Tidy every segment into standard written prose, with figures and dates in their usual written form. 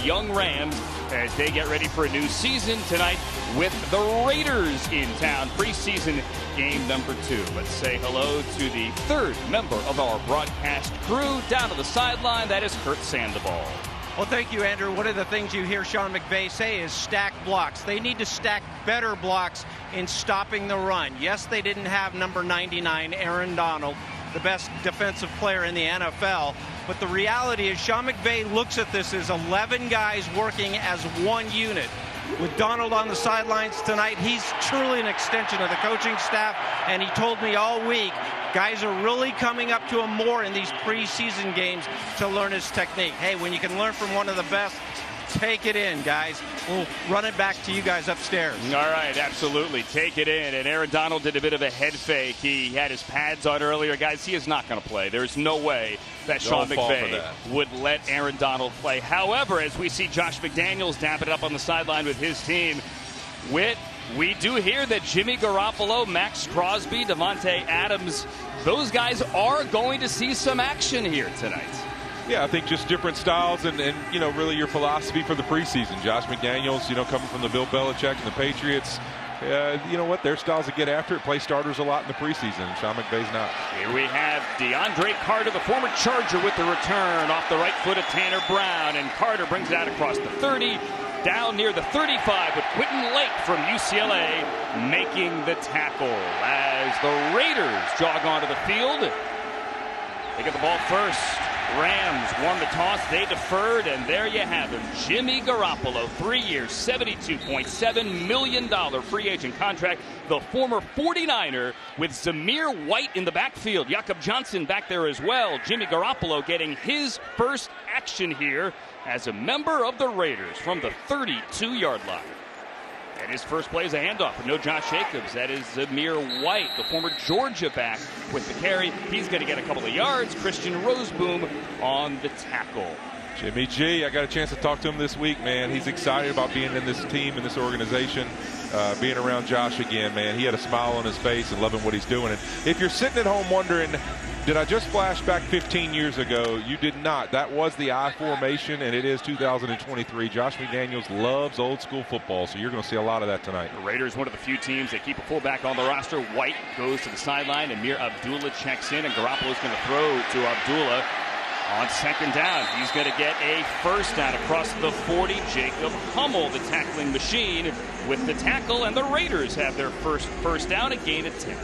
young Rams as they get ready for a new season tonight with the Raiders in town. Preseason game number 2. Let's say hello to the third member of our broadcast crew down to the sideline. That is Kurt Sandoval. Well, thank you, Andrew. One of the things you hear Sean McVay say is stack blocks. They need to stack better blocks in stopping the run. Yes, they didn't have number 99, Aaron Donald, the best defensive player in the NFL. But the reality is Sean McVay looks at this as 11 guys working as one unit. With Donald on the sidelines tonight, he's truly an extension of the coaching staff, and he told me all week, guys are really coming up to him more in these preseason games to learn his technique. Hey, when you can learn from one of the best, take it in, guys. We'll run it back to you guys upstairs. All right, absolutely. Take it in. And Aaron Donald did a bit of a head fake. He had his pads on earlier. Guys, he is not going to play. There's no way that Sean McVay would let Aaron Donald play. However, as we see Josh McDaniels dapping it up on the sideline with his team, we do hear that Jimmy Garoppolo, Max Crosby, Davante Adams, those guys are going to see some action here tonight. Yeah, I think just different styles and you know, really your philosophy for the preseason. Josh McDaniels, you know, coming from the Bill Belichick and the Patriots, you know what, their styles to get after it, play starters a lot in the preseason. Sean McVay's not. Here we have DeAndre Carter, the former Charger, with the return off the right foot of Tanner Brown. And Carter brings it out across the 30, down near the 35 with Quentin Lake from UCLA making the tackle as the Raiders jog onto the field. They get the ball first. Rams won the toss. They deferred, and there you have him. Jimmy Garoppolo, 3 years, $72.7 million free agent contract. The former 49er with Zamir White in the backfield. Jakob Johnson back there as well. Jimmy Garoppolo getting his first action here as a member of the Raiders from the 32-yard line. And his first play is a handoff, but no Josh Jacobs. That is Zamir White, the former Georgia back, with the carry. He's going to get a couple of yards. Christian Roseboom on the tackle. Jimmy G, I got a chance to talk to him this week, man. He's excited about being in this team, in this organization, being around Josh again, man. He had a smile on his face and loving what he's doing. And if you're sitting at home wondering, did I just flash back 15 years ago? You did not. That was the I formation, and it is 2023. Josh McDaniels loves old school football, so you're going to see a lot of that tonight. The Raiders, one of the few teams that keep a fullback on the roster. White goes to the sideline, and Amir Abdullah checks in, and Garoppolo's going to throw to Abdullah on second down. He's going to get a first down across the 40. Jacob Hummel, the tackling machine, with the tackle, and the Raiders have their first down, a gain of 10.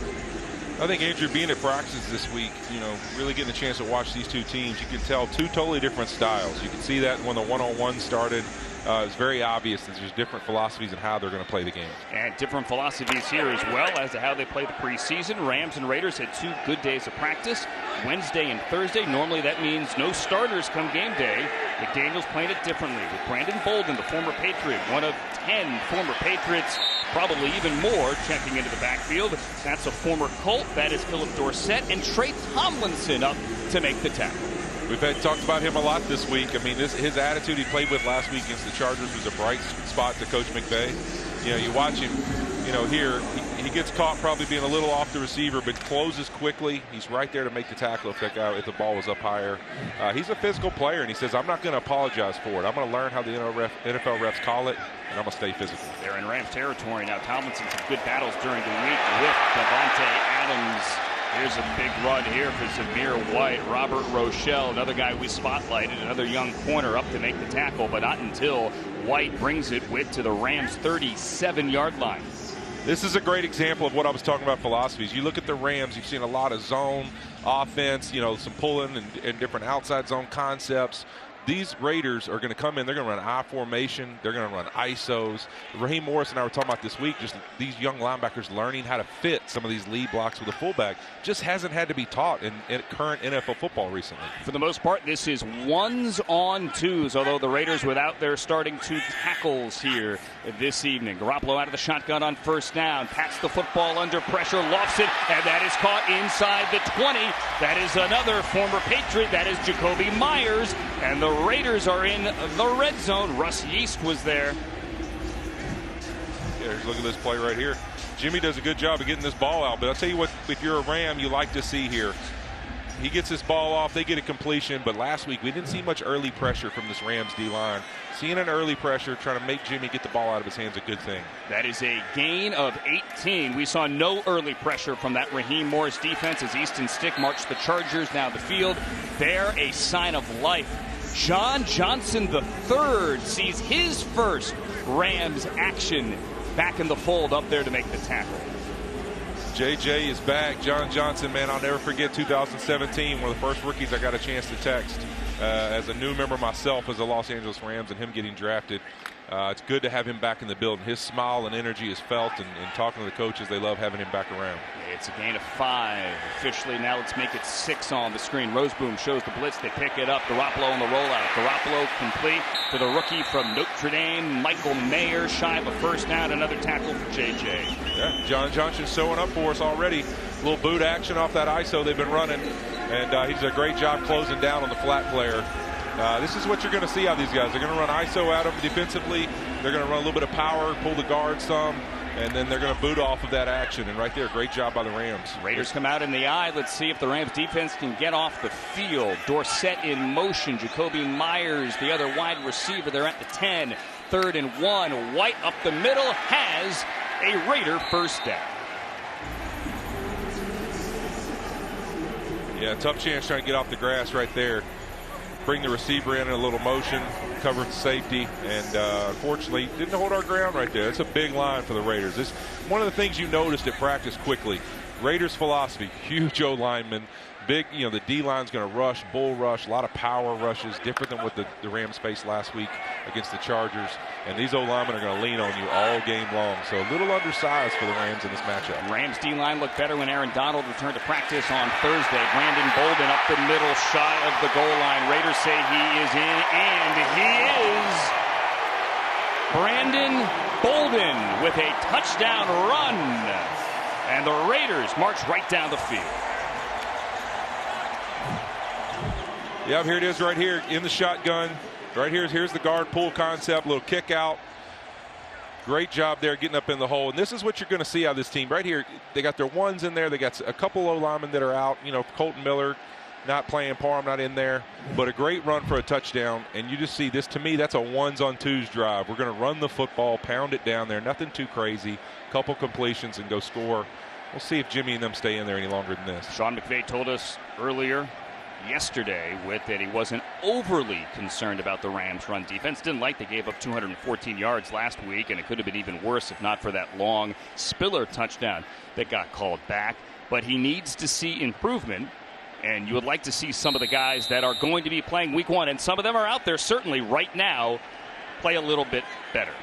I think, Andrew, being at practice this week, you know, really getting a chance to watch these two teams, you can tell two totally different styles. You can see that when the one-on-one started. It's very obvious that there's different philosophies in how they're going to play the game. And different philosophies here as well as to how they play the preseason. Rams and Raiders had 2 good days of practice, Wednesday and Thursday. Normally that means no starters come game day. McDaniels playing it differently with Brandon Bolden, the former Patriot, one of 10 former Patriots, probably even more, checking into the backfield. That's a former Colt. That is Philip Dorsett, and Trey Tomlinson up to make the tackle. We've talked about him a lot this week. I mean, his attitude he played with last week against the Chargers was a bright spot to Coach McVay. You know, you watch him, you know, here, he gets caught probably being a little off the receiver, but closes quickly. He's right there to make the tackle if the ball was up higher. He's a physical player, and he says, I'm not going to apologize for it. I'm going to learn how the NFL refs call it, and I'm going to stay physical. They're in Rams territory now. Tomlinson some good battles during the week with Davante Adams. Here's a big run here for Zamir White. Robert Rochelle, another guy we spotlighted, another young corner up to make the tackle, but not until White brings it to the Rams' 37-yard line. This is a great example of what I was talking about philosophies. You look at the Rams, you've seen a lot of zone offense, you know, some pulling and different outside zone concepts. These Raiders are going to come in. They're going to run I formation. They're going to run ISOs. Raheem Morris and I were talking about this week, just these young linebackers learning how to fit some of these lead blocks with a fullback. Just hasn't had to be taught in current NFL football recently. For the most part, this is ones on twos, although the Raiders without their starting 2 tackles here this evening. Garoppolo out of the shotgun on first down. Pats the football under pressure, lofts it, and that is caught inside the 20. That is another former Patriot. That is Jacoby Myers. And the Raiders are in the red zone. Russ Yeast was there. Yeah, look at this play right here. Jimmy does a good job of getting this ball out. But I'll tell you what, if you're a Ram, you like to see here. He gets his ball off. They get a completion. But last week, we didn't see much early pressure from this Rams D-line. Seeing an early pressure, trying to make Jimmy get the ball out of his hands, a good thing. That is a gain of 18. We saw no early pressure from that Raheem Morris defense as Easton Stick marched the Chargers down the field. They're a sign of life. John Johnson III sees his first Rams action back in the fold up there to make the tackle. JJ is back. John Johnson, man, I'll never forget 2017, one of the first rookies I got a chance to text as a new member myself as the Los Angeles Rams, and him getting drafted. It's good to have him back in the building. His smile and energy is felt, and talking to the coaches, they love having him back around. It's a gain of 5 officially. Now let's make it 6 on the screen. Roseboom shows the blitz. They pick it up. Garoppolo on the rollout. Garoppolo complete to the rookie from Notre Dame, Michael Mayer, shy of a first down. Another tackle for JJ. Yeah, John Johnson showing up for us already. A little boot action off that ISO they've been running, and he's done a great job closing down on the flat player. This is what you're going to see out of these guys. They're going to run ISO at them defensively. They're going to run a little bit of power, pull the guard some, and then they're going to boot off of that action. And right there, great job by the Rams. Raiders come out in the eye. Let's see if the Rams defense can get off the field. Dorsett in motion. Jacoby Myers, the other wide receiver. They're at the 10. 3rd and 1. White up the middle has a Raider first down. Yeah, tough chance trying to get off the grass right there. Bring the receiver in a little motion, cover the safety, and unfortunately didn't hold our ground right there. It's a big line for the Raiders. It's one of the things you noticed at practice quickly. Raiders philosophy, huge O linemen, big, the D-line's going to rush, bull rush, a lot of power rushes, different than what the Rams faced last week against the Chargers. And these O linemen are going to lean on you all game long. So a little undersized for the Rams in this matchup. Rams D-line looked better when Aaron Donald returned to practice on Thursday. Brandon Bolden up the middle, shy of the goal line. Raiders say he is in, and he is. Brandon Bolden with a touchdown run. And the Raiders march right down the field. Yep, here it is right here in the shotgun. Right here's the guard pull concept, little kick out. Great job there getting up in the hole. And this is what you're going to see out of this team. Right here, they got their ones in there. They got a couple of linemen that are out. Colton Miller not playing, Parham not in there. But a great run for a touchdown. And you just see this, to me, that's a ones on twos drive. We're going to run the football, pound it down there. Nothing too crazy. Couple completions and go score. We'll see if Jimmy and them stay in there any longer than this. Sean McVay told us yesterday that he wasn't overly concerned about the Rams' run defense. Didn't like they gave up 214 yards last week, and it could have been even worse if not for that long Spiller touchdown that got called back. But he needs to see improvement, and you would like to see some of the guys that are going to be playing week 1, and some of them are out there certainly right now, play a little bit better.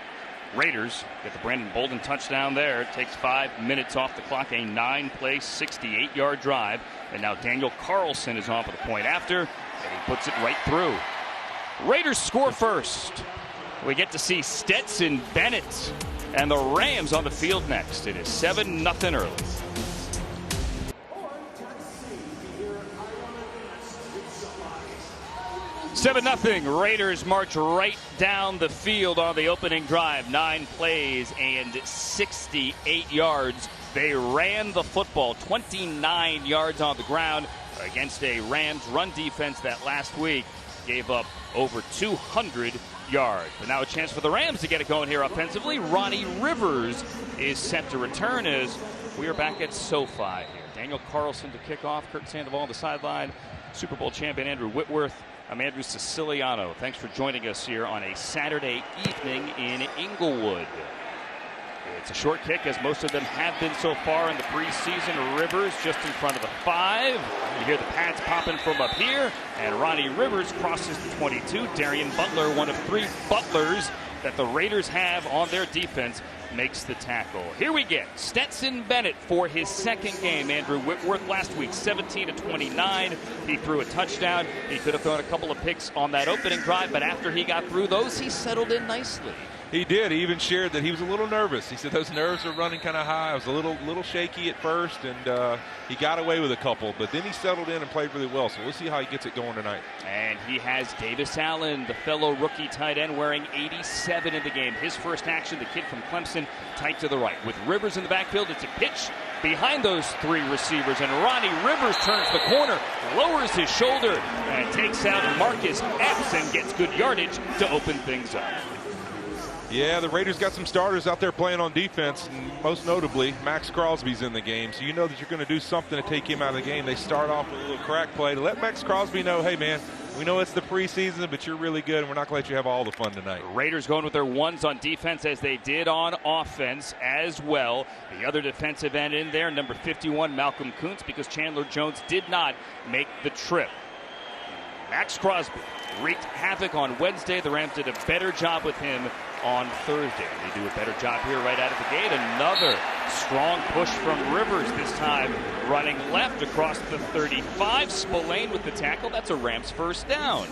Raiders get the Brandon Bolden touchdown there. It takes 5 minutes off the clock, a 9-play, 68-yard drive. And now Daniel Carlson is on for the point after, and he puts it right through. Raiders score first. We get to see Stetson Bennett and the Rams on the field next. It is 7-0 early. Seven 0 Raiders march right down the field on the opening drive. 9 plays and 68 yards. They ran the football 29 yards on the ground against a Rams run defense that last week gave up over 200 yards. But now a chance for the Rams to get it going here offensively. Ronnie Rivers is set to return as we are back at SoFi here. Daniel Carlson to kick off. Kurt Sandoval on the sideline. Super Bowl champion Andrew Whitworth. I'm Andrew Siciliano. Thanks for joining us here on a Saturday evening in Inglewood. It's a short kick, as most of them have been so far in the preseason. Rivers just in front of the 5. You hear the pads popping from up here, and Ronnie Rivers crosses the 22. Darian Butler, one of 3 Butlers that the Raiders have on their defense, makes the tackle. Here we get Stetson Bennett for his second game. Andrew Whitworth last week, 17-29. He threw a touchdown. He could have thrown a couple of picks on that opening drive, but after he got through those, he settled in nicely. He did. He even shared that he was a little nervous. He said those nerves are running kind of high. I was a little shaky at first, and he got away with a couple, but then he settled in and played really well. So we'll see how he gets it going tonight. And he has Davis Allen, the fellow rookie tight end, wearing 87 in the game. His first action, the kid from Clemson, tight to the right. With Rivers in the backfield, it's a pitch behind those 3 receivers, and Ronnie Rivers turns the corner, lowers his shoulder, and takes out Marcus Epps and gets good yardage to open things up. Yeah, the Raiders got some starters out there playing on defense, and most notably, Max Crosby's in the game. So you know that you're going to do something to take him out of the game. They start off with a little crack play to let Max Crosby know, hey, man, we know it's the preseason, but you're really good, and we're not going to let you have all the fun tonight. Raiders going with their ones on defense as they did on offense as well. The other defensive end in there, number 51, Malcolm Kuntz, because Chandler Jones did not make the trip. Max Crosby wreaked havoc on Wednesday. The Rams did a better job with him on Thursday. They do a better job here right out of the gate. Another strong push from Rivers, this time running left across the 35. Spillane with the tackle. That's a Rams first down.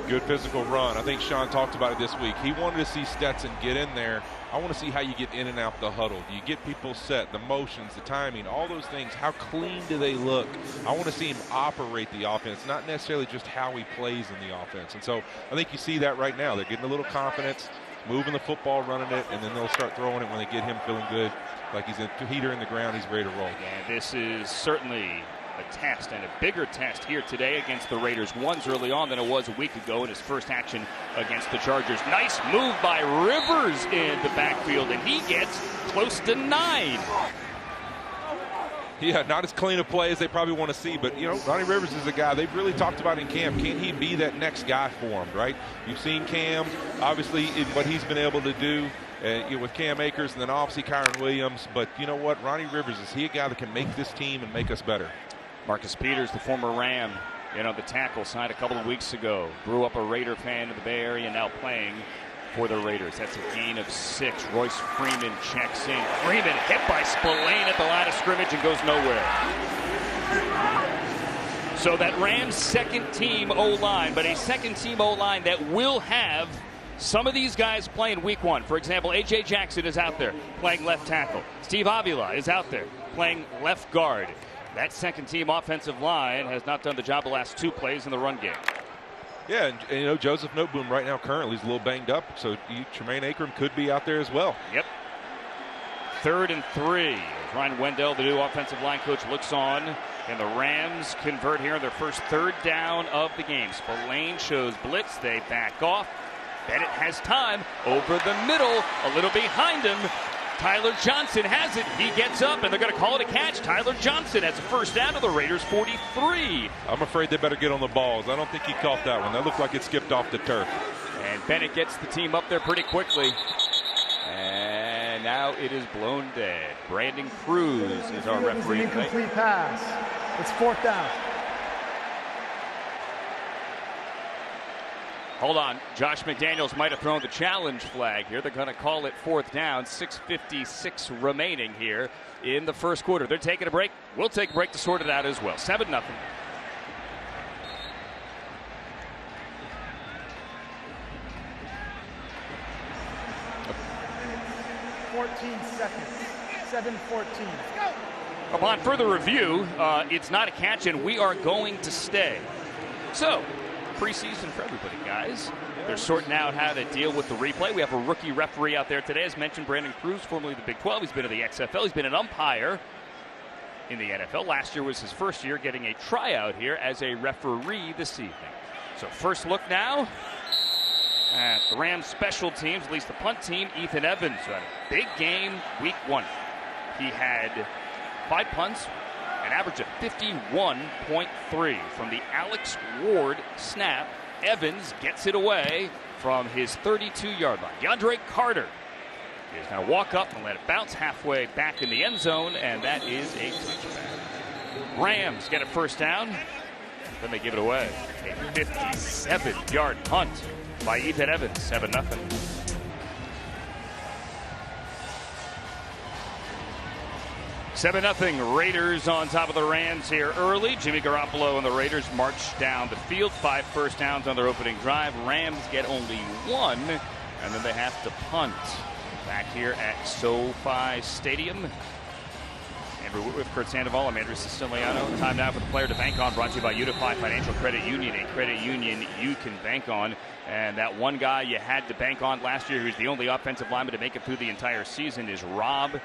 Good physical run. I think Sean talked about it this week. He wanted to see Stetson get in there. I want to see how you get in and out the huddle. Do you get people set, the motions, the timing, all those things? How clean do they look? I want to see him operate the offense, not necessarily just how he plays in the offense. And so I think you see that right now. They're getting a little confidence, moving the football, running it, and then they'll start throwing it when they get him feeling good, like he's a heater in the ground, he's ready to roll. Yeah, this is certainly a test, and a bigger test here today against the Raiders. One's early on than it was a week ago in his first action against the Chargers. Nice move by Rivers in the backfield, and he gets close to 9. Yeah, not as clean a play as they probably want to see, but, you know, Ronnie Rivers is a guy they've really talked about in camp. Can he be that next guy for him, right? You've seen Cam, obviously, in what he's been able to do with Cam Akers, and then obviously Kyron Williams. But you know what? Ronnie Rivers, is he a guy that can make this team and make us better? Marcus Peters, the former Ram, the tackle, signed a couple of weeks ago. Grew up a Raider fan in the Bay Area, now playing for the Raiders. That's a gain of 6. Royce Freeman checks in. Freeman hit by Spillane at the line of scrimmage and goes nowhere. So that Rams second team O-line, but a second team O-line that will have some of these guys playing week 1. For example, A.J. Jackson is out there playing left tackle. Steve Avila is out there playing left guard. That second team offensive line has not done the job the last 2 plays in the run game. Yeah, and Joseph Noteboom right now currently is a little banged up, so Tremaine Akram could be out there as well. Yep. 3rd and 3. As Ryan Wendell, the new offensive line coach, looks on, and the Rams convert here on their first 3rd down of the game. Spillane shows blitz. They back off. Bennett has time over the middle, a little behind him. Tyler Johnson has it. He gets up, and they're going to call it a catch. Tyler Johnson has a first down to the Raiders' 43. I'm afraid they better get on the balls. I don't think he caught that one. That looked like it skipped off the turf. And Bennett gets the team up there pretty quickly. And now it is blown dead. Brandon Cruz is our referee. It's an incomplete pass. It's 4th down. Hold on. Josh McDaniels might have thrown the challenge flag here. They're going to call it 4th down. 6:56 remaining here in the first quarter. They're taking a break. We'll take a break to sort it out as well. 7-0. Seconds. 7:14. Upon further review, it's not a catch, and we are going to stay. So, preseason for everybody, guys. They're sorting out how to deal with the replay. We have a rookie referee out there today. As mentioned, Brandon Cruz, formerly the Big 12. He's been in the XFL. He's been an umpire in the NFL. Last year was his first year getting a tryout here as a referee this evening. So first look now at the Rams special teams, at least the punt team. Ethan Evans had a big game week 1. He had 5 punts, an average of 51.3 from the Alex Ward snap. Evans gets it away from his 32-yard line. DeAndre Carter is going to walk up and let it bounce halfway back in the end zone, and that is a touchback. Rams get a first down, then they give it away. A 57-yard punt by Ethan Evans, 7-0. 7-0 Raiders on top of the Rams here early. Jimmy Garoppolo and the Raiders march down the field. 5 first downs on their opening drive. Rams get only 1, and then they have to punt. Back here at SoFi Stadium. Andrew Whitworth, Kurt Sandoval, I'm Andrew Siciliano. Time now for the player to bank on, brought to you by Unify Financial Credit Union, a credit union you can bank on. And that one guy you had to bank on last year, who's the only offensive lineman to make it through the entire season, is Rob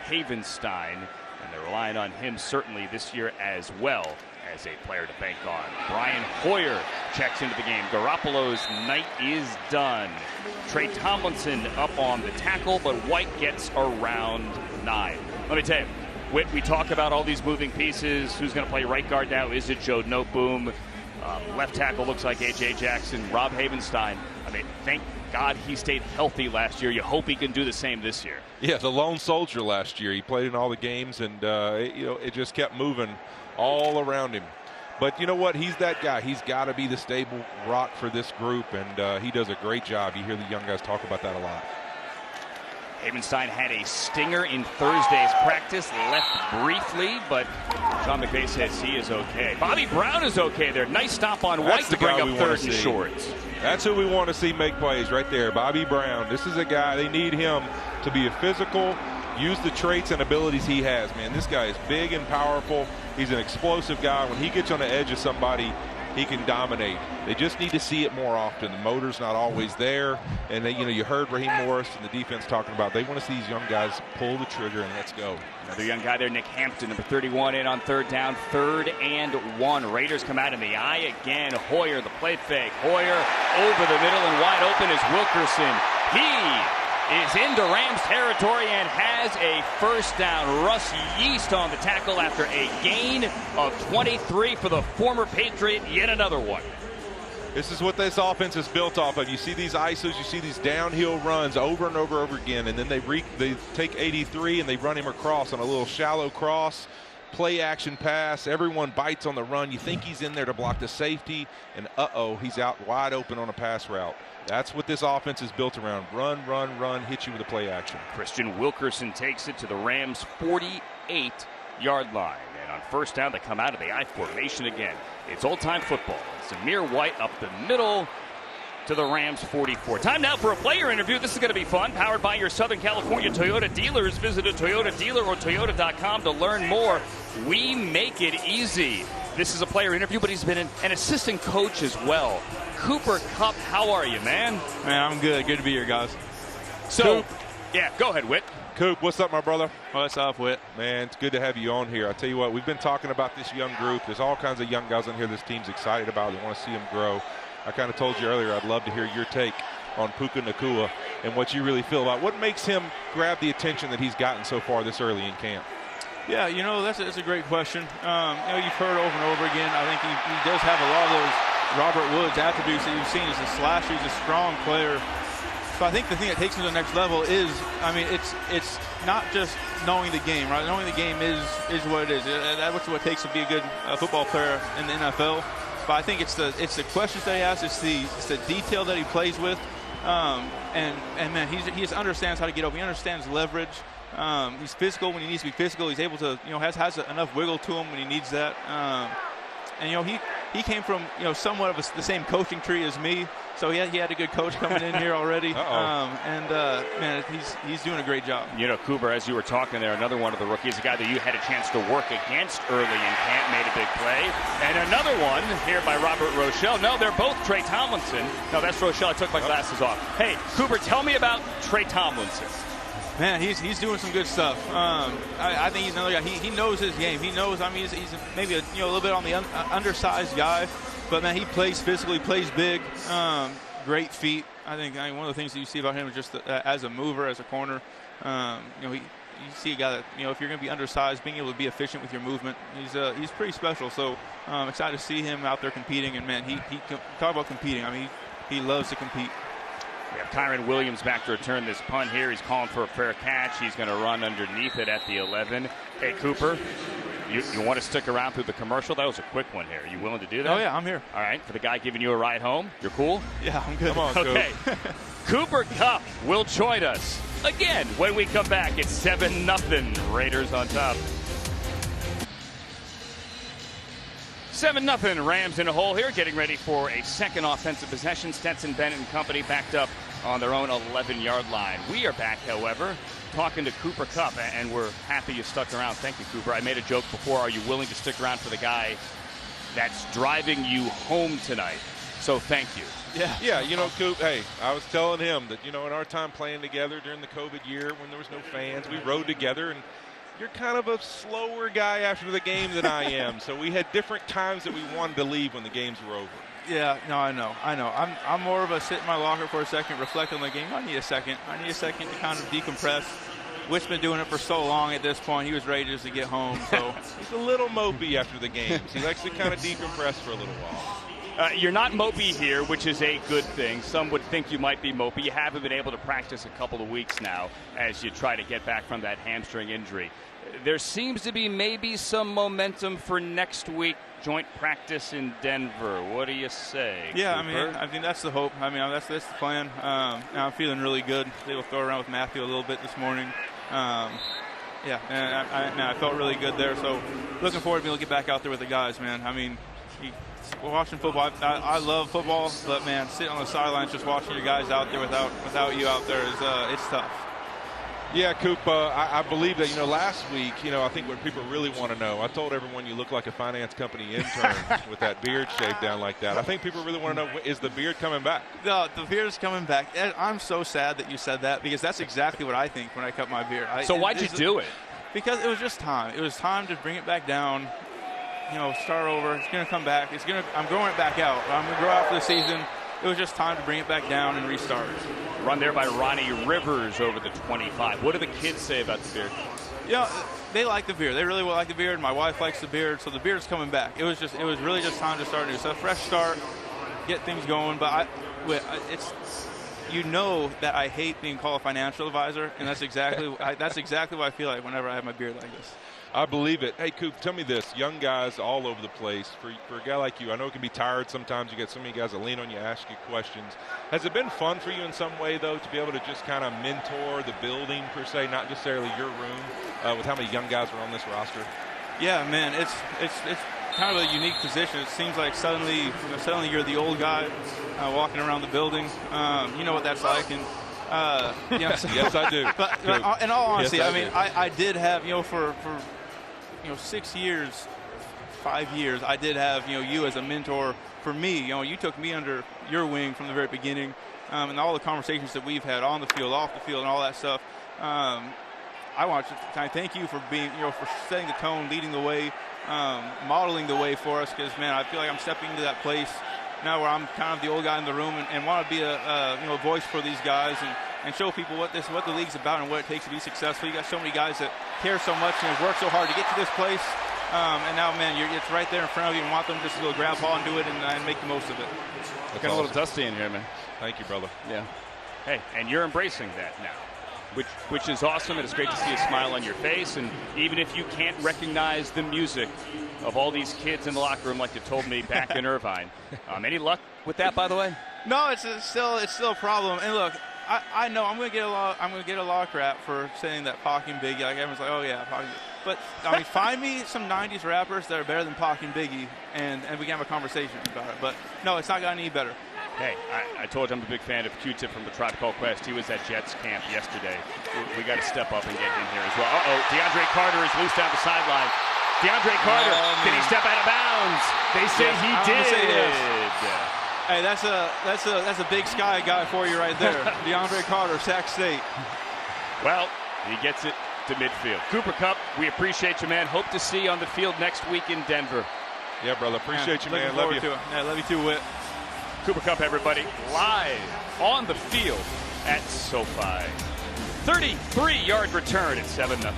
Havenstein. And they're relying on him certainly this year as well as a player to bank on. Brian Hoyer checks into the game. Garoppolo's night is done. Trey Tomlinson up on the tackle, but White gets around 9. Let me tell you, Whit, we talk about all these moving pieces. Who's going to play right guard now? Is it Joe Noteboom? Left tackle looks like A.J. Jackson. Rob Havenstein. I mean, thank God he stayed healthy last year. You hope he can do the same this year. Yeah, the lone soldier last year. He played in all the games, and it just kept moving all around him. But you know what? He's that guy. He's got to be the stable rock for this group, and he does a great job. You hear the young guys talk about that a lot. Havenstein had a stinger in Thursday's practice, left briefly, but Sean McVay says he is okay. Bobby Brown is okay there. Nice stop on White to bring up 3rd and shorts. That's who we want to see make plays right there, Bobby Brown. This is a guy, they need him to be a physical, use the traits and abilities he has, man. This guy is big and powerful. He's an explosive guy. When he gets on the edge of somebody, he can dominate. They just need to see it more often. The motor's not always there. And, you heard Raheem Morris and the defense talking about they want to see these young guys pull the trigger and let's go. Another young guy there, Nick Hampton, number 31, in on 3rd down, 3rd and 1. Raiders come out in the eye again. Hoyer, the play fake. Hoyer over the middle and wide open is Wilkerson. He is into Rams territory and has a 1st down. Russ Yeast on the tackle after a gain of 23 for the former Patriot. Yet another one. This is what this offense is built off of. You see these ISOs, you see these downhill runs over and over again, and then they take 83 and they run him across on a little shallow cross. Play action pass. Everyone bites on the run. You think he's in there to block the safety, and he's out wide open on a pass route. That's what this offense is built around. Run, run, run, hit you with a play action. Christian Wilkerson takes it to the Rams' 48-yard line. And on 1st down, they come out of the I formation again. It's old-time football. Zamir White up the middle to the Rams 44. Time now for a player interview. This is going to be fun. Powered by your Southern California Toyota dealers. Visit a Toyota dealer or Toyota.com to learn more. We make it easy. This is a player interview, but he's been an assistant coach as well. Cooper Kupp, how are you, man? Man, I'm good. Good to be here, guys. So, yeah, go ahead, Whit. Coop, what's up, my brother? What's up, Whit? Man, it's good to have you on here. I tell you what, we've been talking about this young group. There's all kinds of young guys on here this team's excited about. They want to see them grow. I kind of told you earlier I'd love to hear your take on Puka Nacua and what you really feel about what makes him grab the attention that he's gotten so far this early in camp. Yeah, that's a great question. You've heard over and over again. I think he does have a lot of those Robert Woods attributes that you've seen. He's a slasher, he's a strong player. So I think the thing that takes him to the next level is, it's not just knowing the game, right? Knowing the game is what it is. That's what it takes to be a good football player in the NFL. But I think it's the questions that he asks, it's the detail that he plays with, and man, he just understands how to get open. He understands leverage. He's physical when he needs to be physical. He's able to, has enough wiggle to him when he needs that. And he came from somewhat of the same coaching tree as me, so he had a good coach coming in here already. Man, he's doing a great job. Cooper, as you were talking there, another one of the rookies, a guy that you had a chance to work against early in camp, made a big play, and another one here by Robert Rochelle. No, they're both Trey Tomlinson. No, that's Rochelle. I took my glasses off. Hey, Cooper, tell me about Trey Tomlinson. Man, he's doing some good stuff. I think he's another guy. He knows his game. He knows. He's maybe a little bit on the undersized guy, but man, he plays physically, plays big. Great feet. I think one of the things that you see about him is just as a mover, as a corner. You see a guy that if you're going to be undersized, being able to be efficient with your movement, he's pretty special. So I'm excited to see him out there competing. And man, he talk about competing. He loves to compete. We have Kyron Williams back to return this punt here. He's calling for a fair catch. He's going to run underneath it at the 11. Hey, Cooper, you want to stick around through the commercial? That was a quick one here. Are you willing to do that? Oh, yeah, I'm here. All right, for the guy giving you a ride home, you're cool? Yeah, I'm good. Come on, okay. Cooper Kupp will join us again when we come back. It's 7-0. Raiders on top. 7-0 Rams in a hole here, getting ready for a second offensive possession. Stetson Bennett and company backed up on their own 11-yard line. We are back, however, talking to Cooper Kupp, and we're happy you stuck around. Thank you, Cooper. I made a joke before. Are you willing to stick around for the guy that's driving you home tonight? So thank you. Yeah, Coop, hey, I was telling him that, in our time playing together during the COVID year when there was no fans, we rode together, and you're kind of a slower guy after the game than I am. So we had different times that we wanted to leave when the games were over. Yeah, no, I know. I'm more of a sit in my locker for a second, reflect on the game. I need a second to kind of decompress. Witt's been doing it for so long at this point. He was ready just to get home. So he's a little mopey after the games. He likes to kind of decompress for a little while. You're not mopey here, which is a good thing. Some would think you might be mopey. You haven't been able to practice a couple of weeks now as you try to get back from that hamstring injury. There seems to be maybe some momentum for next week, joint practice in Denver. What do you say, Yeah, Cooper? I think that's the hope. That's the plan. I'm feeling really good. They will throw around with Matthew a little bit this morning. Yeah, and I felt really good there. So looking forward to being able to get back out there with the guys, man. Watching football, I love football, but man, sitting on the sidelines just watching your guys out there without you out there is it's tough. Yeah, Coop, I believe that, last week, I think what people really want to know, I told everyone you look like a finance company intern with that beard shaved down like that. I think people really want to know, is the beard coming back? No, the beard's coming back. I'm so sad that you said that because that's exactly what I think when I cut my beard. So why'd you do it? Because it was just time. It was time to bring it back down, start over. It's going to come back. I'm growing it back out. I'm going to grow out for the season. It was just time to bring it back down and restart. Run there by Ronnie Rivers over the 25. What do the kids say about the beard? Yeah, they like the beard. They really like the beard. My wife likes the beard, so the beard's coming back. It was really just time to start new. So a fresh start, get things going. But that I hate being called a financial advisor, and that's exactly what I feel like whenever I have my beard like this. I believe it. Hey, Coop, tell me this. Young guys all over the place. For a guy like you, I know it can be tired sometimes. You get so many guys that lean on you, ask you questions. Has it been fun for you in some way, though, to be able to just kind of mentor the building, per se, not necessarily your room, with how many young guys are on this roster? Yeah, man, it's kind of a unique position. It seems like suddenly you're the old guy walking around the building. You know what that's like. And yes, I do. But in all honesty, yes, I did have, for 6 years, 5 years, I did have, you as a mentor for me. You took me under your wing from the very beginning, and all the conversations that we've had on the field, off the field, and all that stuff. I want to thank you for being, for setting the tone, leading the way, modeling the way for us. Because man, I feel like I'm stepping into that place now where I'm kind of the old guy in the room and want to be a voice for these guys and show people what the league's about and what it takes to be successful. You got so many guys that care so much and have worked so hard to get to this place. And now, man, it's right there in front of you and want them just to go grab ball and do it and make the most of it. It's got a little dusty in here, man. Thank you, brother. Yeah. Hey, and you're embracing that now, which is awesome. And it's great to see a smile on your face. And even if you can't recognize the music of all these kids in the locker room, like you told me back in Irvine, any luck with that, by the way? No, it's still a problem. And look, I know I'm gonna get a lot of crap for saying that Pac and Biggie. Like everyone's like, oh yeah, Pac. But find me some '90s rappers that are better than Pac and Biggie, and we can have a conversation about it. But no, it's not gotten any better. Hey, I told you I'm a big fan of Q-Tip from the Tribe Called Quest. He was at Jets camp yesterday. We got to step up and get him here as well. DeAndre Carter is loose down the sideline. DeAndre Carter, did he step out of bounds? They say he did. Say yes. Hey, that's a Big Sky guy for you right there. DeAndre Carter, Sac State. Well, he gets it to midfield. Cooper Kupp, we appreciate you, man. Hope to see you on the field next week in Denver. Yeah, brother. Appreciate you, man. Love you. Yeah, love you too, Whit. Cooper Kupp, everybody, live on the field at SoFi. 33-yard return at 7-0.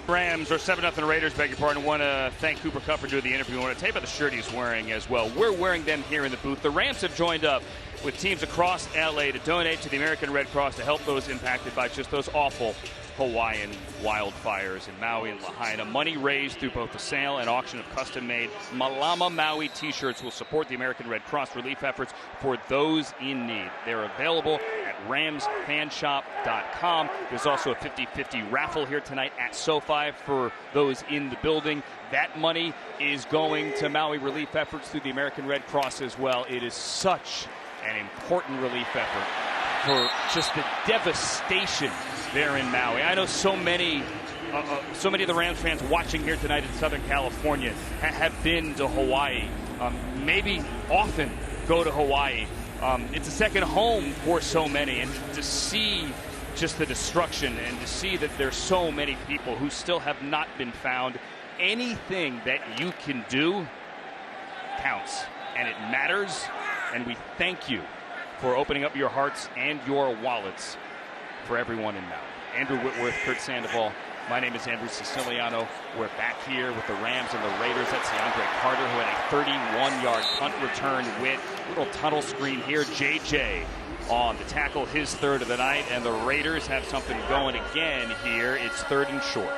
Rams or 7-0 Raiders, beg your pardon. I want to thank Cooper Kupp for doing the interview. I want to tell you about the shirt he's wearing as well. We're wearing them here in the booth. The Rams have joined up with teams across LA to donate to the American Red Cross to help those impacted by just those awful Hawaiian wildfires in Maui and Lahaina. Money raised through both the sale and auction of custom-made Malama Maui t-shirts will support the American Red Cross relief efforts for those in need. They're available at ramsfanshop.com. There's also a 50-50 raffle here tonight at SoFi for those in the building. That money is going to Maui relief efforts through the American Red Cross as well. It is such an important relief effort for just the devastation there in Maui. I know so many of the Rams fans watching here tonight in Southern California have been to Hawaii, maybe often go to Hawaii. It's a second home for so many, and to see just the destruction and to see that there's so many people who still have not been found, anything that you can do counts, and it matters, and we thank you for opening up your hearts and your wallets for everyone in Maui. Andrew Whitworth, Kurt Sandoval. My name is Andrew Siciliano. We're back here with the Rams and the Raiders. That's DeAndre Carter, who had a 31-yard punt return with little tunnel screen here. JJ on the tackle, his third of the night, and the Raiders have something going again here. It's 3rd and short.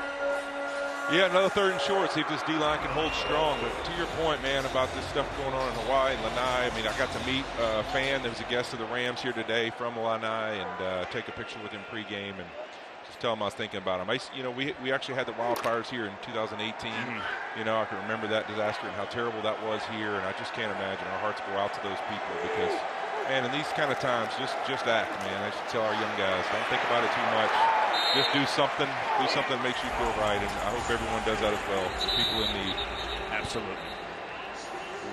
Yeah, another 3rd and short. See if this D-line can hold strong. But to your point, man, about this stuff going on in Hawaii and Lanai, I mean, I got to meet a fan that was a guest of the Rams here today from Lanai and take a picture with him pregame and just tell him I was thinking about him. We actually had the wildfires here in 2018. You know, I can remember that disaster and how terrible that was here, and I just can't imagine. Our hearts go out to those people because, man, in these kind of times, just act, man. I should tell our young guys, don't think about it too much. Just do something that makes you feel right, and I hope everyone does that as well. For people in need. Absolutely.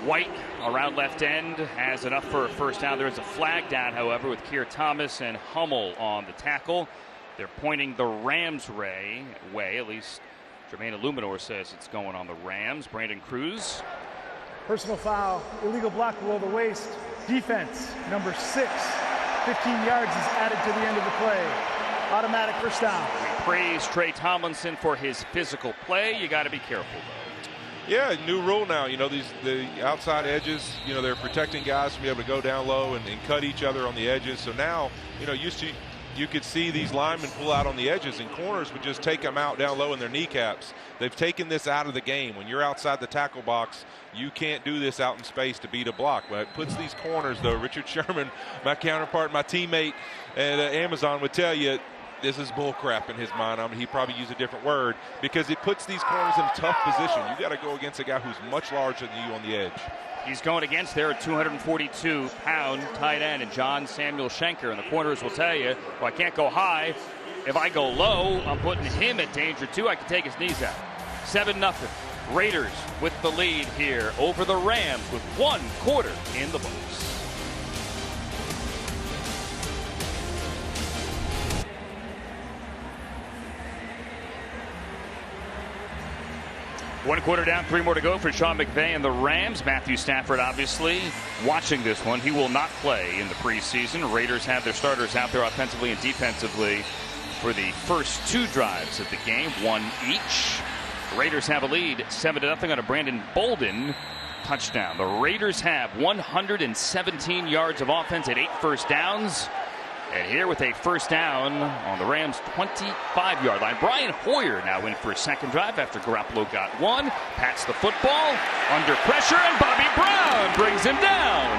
White around left end has enough for a first down. There is a flag down, however, with Keir Thomas and Hummel on the tackle. They're pointing the Rams way. At least Jermaine Illuminor says it's going on the Rams. Brandon Cruz. Personal foul, illegal block below the waist. Defense, number 6. 15 yards is added to the end of the play. Automatic first down. We praise Trey Tomlinson for his physical play. You got to be careful, though. Yeah, new rule now. You know, the outside edges, you know, they're protecting guys from being able to go down low and cut each other on the edges. So now, you know, you could see these linemen pull out on the edges, and corners would just take them out down low in their kneecaps. They've taken this out of the game. When you're outside the tackle box, you can't do this out in space to beat a block. But it puts these corners, though. Richard Sherman, my counterpart, my teammate at Amazon, would tell you this is bull crap in his mind. I mean, he probably used a different word because it puts these corners in a tough position. You got to go against a guy who's much larger than you on the edge. He's going against their 242-pound tight end, and John Samuel Schenker. And the corners will tell you, well, I can't go high. If I go low, I'm putting him at danger, too. I can take his knees out. 7-0. Raiders with the lead here over the Rams with 1 quarter in the books. One quarter down, 3 more to go for Sean McVay and the Rams. Matthew Stafford obviously watching this one. He will not play in the preseason. Raiders have their starters out there offensively and defensively for the first 2 drives of the game, 1 each. The Raiders have a lead 7-0 on a Brandon Bolden touchdown. The Raiders have 117 yards of offense at 8 first downs. And here with a first down on the Rams' 25-yard line. Brian Hoyer now in for a second drive after Garoppolo got 1. Pats the football under pressure, and Bobby Brown brings him down.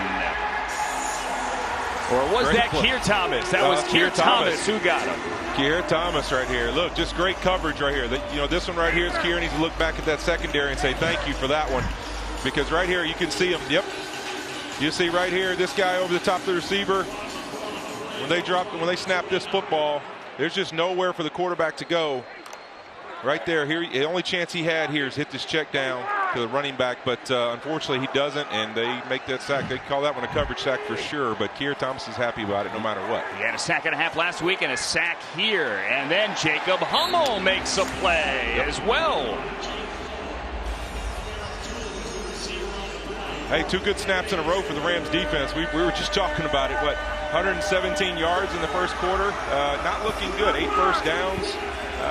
Or was that Keir Thomas? That was Keir Thomas who got him. Keir Thomas right here. Look, just great coverage right here. You know, this one right here is Keir needs to look back at that secondary and say thank you for that one. Because right here you can see him. Yep. You see right here this guy over the top of the receiver. When they snap this football, there's just nowhere for the quarterback to go. Right there, here, the only chance he had here is hit this check down to the running back, but unfortunately he doesn't, and they make that sack. They call that one a coverage sack for sure, but Keir Thomas is happy about it no matter what. He had a sack and a half last week and a sack here, and then Jacob Hummel makes a play as well. Hey, 2 good snaps in a row for the Rams defense. We were just talking about it. 117 yards in the first quarter. Not looking good. 8 first downs.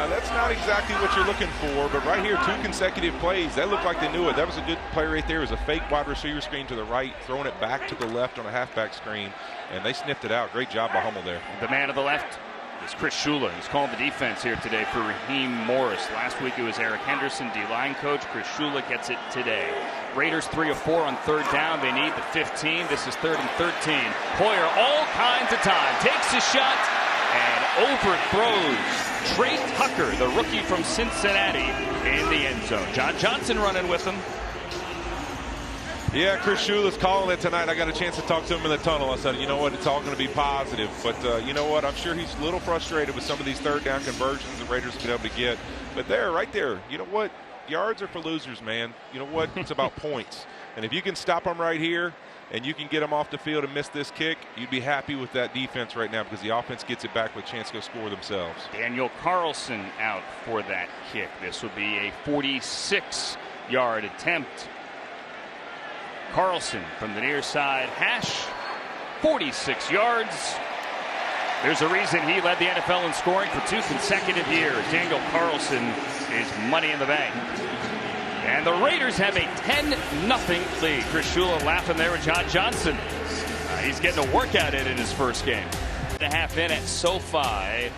That's not exactly what you're looking for, but right here, 2 consecutive plays. That looked like they knew it. That was a good play right there. It was a fake wide receiver screen to the right, throwing it back to the left on a halfback screen, and they sniffed it out. Great job by Hummel there. The man to the left is Chris Shula. He's calling the defense here today for Raheem Morris. Last week it was Eric Henderson, D-line coach. Chris Shula gets it today. Raiders 3 of 4 on 3rd down. They need the 15. This is 3rd and 13. Hoyer all kinds of time. Takes a shot and overthrows Trey Tucker, the rookie from Cincinnati, in the end zone. John Johnson running with him. Yeah, Chris Shula's calling it tonight. I got a chance to talk to him in the tunnel. I said, you know what, it's all going to be positive. But you know what, I'm sure he's a little frustrated with some of these 3rd down conversions the Raiders have been able to get. But right there, you know what? Yards are for losers, man. You know what? It's about points. And if you can stop them right here, and you can get them off the field and miss this kick, you'd be happy with that defense right now because the offense gets it back with a chance to go score themselves. Daniel Carlson out for that kick. This will be a 46-yard attempt. Carlson from the near side hash, 46 yards. There's a reason he led the NFL in scoring for 2 consecutive years. Daniel Carlson is money in the bank. And the Raiders have a 10-0 lead. Chris Shula laughing there with John Johnson. He's getting a workout in his first game. A half in at SoFi.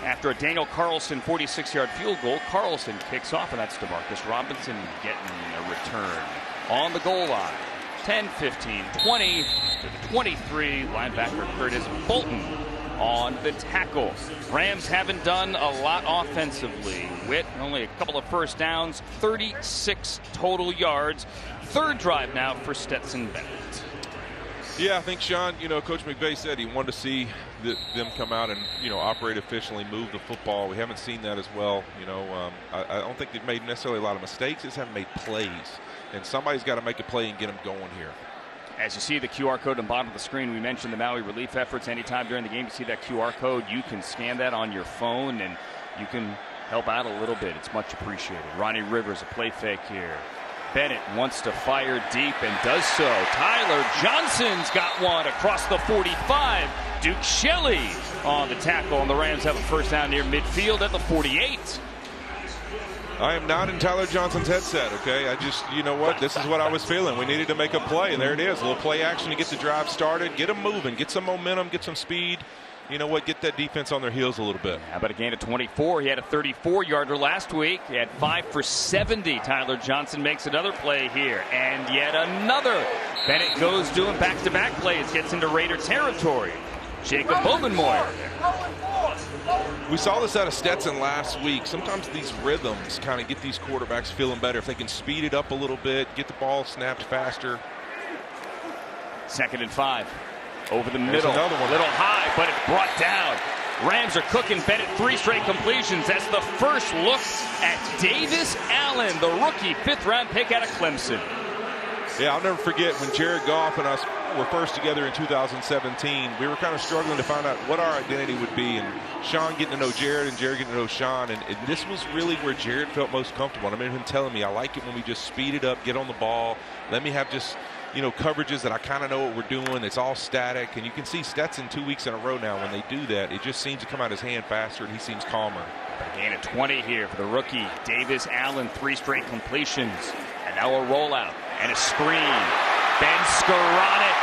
After a Daniel Carlson 46-yard field goal, Carlson kicks off, and that's Demarcus Robinson getting a return on the goal line. 10, 15, 20 to the 23. Linebacker Curtis Bolton on the tackle. Rams haven't done a lot offensively. Witt only a couple of first downs, 36 total yards. Third drive now for Stetson Bennett. Yeah, I think, Sean, Coach McVay said he wanted to see them come out and, operate efficiently, move the football. We haven't seen that as well. I don't think they've made necessarily a lot of mistakes. They just haven't made plays. And somebody's got to make a play and get them going here. As you see the QR code on the bottom of the screen, we mentioned the Maui relief efforts. Anytime during the game you see that QR code, you can scan that on your phone and you can help out a little bit. It's much appreciated. Ronnie Rivers, a play fake here. Bennett wants to fire deep and does so. Tyler Johnson's got one across the 45. Duke Shelley on the tackle, and the Rams have a first down near midfield at the 48. I am not in Tyler Johnson's headset, okay? I just, you know what? This is what I was feeling. We needed to make a play, and there it is. A little play action to get the drive started, get them moving, get some momentum, get some speed. You know what? Get that defense on their heels a little bit. How about a gain of 24? He had a 34-yarder last week. He had 5 for 70. Tyler Johnson makes another play here, and yet another. Bennett goes doing back-to-back plays, gets into Raider territory. Jacob Bowman-Moyer. We saw this out of Stetson last week. Sometimes these rhythms kind of get these quarterbacks feeling better. If they can speed it up a little bit, get the ball snapped faster. 2nd and 5. Over the middle. Another one. A little high, but it's brought down. Rams are cooking. Bennett 3 straight completions. That's the first look at Davis Allen, the rookie 5th-round pick out of Clemson. Yeah, I'll never forget when Jared Goff and us were first together in 2017. We were kind of struggling to find out what our identity would be, and Sean getting to know Jared and Jared getting to know Sean, and this was really where Jared felt most comfortable. I remember him telling me, I like it when we just speed it up, get on the ball, let me have just, coverages that I kind of know what we're doing. It's all static, and you can see Stetson 2 weeks in a row now. When they do that, it just seems to come out his hand faster, and he seems calmer. A gain of 20 here for the rookie Davis Allen. 3 straight completions, and now a rollout and a screen. Ben Skoranek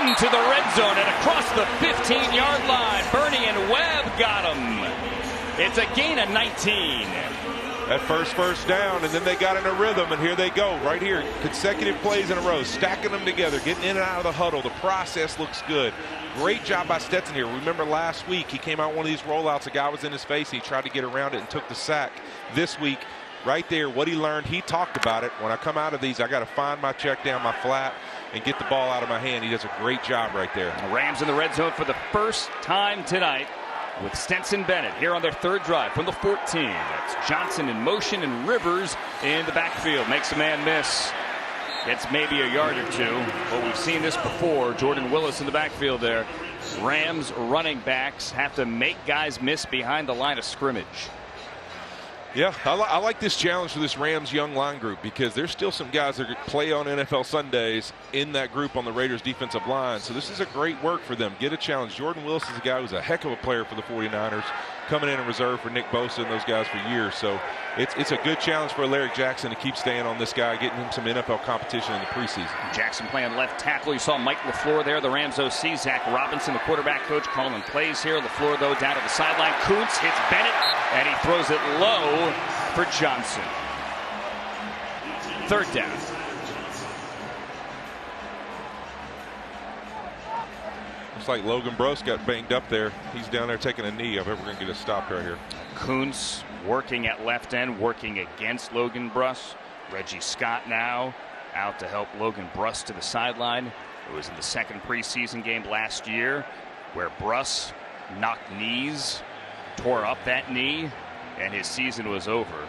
into the red zone and across the 15-yard line. Bernie and Webb got him. It's a gain of 19. That first down, and then they got in a rhythm, and here they go, right here. Consecutive plays in a row, stacking them together, getting in and out of the huddle. The process looks good. Great job by Stetson here. Remember last week, he came out one of these rollouts, a guy was in his face, he tried to get around it and took the sack. This week, right there, what he learned, he talked about it. When I come out of these, I got to find my check down, my flat, and get the ball out of my hand. He does a great job right there. The Rams in the red zone for the first time tonight with Stetson Bennett here on their 3rd drive from the 14. That's Johnson in motion and Rivers in the backfield. Makes a man miss. Gets maybe a yard or 2, but we've seen this before. Jordan Willis in the backfield there. Rams running backs have to make guys miss behind the line of scrimmage. Yeah, I like this challenge for this Rams young line group because there's still some guys that play on NFL Sundays in that group on the Raiders defensive line. So this is a great work for them. Get a challenge. Jordan Willis is a guy who's a heck of a player for the 49ers, coming in reserve for Nick Bosa and those guys for years. So it's a good challenge for Alaric Jackson to keep staying on this guy, getting him some NFL competition in the preseason. Jackson playing left tackle. You saw Mike LaFleur there, the Rams OC. Zach Robinson, the quarterback coach, calling plays here. LaFleur, though, down to the sideline. Kuntz hits Bennett, and he throws it low for Johnson. 3rd down. Looks like Logan Bruss got banged up there. He's down there taking a knee. I bet we're going to get a stop right here. Kuntz working at left end, working against Logan Bruss. Reggie Scott now out to help Logan Bruss to the sideline. It was in the 2nd preseason game last year where Bruss knocked knees, tore up that knee, and his season was over.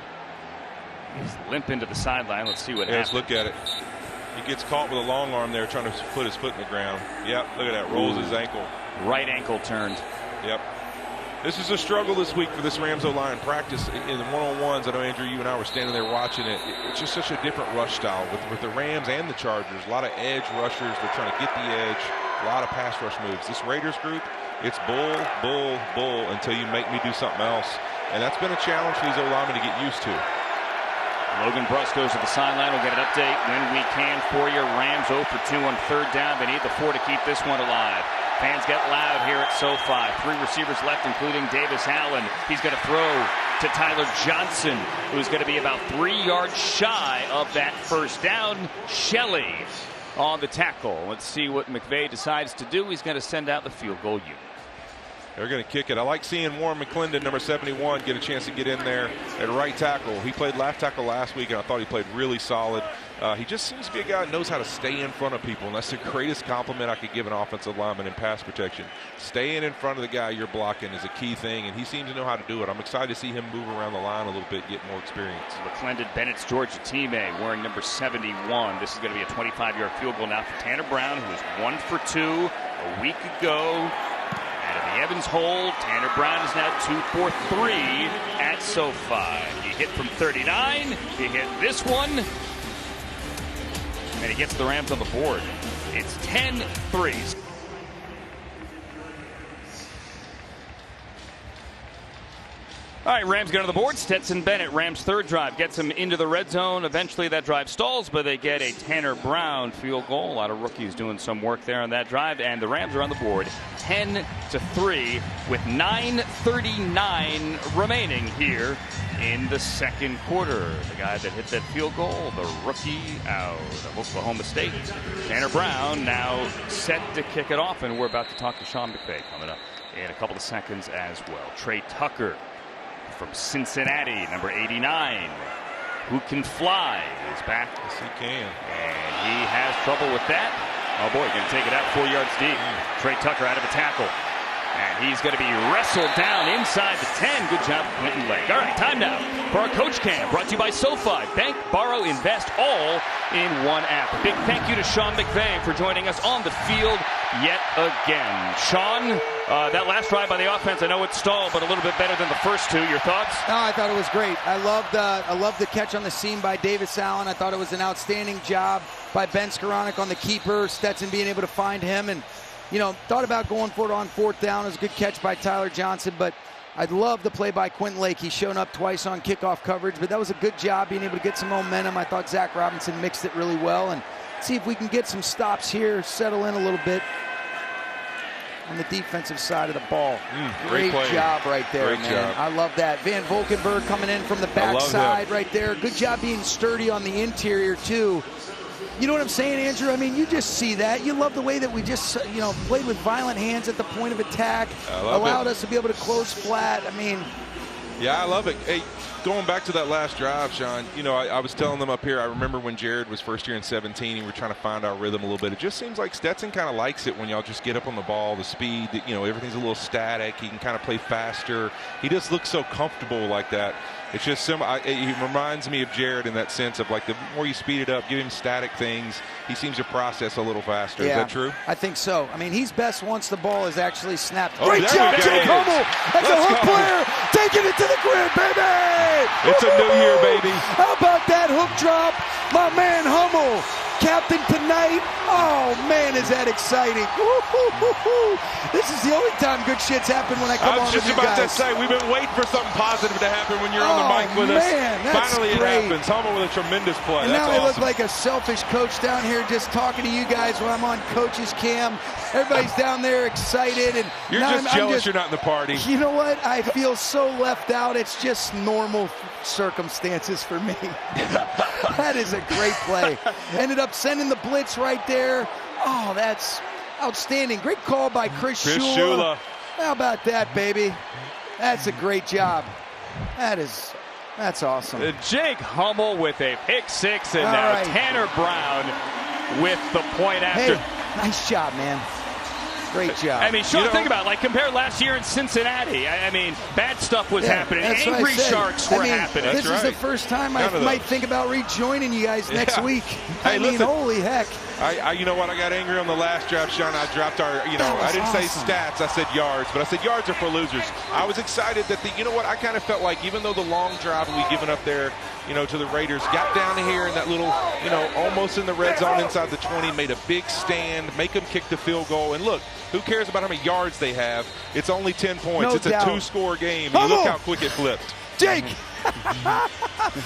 He's limping to the sideline. Let's see what happens. Let's look at it. He gets caught with a long arm there trying to put his foot in the ground. Yep, look at that. Rolls his ankle. Right ankle turned. Yep. This is a struggle this week for this Rams O-line practice in the one-on-ones. I know, Andrew, you and I were standing there watching it. It's just such a different rush style with the Rams and the Chargers. A lot of edge rushers. They're trying to get the edge. A lot of pass rush moves. This Raiders group, it's bull, bull, bull until you make me do something else. And that's been a challenge for these O-linemen to get used to. Logan Bruss goes to the sideline. We'll get an update when we can for you. Rams 0 for 2 on 3rd down. They need the 4 to keep this one alive. Fans get loud here at SoFi. 3 receivers left, including Davis Allen. He's going to throw to Tyler Johnson, who's going to be about 3 yards shy of that 1st down. Shelley on the tackle. Let's see what McVay decides to do. He's going to send out the field goal unit. They're going to kick it. I like seeing Warren McClendon, number 71, get a chance to get in there at right tackle. He played left tackle last week, and I thought he played really solid. He just seems to be a guy that knows how to stay in front of people, and that's the greatest compliment I could give an offensive lineman in pass protection. Staying in front of the guy you're blocking is a key thing, and he seems to know how to do it. I'm excited to see him move around the line a little bit, get more experience. McClendon, Bennett's Georgia teammate, wearing number 71. This is going to be a 25-yard field goal now for Tanner Brown, who was 1 for 2 a week ago. Out of the Evans hole, Tanner Brown is now 2 for 3 at SoFi. He hit from 39. He hit this one. And he gets the Rams on the board. It's 10-3. All right, Rams get on the board. Stetson Bennett, Rams' 3rd drive, gets him into the red zone. Eventually that drive stalls, but they get a Tanner Brown field goal. A lot of rookies doing some work there on that drive, and the Rams are on the board 10-3 with 9:39 remaining here in the 2nd quarter. The guy that hit that field goal, the rookie out of Oklahoma State, Tanner Brown, now set to kick it off, and we're about to talk to Sean McVay coming up in a couple of seconds as well. Trey Tucker from Cincinnati, number 89, who can fly, is back. Yes, he can. And he has trouble with that. Oh boy, going to take it out 4 yards deep. Trey Tucker out of a tackle. And he's going to be wrestled down inside the 10. Good job, Quentin Lake. All right, time now for our Coach Cam, brought to you by SoFi. Bank, borrow, invest, all in one app. A big thank you to Sean McVay for joining us on the field yet again. Sean, that last drive by the offense, I know it stalled, but a little bit better than the first 2. Your thoughts? No, I thought it was great. I loved the catch on the seam by Davis Allen. I thought it was an outstanding job by Ben Skoranek on the keeper. Stetson being able to find him, and thought about going for it on 4th down. It was a good catch by Tyler Johnson, but I'd love the play by Quentin Lake. He's shown up twice on kickoff coverage, but that was a good job being able to get some momentum. I thought Zach Robinson mixed it really well, and see if we can get some stops here, settle in a little bit on the defensive side of the ball. Great job right there, Great man. job. I love that. Van Valkenburg coming in from the backside right there. Good job being sturdy on the interior, too. You know what I'm saying, Andrew? I mean, you just see that. You love the way that we just, played with violent hands at the point of attack. Allowed us to be able to close flat. I mean. Yeah, I love it. Hey, going back to that last drive, Sean, I was telling them up here, I remember when Jared was first year in 17, and we were trying to find our rhythm a little bit. It just seems like Stetson kind of likes it when y'all just get up on the ball, the speed, everything's a little static. He can kind of play faster. He just looks so comfortable like that. It's just he reminds me of Jared in that sense of, like, the more you speed it up, give him static things, he seems to process a little faster. Yeah, is that true? I think so. I mean, he's best once the ball is actually snapped. Oh, Great job, Jake Hummel. That's a hook player. Taking it to the grid, baby. It's a new year, baby. How about that hook drop? My man Hummel, captain tonight. Oh, man, is that exciting. Woo-hoo-hoo-hoo. This is the only time good shit's happened when I come on with you guys. I was just about to say, we've been waiting for something positive to happen when you're on the mic with us. Finally, great. it happens. Hummel with a tremendous play. And That's now I awesome. look like a selfish coach down here just talking to you guys when I'm on Coach's Cam. Everybody's down there excited. And you're just jealous you're not in the party. You know what? I feel so left out. It's just normal circumstances for me. That is a great play. Ended up sending the blitz right there. Oh, that's outstanding. Great call by Chris Shula. How about that, baby? That's a great job. That's awesome. Jake Hummel with a pick 6, and now Tanner Brown with the point after. Hey, nice job, man. Great job. I mean, Sean, think about it. Like, compare last year in Cincinnati. I mean, bad stuff was happening. Angry Sharks were happening. This is the first time I might think about rejoining you guys next week. I mean, holy heck. You know what? I got angry on the last draft, Sean. I dropped our, I didn't say stats. I said yards, but I said yards are for losers. I was excited that I kind of felt like even though the long drive we given up there, to the Raiders, got down here in that little, almost in the red zone inside the 20, made a big stand, make them kick the field goal. And look, who cares about how many yards they have? It's only 10 points. It's a 2-score game. And you look how quick it flipped. Jake!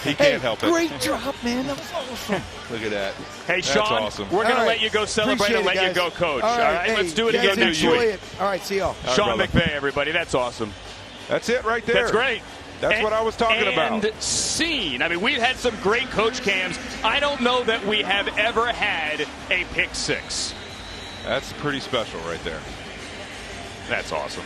He can't help it. Great drop, man. That was awesome. Look at that. Hey, Sean, awesome. We're going to let you go celebrate and let you go coach. All right, hey, let's do it again next week. All right, see y'all. Sean McVay, everybody. That's awesome. That's it right there. That's great. That's what I was talking about. And scene. I mean, we've had some great coach cams. I don't know that we have ever had a pick six. That's pretty special right there. That's awesome.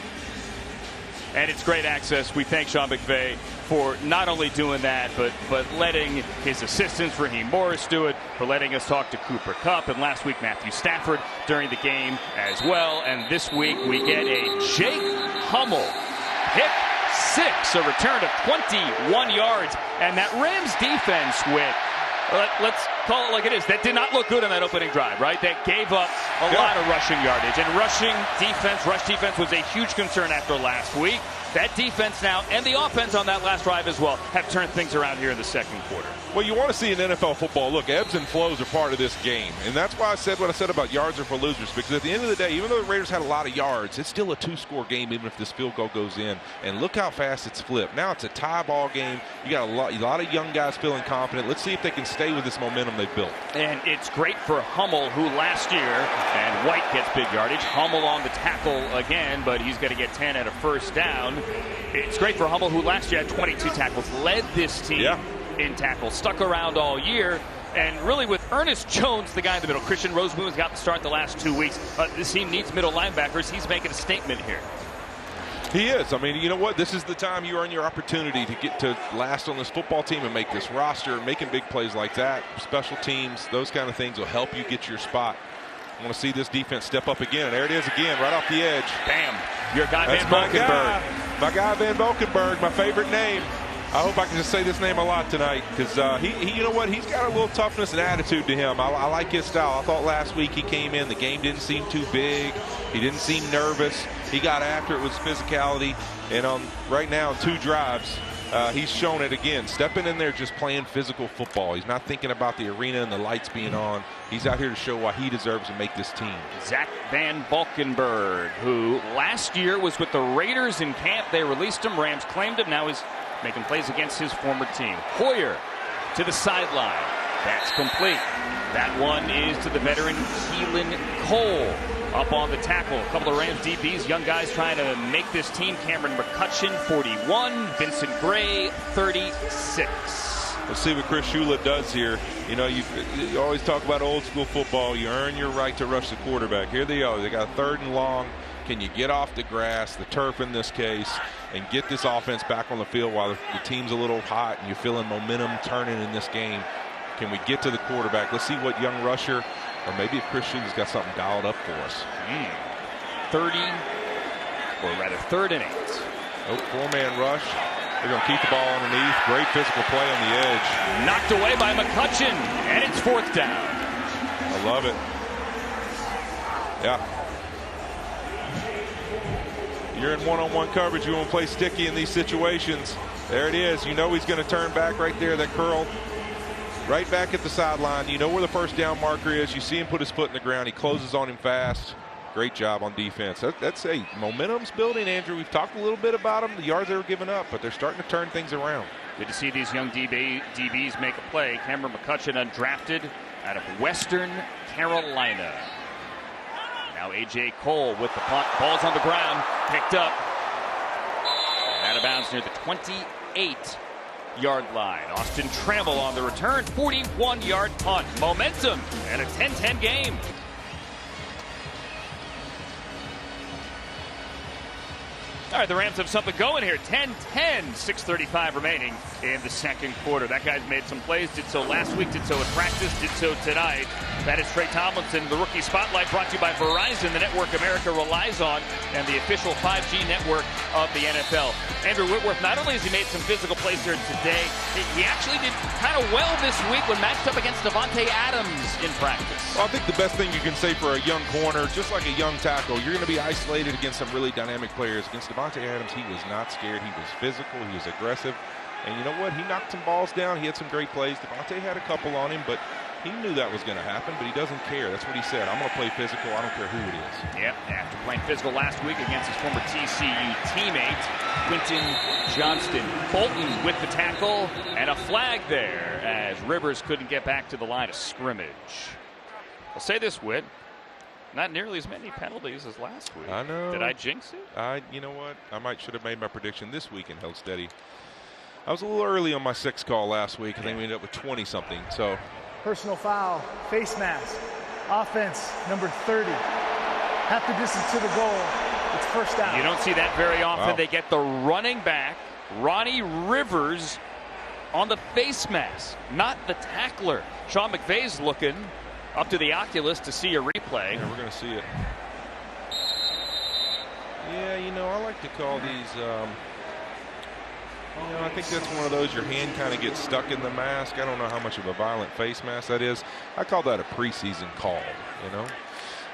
And it's great access. We thank Sean McVay for not only doing that, but letting his assistants, Raheem Morris, do it, for letting us talk to Cooper Kupp, and last week Matthew Stafford during the game as well. And this week we get a Jake Hummel pick six, a return of 21 yards. And that Rams defense let's call it like it is. That did not look good on that opening drive, right? That gave up a lot of rushing yardage. And rush defense was a huge concern after last week. That defense now and the offense on that last drive as well have turned things around here in the second quarter. Well, you want to see in NFL football, look, ebbs and flows are part of this game. And that's why I said what I said about yards are for losers, because at the end of the day, even though the Raiders had a lot of yards, it's still a 2-score game even if this field goal goes in. And look how fast it's flipped. Now it's a tie ball game. You got a lot of young guys feeling confident. Let's see if they can stay with this momentum they've built. And it's great for Hummel, who last year, and White gets big yardage. Hummel on the tackle again, but he's going to get 10 at a first down. It's great for Hummel, who last year had 22 tackles, led this team in tackles, stuck around all year. And really with Ernest Jones, the guy in the middle, Christian Rosemoon's got the start the last 2 weeks. This team needs middle linebackers. He's making a statement here. He is. I mean, you know what? This is the time you earn your opportunity to get to last on this football team and make this roster. Making big plays like that, special teams, those kind of things will help you get your spot. I want to see this defense step up again. And there it is again, right off the edge. Bam. Your guy, That's Van Valkenburg. My guy, Van Valkenburg, my favorite name. I hope I can just say this name a lot tonight, because he, you know what, he's got a little toughness and attitude to him. I like his style. I thought last week he came in, the game didn't seem too big. He didn't seem nervous. He got after it with physicality. And right now, in 2 drives, he's shown it again. Stepping in there, just playing physical football. He's not thinking about the arena and the lights being on. He's out here to show why he deserves to make this team. Zach Van Valkenburg, who last year was with the Raiders in camp. They released him. Rams claimed him. Now he's making plays against his former team. Hoyer to the sideline. That's complete. That one is to the veteran Keelan Cole. Up on the tackle. A couple of Rams DBs, young guys trying to make this team. Cameron McCutcheon, 41. Vincent Gray, 36. Let's see what Chris Shula does here. You know, you always talk about old school football. You earn your right to rush the quarterback. Here they are. They got 3rd and long. Can you get off the grass, the turf in this case, and get this offense back on the field while the team's a little hot and you're feeling momentum turning in this game? Can we get to the quarterback? Let's see what young rusher, or maybe if Chris Shula's got something dialed up for us. 30, or rather 3rd and 8. Oh, 4-man rush. They're going to keep the ball underneath. Great physical play on the edge. Knocked away by McCutcheon, and it's 4th down. I love it. Yeah. You're in one-on-one coverage. You want to play sticky in these situations. There it is. You know he's going to turn back right there. That curl right back at the sideline. You know where the first down marker is. You see him put his foot in the ground. He closes on him fast. Great job on defense. That's a momentum's building, Andrew. We've talked a little bit about them, the yards they were giving up, but they're starting to turn things around. Good to see these young DBs make a play. Cameron McCutcheon, undrafted out of Western Carolina. Now A.J. Cole with the punt. Ball's on the ground. Picked up. And out of bounds near the 28-yard line. Austin Trammell on the return. 41-yard punt. Momentum and a 10-10 game. All right, the Rams have something going here. 10-10, 6:35 remaining in the second quarter. That guy's made some plays, did so last week, did so in practice, did so tonight. That is Trey Tomlinson, the Rookie Spotlight, brought to you by Verizon, the network America relies on, and the official 5G network of the NFL. Andrew Whitworth, not only has he made some physical plays here today, he actually did kind of well this week when matched up against Davante Adams in practice. Well, I think the best thing you can say for a young corner, just like a young tackle, you're going to be isolated against some really dynamic players. Against Davante Adams, he was not scared. He was physical. He was aggressive. And you know what? He knocked some balls down. He had some great plays. Davante had a couple on him, but he knew that was going to happen, but he doesn't care. That's what he said. I'm going to play physical. I don't care who it is. Yep, after playing physical last week against his former TCU teammate, Quentin Johnston. Bolton with the tackle, and a flag there as Rivers couldn't get back to the line of scrimmage. I'll say this, Whit. Not nearly as many penalties as last week. I know. Did I jinx it? You know what? I should have made my prediction this week and held steady. I was a little early on my 6 call last week. I think we ended up with 20-something. So, Personal foul, face mask, offense, number 30. Half the distance to the goal. It's first down. You don't see that very often. Wow. They get the running back, Ronnie Rivers, on the face mask, not the tackler. Sean McVay's looking up to the Oculus to see a replay. yeah, we're going to see it. Yeah, you know, I like to call these, you know, I think that's one of those, your hand kind of gets stuck in the mask. I don't know how much of a violent face mask that is. I call that a preseason call, you know.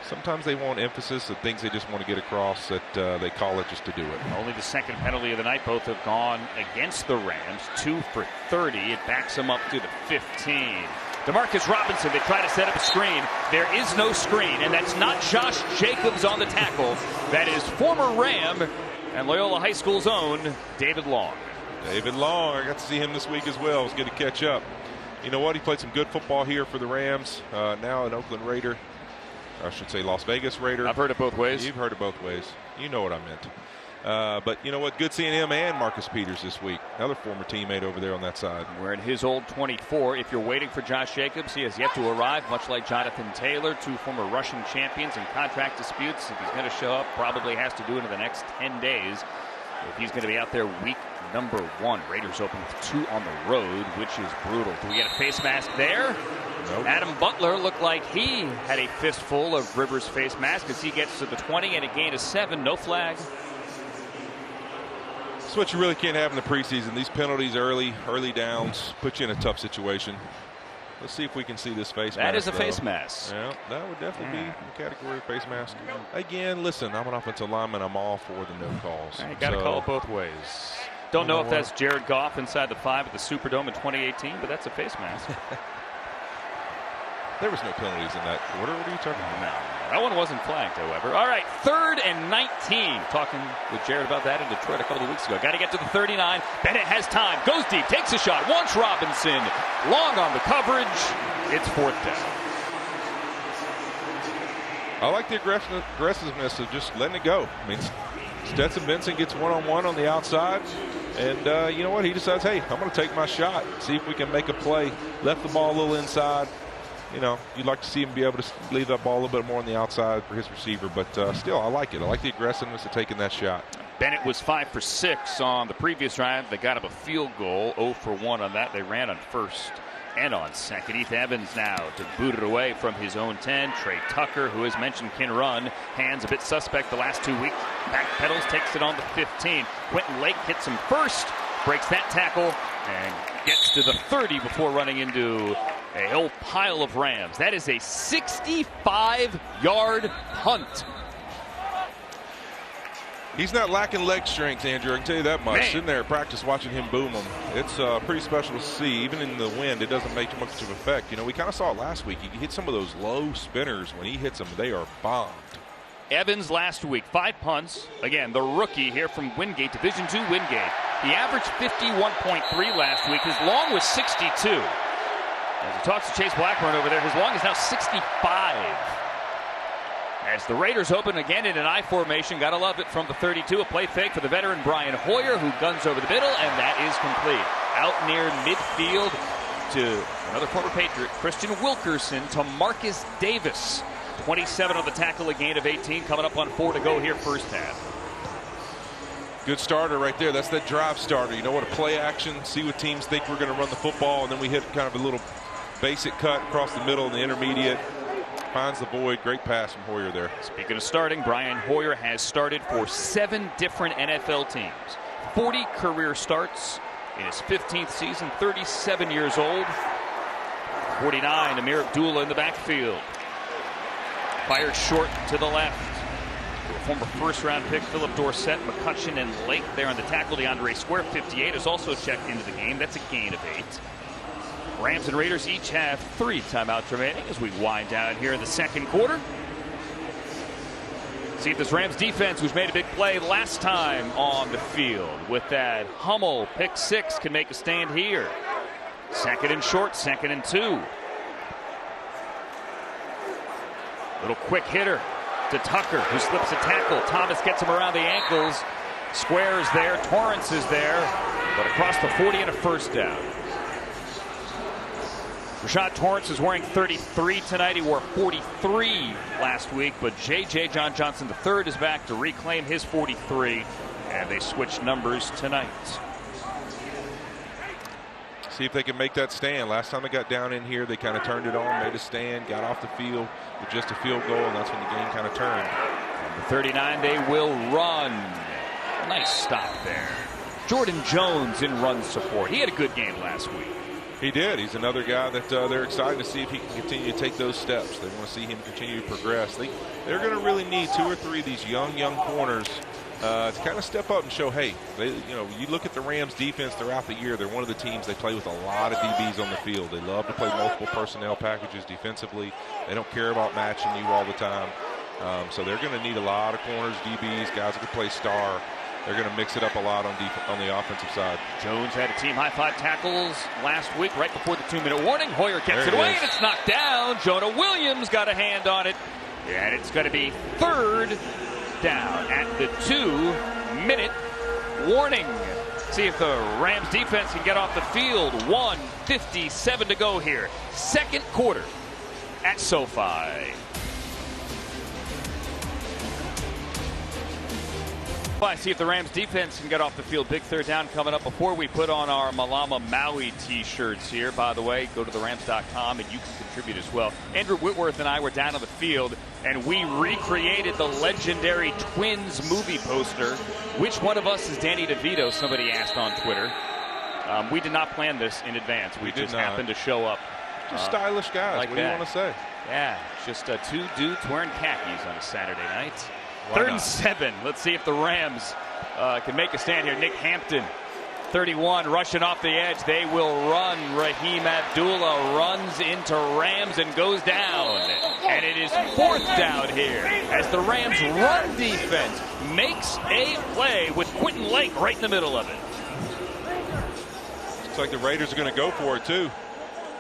Sometimes they want emphasis of things they just want to get across that they call it just to do it. Only the second penalty of the night. Both have gone against the Rams. 2 for 30. It backs them up to the 15. Demarcus Robinson, they try to set up a screen. There is no screen, and that's not Josh Jacobs on the tackle. That is former Ram and Loyola High School's own David Long. David Long, I got to see him this week as well. It was good to catch up. You know what? He played some good football here for the Rams. Now an Oakland Raider. I should say Las Vegas Raider. I've heard it both ways. You've heard it both ways. You know what I meant. But you know what? Good seeing him and Marcus Peters this week. Another former teammate over there on that side. Wearing his old 24. If you're waiting for Josh Jacobs, he has yet to arrive, much like Jonathan Taylor, 2 former rushing champions in contract disputes. If he's going to show up, probably has to do it in the next 10 days. If he's going to be out there week number 1. Raiders open with 2 on the road, which is brutal. Do we get a face mask there? Nope. Adam Butler looked like he had a fistful of Rivers' face mask as he gets to the 20 and a gain of 7. No flag. That's what you really can't have in the preseason. These penalties early downs put you in a tough situation. Let's see if we can see this face mask. That is a though. Face mask. Yeah, that would definitely be the category of face mask. Again, listen, I'm an offensive lineman. I'm all for the no calls. You got to call it both ways. Don't know if that's Jared Goff inside the 5 at the Superdome in 2018, but that's a face mask. There was no penalties in that quarter. What are you talking about? No, that one wasn't flagged, however. All right, 3rd and 19. Talking with Jared about that in Detroit a couple of weeks ago. Got to get to the 39. Bennett has time. Goes deep. Takes a shot. Wants Robinson. Long on the coverage. It's 4th down. I like the aggressiveness of just letting it go. I mean, Stetson Benson gets one-on-one on the outside. And you know what? He decides, hey, I'm going to take my shot. See if we can make a play. Left the ball a little inside. You know, you'd like to see him be able to leave that ball a little bit more on the outside for his receiver. But still, I like it. I like the aggressiveness of taking that shot. Bennett was 5 for 6 on the previous drive. They got up a field goal. 0 for 1 on that. They ran on 1st and on 2nd. Heath Evans now to boot it away from his own 10. Trey Tucker, who has mentioned can run. Hands a bit suspect the last 2 weeks. Back pedals, takes it on the 15. Quentin Lake hits him first. Breaks that tackle and gets to the 30 before running into a whole pile of Rams. That is a 65-yard punt. He's not lacking leg strength, Andrew. I can tell you that much. Man. Sitting there at practice watching him boom them. It's pretty special to see. Even in the wind, it doesn't make much of an effect. You know, we kind of saw it last week. He hit some of those low spinners. When he hits them, they are bombed. Evans last week, 5 punts. Again, the rookie here from Wingate, Division II Wingate. He averaged 51.3 last week. His long was 62. As he talks to Chase Blackburn over there, his long is now 65. As the Raiders open again in an I formation, gotta love it from the 32. A play fake for the veteran Brian Hoyer, who guns over the middle, and that is complete. Out near midfield to another former Patriot, Christian Wilkerson, to Marcus Davis. 27 on the tackle, a gain of 18, coming up on 4 to go here first half. Good starter right there. That's that drive starter. You know what? A play action, see what teams think we're going to run the football, and then we hit kind of a little basic cut across the middle and the intermediate. Finds the void. Great pass from Hoyer there. Speaking of starting, Brian Hoyer has started for 7 different NFL teams. 40 career starts in his 15th season, 37 years old. 49, Ameer Abdullah in the backfield. Fired short to the left. Former first-round pick Philip Dorsett, McCutcheon, and Lake there on the tackle. DeAndre Square, 58, is also checked into the game. That's a gain of 8. Rams and Raiders each have 3 timeouts remaining as we wind down here in the second quarter. See if this Rams defense, who's made a big play last time on the field with that Hummel pick 6, can make a stand here. 2nd and short, 2nd and 2. Little quick hitter to Tucker, who slips a tackle. Thomas gets him around the ankles. Square is there. Torrance is there. But across the 40 and a first down. Rashad Torrance is wearing 33 tonight. He wore 43 last week. But J.J. John Johnson III is back to reclaim his 43. And they switch numbers tonight. See if they can make that stand. Last time they got down in here, they kind of turned it on, made a stand, got off the field with just a field goal, and that's when the game kind of turned. Number 39, they will run. Nice stop there. Jordan Jones in run support. He had a good game last week. He did. He's another guy that they're excited to see if he can continue to take those steps. They want to see him continue to progress. They're going to really need 2 or 3 of these young corners to kind of step up and show, hey, you look at the Rams defense throughout the year, they're one of the teams, they play with a lot of DBs on the field. They love to play multiple personnel packages defensively. They don't care about matching you all the time. So they're going to need a lot of corners, DBs, guys who can play star. They're going to mix it up a lot on the offensive side. Jones had a team high 5 tackles last week right before the 2-minute warning. Hoyer gets it away, and it's knocked down. Jonah Williams got a hand on it. And it's going to be 3rd down at the 2-minute warning. See if the Rams defense can get off the field. 1:57 to go here. Second quarter at SoFi. See if the Rams defense can get off the field. Big 3rd down coming up. Before we put on our Malama Maui t-shirts here, by the way, go to therams.com and you can contribute as well. Andrew Whitworth and I were down on the field and we recreated the legendary Twins movie poster. Which one of us is Danny DeVito? Somebody asked on Twitter. We did not plan this in advance. We just happened to show up. Just stylish guys. Like what do you want to say? Yeah, just 2 dudes wearing khakis on a Saturday night. 3rd and 7. Let's see if the Rams can make a stand here. Nick Hampton, 31, rushing off the edge. They will run. Raheem Abdullah runs into Rams and goes down. And it is 4th down here as the Rams run defense makes a play with Quentin Lake right in the middle of it. Looks like the Raiders are going to go for it, too.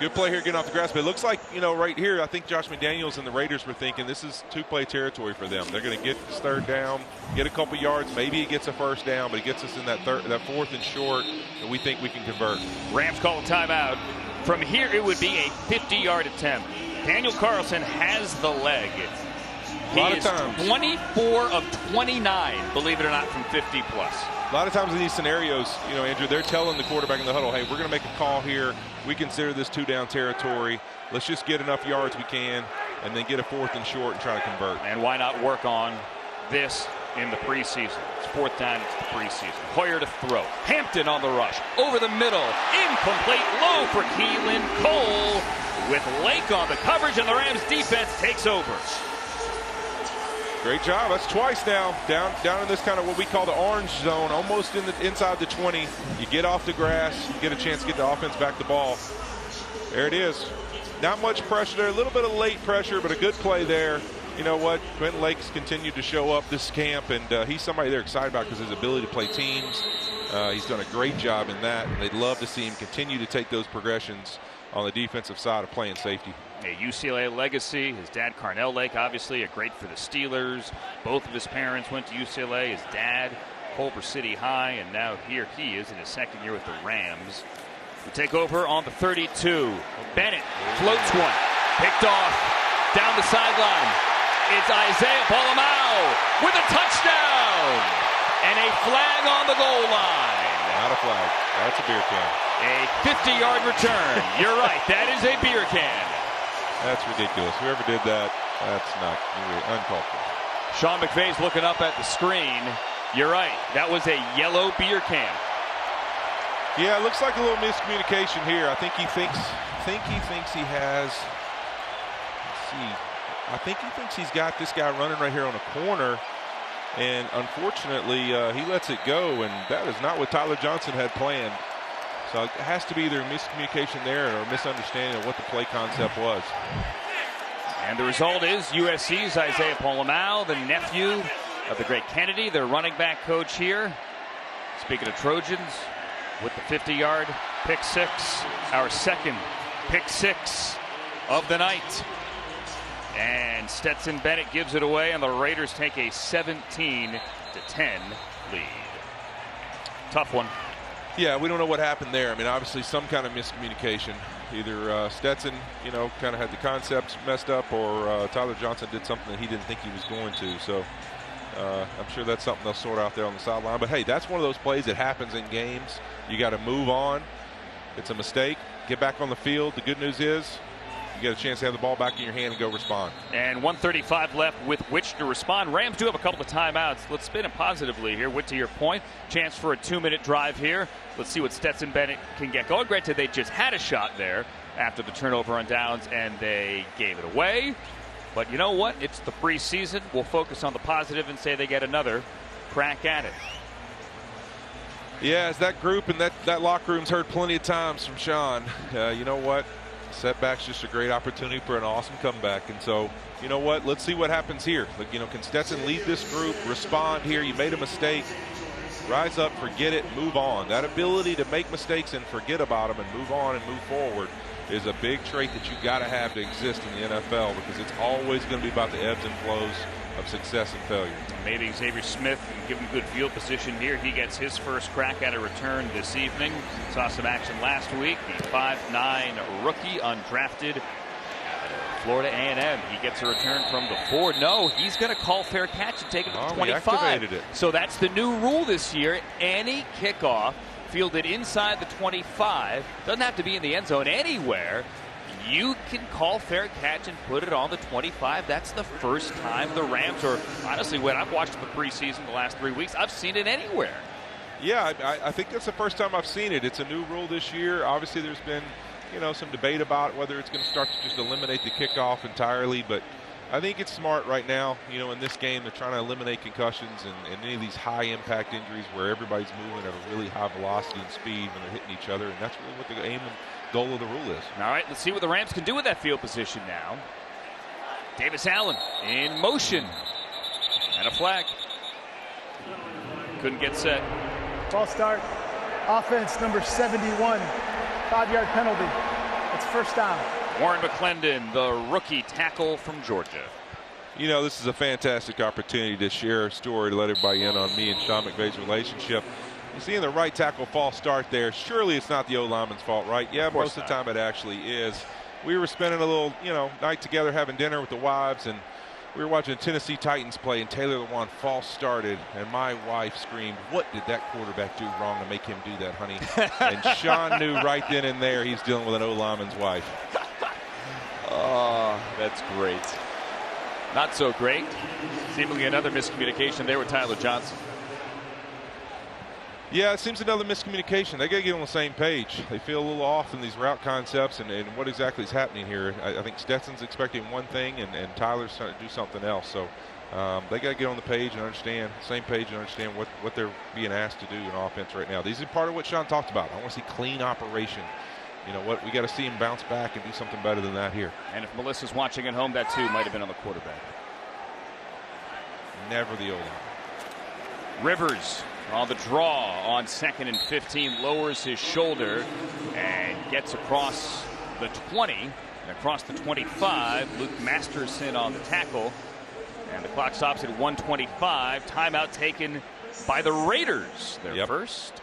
Good play here getting off the grass, but it looks like, right here, I think Josh McDaniels and the Raiders were thinking this is 2-play territory for them. They're going to get this 3rd down, get a couple yards, maybe he gets a 1st down, but he gets us in that 4th and short, and we think we can convert. Rams call a timeout. From here, it would be a 50-yard attempt. Daniel Carlson has the leg. He is 24 of 29, believe it or not, from 50 plus. A lot of times in these scenarios, Andrew, they're telling the quarterback in the huddle, hey, we're going to make a call here. We consider this 2-down territory. Let's just get enough yards we can and then get a 4th and short and try to convert. And why not work on this in the preseason? It's 4th down, it's the preseason. Hoyer to throw. Hampton on the rush. Over the middle. Incomplete. Low for Keelan Cole with Lake on the coverage, and the Rams defense takes over. Great job. That's twice now. Down in this kind of what we call the orange zone, almost inside the 20. You get off the grass, you get a chance to get the offense back the ball. There it is. Not much pressure there. A little bit of late pressure, but a good play there. You know what? Quentin Lake's continued to show up this camp, and he's somebody they're excited about because his ability to play teams. He's done a great job in that, and they'd love to see him continue to take those progressions on the defensive side of playing safety. A UCLA legacy. His dad, Carnell Lake, obviously a great for the Steelers. Both of his parents went to UCLA. His dad, Culver City High, and now here he is in his 2nd year with the Rams. We take over on the 32. Bennett floats one. Picked off down the sideline. It's Isaiah Polamau with a touchdown. And a flag on the goal line. Not a flag. That's a beer can. A 50-yard return. You're right. That is a beer can. That's ridiculous. Whoever did that, that's not uncalled for. Sean McVay's looking up at the screen. You're right. That was a yellow beer can. Yeah, it looks like a little miscommunication here. I think he thinks he has. Let's see. I think he thinks he's got this guy running right here on a corner, and unfortunately, he lets it go, and that is not what Tyler Johnson had planned. So it has to be either a miscommunication there or a misunderstanding of what the play concept was. And the result is USC's Isaiah Pola-Mao, the nephew of the great Kennedy, their running back coach here. Speaking of Trojans, with the 50-yard pick six, our second pick six of the night. And Stetson Bennett gives it away, and the Raiders take a 17-10 lead. Tough one. Yeah, we don't know what happened there. I mean, obviously some kind of miscommunication. Either Stetson, kind of had the concepts messed up, or Tyler Johnson did something that he didn't think he was going to. So I'm sure that's something they'll sort out there on the sideline. But, hey, that's one of those plays that happens in games. You got to move on. It's a mistake. Get back on the field. The good news is you get a chance to have the ball back in your hand and go respond. And 1:35 left with which to respond. Rams do have a couple of timeouts. Let's spin it positively here. Whit, to your point, chance for a 2-minute drive here. Let's see what Stetson Bennett can get going. Granted, they just had a shot there after the turnover on downs, and they gave it away. But you know what? It's the preseason. We'll focus on the positive and say they get another crack at it. Yeah, as that group and that locker room's heard plenty of times from Sean. You know what? Setback's just a great opportunity for an awesome comeback. And so, you know what? Let's see what happens here. Like, can Stetson lead this group, respond here? You made a mistake. Rise up, forget it, move on. That ability to make mistakes and forget about them and move on and move forward is a big trait that you got to have to exist in the NFL, because it's always going to be about the ebbs and flows of success and failure. Maybe Xavier Smith can give him good field position here. He gets his first crack at a return this evening. Saw some action last week. The 5'9" rookie, undrafted, out of Florida A&M. He gets a return from the 4. No, he's going to call fair catch and take it to the 25. Activated it. So that's the new rule this year. Any kickoff fielded inside the 25, doesn't have to be in the end zone, anywhere, you can call fair catch and put it on the 25. That's the first time the Rams, or honestly, when I've watched the preseason the last 3 weeks, I've seen it anywhere. Yeah, I think that's the first time I've seen it. It's a new rule this year. Obviously, there's been, some debate about whether it's going to start to just eliminate the kickoff entirely, but I think it's smart right now. In this game, they're trying to eliminate concussions and any of these high-impact injuries where everybody's moving at a really high velocity and speed when they're hitting each other, and that's really what the aim and goal of the rule is. All right, let's see what the Rams can do with that field position now. Davis Allen in motion. And a flag. Couldn't get set. False start. Offense number 71. 5-yard penalty. It's first down. Warren McClendon, the rookie tackle from Georgia. This is a fantastic opportunity to share a story, to let everybody in on me and Sean McVay's relationship. You see in the right tackle false start there. Surely it's not the O-lineman's fault, right? Yeah, most of the time it actually is. We were spending a little, night together having dinner with the wives, and we were watching the Tennessee Titans play, and Taylor Lewan false started, and my wife screamed, "What did that quarterback do wrong to make him do that, honey?" And Sean knew right then and there he's dealing with an O-lineman's wife. Oh, that's great. Not so great. Seemingly another miscommunication there with Tyler Johnson. Yeah, it seems another miscommunication. They got to get on the same page. They feel a little off in these route concepts and what exactly is happening here. I think Stetson's expecting one thing and Tyler's trying to do something else. So they got to get on the page and understand, same page, and understand what they're being asked to do in offense right now. These are part of what Sean talked about. I want to see clean operation. We got to see him bounce back and do something better than that here. And if Melissa's watching at home, that too might have been on the quarterback. Never the O-line. Rivers on the draw on 2nd and 15, lowers his shoulder and gets across the 20 and across the 25. Luke Masterson on the tackle, and the clock stops at 1:25. Timeout taken by the Raiders. Their first.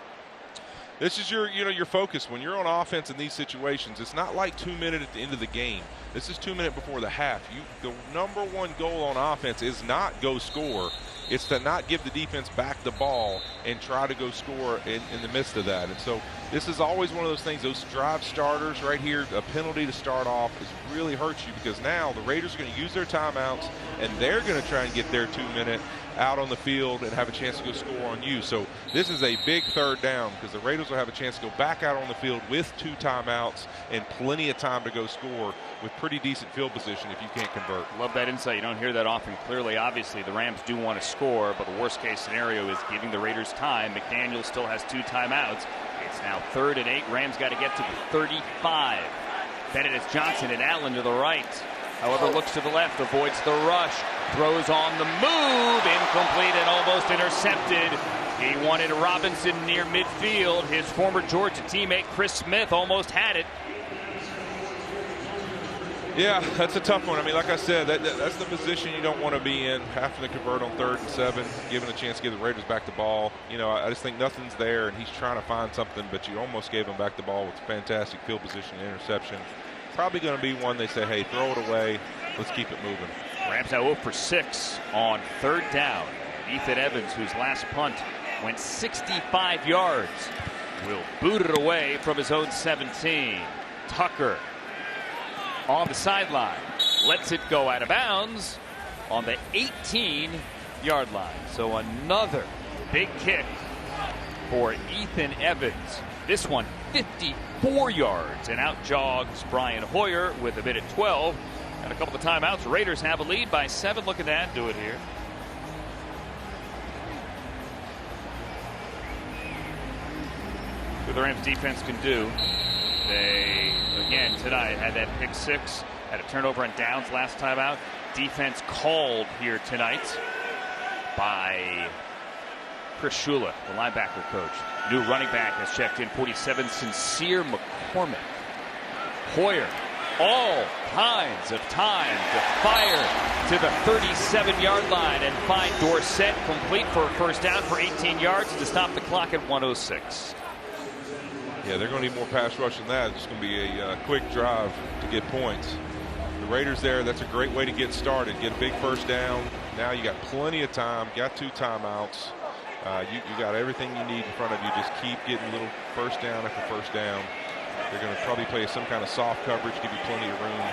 This is your focus when you're on offense in these situations. It's not like 2 minutes at the end of the game. This is 2 minutes before the half. The number one goal on offense is not go score. It's to not give the defense back the ball and try to go score in the midst of that. And so this is always one of those things, those drive starters right here, a penalty to start off is really hurts you, because now the Raiders are going to use their timeouts and they're going to try and get their 2-minute out on the field and have a chance to go score on you. So this is a big third down, because the Raiders will have a chance to go back out on the field with 2 timeouts and plenty of time to go score with pretty decent field position if you can't convert. Love that insight. You don't hear that often. Clearly, obviously, the Rams do want to score, but the worst case scenario is giving the Raiders time. McDaniel still has 2 timeouts. It's now 3rd and 8. Rams got to get to the 35. Benedict Johnson and Allen to the right. However, looks to the left, avoids the rush, throws on the move, incomplete and almost intercepted. He wanted Robinson near midfield. His former Georgia teammate Chris Smith almost had it. Yeah, that's a tough one. I mean, like I said, that's the position you don't want to be in, having to convert on 3rd and 7, giving a chance to give the Raiders back the ball. You know, I just think nothing's there, and he's trying to find something, but you almost gave him back the ball with fantastic field position and interception. Probably going to be one they say, hey, throw it away, let's keep it moving. Rams now 0 for 6 on 3rd down. Ethan Evans, whose last punt went 65 yards, will boot it away from his own 17. Tucker on the sideline, lets it go out of bounds on the 18-yard line. So another big kick for Ethan Evans. This one 54 yards, and out jogs Brian Hoyer with a minute 12 and a couple of timeouts. Raiders have a lead by 7. Look at that, do it here. What the Rams defense can do. They, again, tonight had that pick 6, had a turnover on downs last time out. Defense called here tonight by Chris Shula, the linebacker coach. New running back has checked in, 47, Sincere McCormick. Hoyer, all kinds of time to fire to the 37-yard line and find Dorsett complete for a first down for 18 yards to stop the clock at 1:06. Yeah, they're going to need more pass rush than that. It's going to be a quick drive to get points. The Raiders there, that's a great way to get started. Get a big first down. Now you got plenty of time, got 2 timeouts. You got everything you need in front of you. Just keep getting little first down after first down. They're going to probably play some kind of soft coverage, give you plenty of room.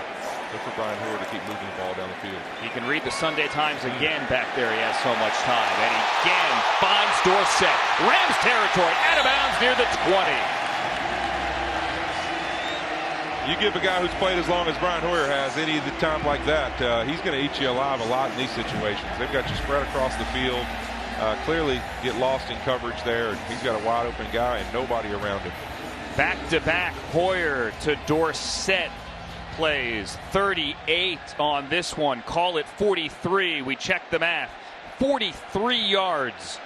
Look for Brian Hoyer to keep moving the ball down the field. He can read the Sunday Times again back there. He has so much time. And he again finds Dorsett. Rams territory, out of bounds near the 20. You give a guy who's played as long as Brian Hoyer has any of the time like that, he's going to eat you alive a lot in these situations. They've got you spread across the field. Clearly get lost in coverage there. And he's got a wide open guy and nobody around him. Back-to-back Hoyer to Dorsett plays. 38 on this one. Call it 43. We check the math. 43 yards.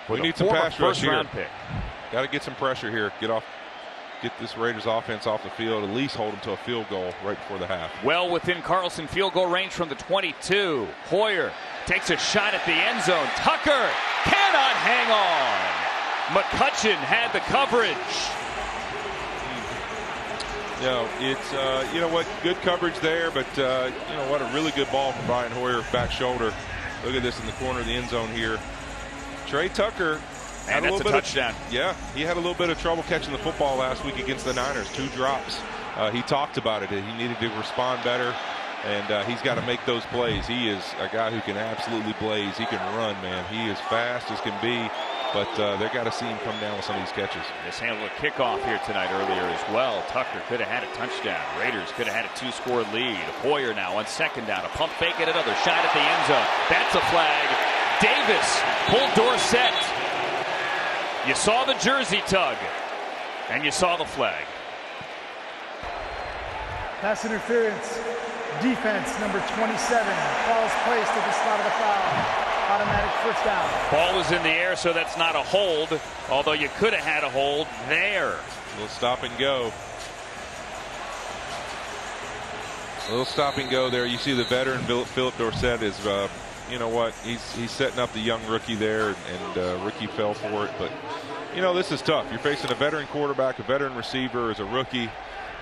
We need some pass rush here. Pick. Got to get some pressure here. Get this Raiders offense off the field, at least hold them to a field goal right before the half. Well within Carlson field goal range from the 22. Hoyer takes a shot at the end zone. Tucker cannot hang on. McCutcheon had the coverage. You know, it's, you know what, good coverage there, but you know what, a really good ball from Brian Hoyer, back shoulder. Look at this in the corner of the end zone here. Trey Tucker. And that's a touchdown. Yeah, he had a little bit of trouble catching the football last week against the Niners. 2 drops. He talked about it. He needed to respond better, and he's got to make those plays. He is a guy who can absolutely blaze. He can run, man. He is fast as can be, but they've got to see him come down with some of these catches. Mishandled a kickoff here tonight earlier as well. Tucker could have had a touchdown. Raiders could have had a 2-score lead. Hoyer now on 2nd down. A pump fake and another shot at the end zone. That's a flag. Davis pulled Dorsett. You saw the jersey tug, and you saw the flag. Pass interference. Defense, number 27. Ball's placed at the spot of the foul. Automatic first down. Ball was in the air, so that's not a hold, although you could have had a hold there. A little stop and go. A little stop and go there. You see the veteran, Philip Dorsett, is, you know what, he's setting up the young rookie there, and Ricky fell for it. But, you know, this is tough. You're facing a veteran quarterback, a veteran receiver as a rookie.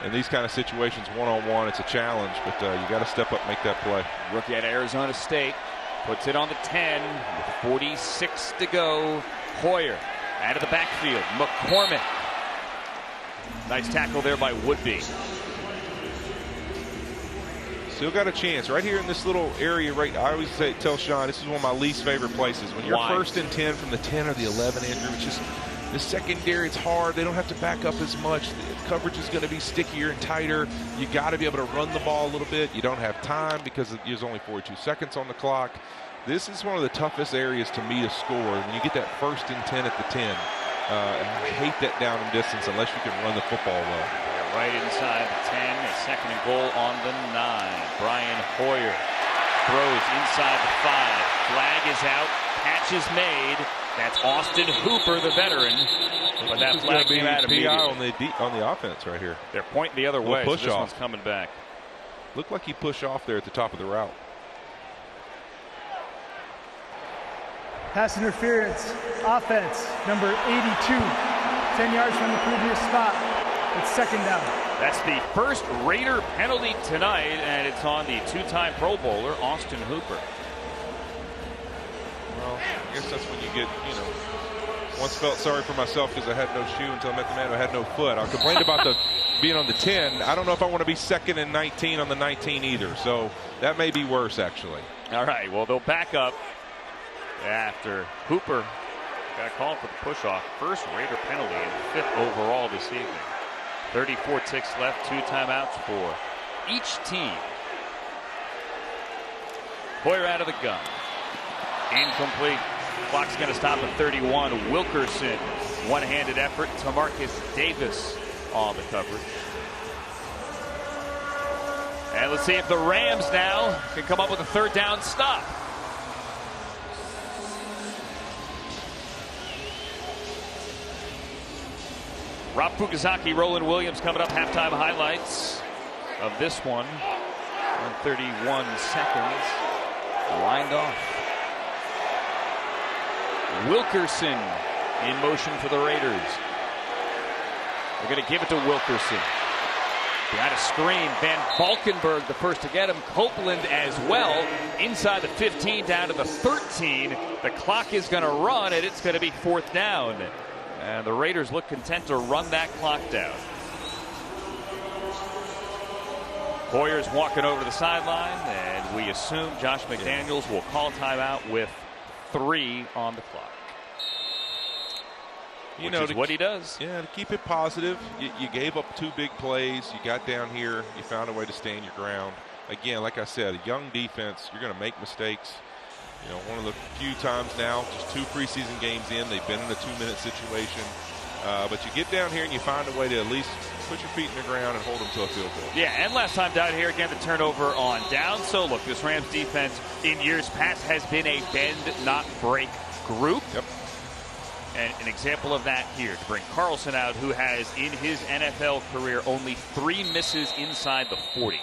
In these kind of situations, one-on-one, it's a challenge, but you got to step up and make that play. Rookie at Arizona State, Puts it on the 10 with 46 to go. Hoyer out of the backfield. McCormick. Nice tackle there by Woodby. Still got a chance right here in this little area. Right, I always tell Sean, this is one of my least favorite places. When you're first and 10 from the 10 or the 11, Andrew, it's just the secondary. It's hard. They don't have to back up as much. The coverage is going to be stickier and tighter. You got to be able to run the ball a little bit. You don't have time because there's only 42 seconds on the clock. This is one of the toughest areas to me to score when you get that first and 10 at the 10. I hate that down and distance unless you can run the football well. Right inside the 10, a second and goal on the 9. Brian Hoyer throws inside the 5. Flag is out. Catch is made. That's Austin Hooper, the veteran. But that flag came out immediately. on the offense right here. They're pointing the other way. Push so this off. one's coming back. Looked like he pushed off there at the top of the route. Pass interference, offense, number 82, 10 yards from the previous spot. It's second down. That's the first Raider penalty tonight, and it's on the two-time Pro Bowler, Austin Hooper. Well, I guess that's when you get, once felt sorry for myself because I had no shoe until I met the man who had no foot. I complained about the being on the 10. I don't know if I want to be second and 19 on the 19 either, so that may be worse, actually. All right, well, they'll back up after Hooper got called for the push-off. First Raider penalty and 5th overall this evening. 34 ticks left, 2 timeouts for each team. Hoyer out of the gun. Incomplete. Clock's going to stop at 31. Wilkerson, one-handed effort. Tamarcus Davis on the coverage. And let's see if the Rams now can come up with a third down stop. Rob Fukuzaki, Roland Williams coming up. Halftime highlights of this one. 31 seconds. Lined off. Wilkerson in motion for the Raiders. They're going to give it to Wilkerson. Behind a screen, Van Valkenburg the first to get him. Copeland as well. Inside the 15 down to the 13. The clock is going to run, and it's going to be 4th down. And the Raiders look content to run that clock down. Hoyer's walking over to the sideline, and we assume Josh McDaniels will call timeout with 3 on the clock. Which is what he does. Yeah, to keep it positive. You gave up 2 big plays. You got down here. You found a way to stand your ground. Again, like I said, a young defense. You're going to make mistakes. One of the few times now, just 2 preseason games in, they've been in a 2-minute situation. But you get down here and you find a way to at least put your feet in the ground and hold them to a field goal. Yeah, and last time down here, again, the turnover on down. So, look, this Rams defense in years past has been a bend, not break group. Yep. And an example of that here to bring Carlson out, who has in his NFL career only 3 misses inside the 40,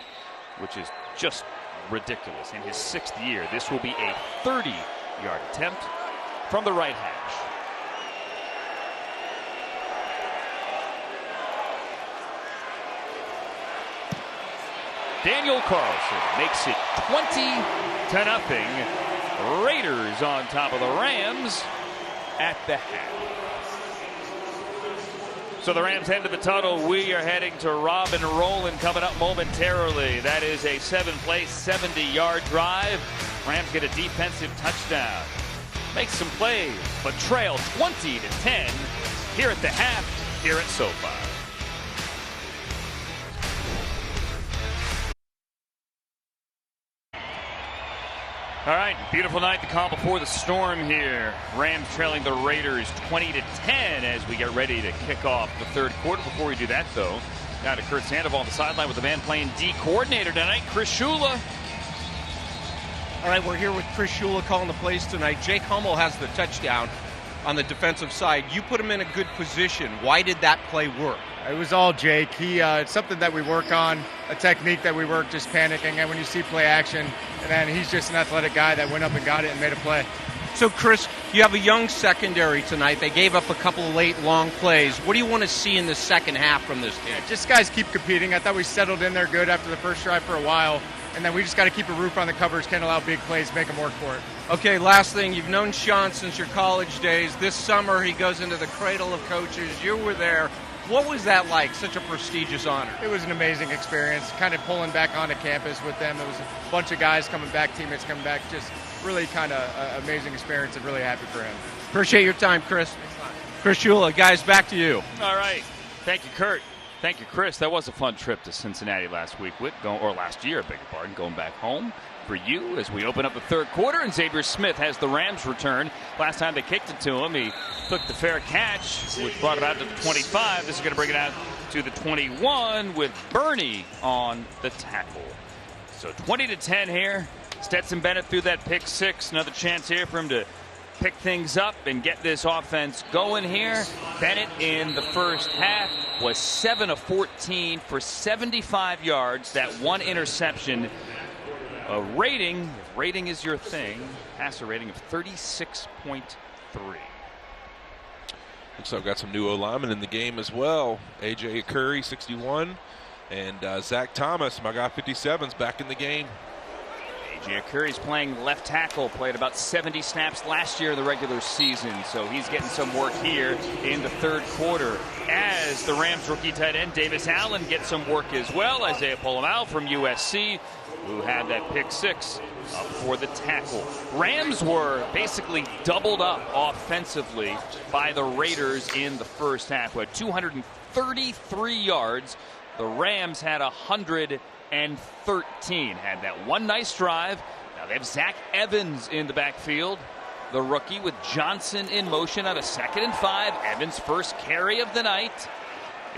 which is just ridiculous. In his 6th year, this will be a 30-yard attempt from the right hash. Daniel Carlson makes it 20-0. Raiders on top of the Rams at the half. So the Rams head to the tunnel. We are heading to Rob and Roland coming up momentarily. That is a 7-play, 70-yard drive. Rams get a defensive touchdown. Make some plays, but trail 20-10 here at the half, here at SoFi. All right, beautiful night to calm before the storm here. Rams trailing the Raiders 20-10 as we get ready to kick off the 3rd quarter. Before we do that, though, now to Kurt Sandoval on the sideline with the man playing D coordinator tonight, Chris Shula. All right, we're here with Chris Shula calling the plays tonight. Jake Hummel has the touchdown on the defensive side. You put him in a good position. Why did that play work? It was all Jake. It's something that we work on, a technique that we work, just panicking. And when you see play action, and then he's just an athletic guy that went up and got it and made a play. So, Chris, you have a young secondary tonight. They gave up a couple of late, long plays. What do you want to see in the second half from this team? Just guys keep competing. I thought we settled in there good after the first drive for a while. and then we just got to keep a roof on the coverage, can't allow big plays, make them work for it. Okay, last thing, you've known Sean since your college days. This summer he goes into the cradle of coaches. You were there. What was that like, such a prestigious honor? It was an amazing experience, kind of pulling back onto campus with them. It was a bunch of guys coming back, teammates coming back, just really kind of amazing experience and really happy for him. Appreciate your time, Chris. Chris Shula, guys, back to you. All right. Thank you, Kurt. Thank you, Chris. That was a fun trip to Cincinnati last year, I beg your pardon, going back home for you as we open up the third quarter, and Xavier Smith has the Rams return. Last time they kicked it to him, he took the fair catch, which brought it out to the 25. This is going to bring it out to the 21 with Bernie on the tackle. So 20-10 here. Stetson Bennett threw that pick six. Another chance here for him to pick things up and get this offense going here. Bennett in the first half was 7 of 14 for 75 yards. That one interception. A rating, if rating is your thing, passer rating of 36.3. Looks like we've got some new O-linemen in the game as well. A.J. Curry, 61, and Zach Thomas, my guy, 57's back in the game. A.J. Curry's playing left tackle, played about 70 snaps last year in the regular season, so he's getting some work here in the third quarter. As the Rams rookie tight end Davis Allen gets some work as well. Isaiah Polamalu from USC, who had that pick six up for the tackle. Rams were basically doubled up offensively by the Raiders in the first half. We had 233 yards. The Rams had 113. Had that one nice drive. Now they have Zach Evans in the backfield, the rookie, with Johnson in motion on a 2nd and 5. Evans' first carry of the night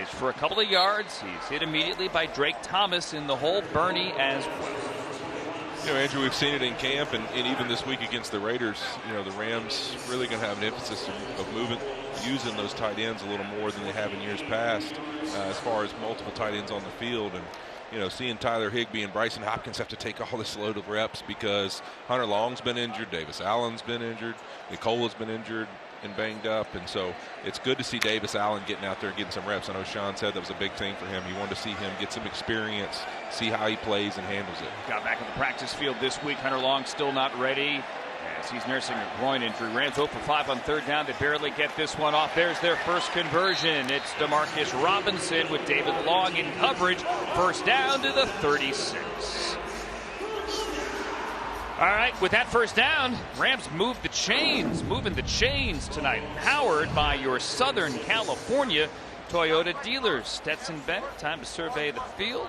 is for a couple of yards. He's hit immediately by Drake Thomas in the hole. Bernie as well. You know, Andrew, we've seen it in camp and even this week against the Raiders. You know, the Rams really going to have an emphasis of using those tight ends a little more than they have in years past, as far as multiple tight ends on the field. And, you know, seeing Tyler Higbee and Bryson Hopkins have to take all this load of reps because Hunter Long's been injured, Davis Allen's been injured, Nicola's been injured and banged up, and so it's good to see Davis Allen getting out there and getting some reps. I know Sean said that was a big thing for him. He wanted to see him get some experience, see how he plays and handles it. Got back in the practice field this week. Hunter Long still not ready as he's nursing a groin injury. Rams 0 for 5 on third down. They barely get this one off. There's their first conversion. It's Demarcus Robinson with David Long in coverage. First down to the 36. All right, with that first down, Rams moving the chains tonight. Powered by your Southern California Toyota dealers. Stetson Bennett, time to survey the field.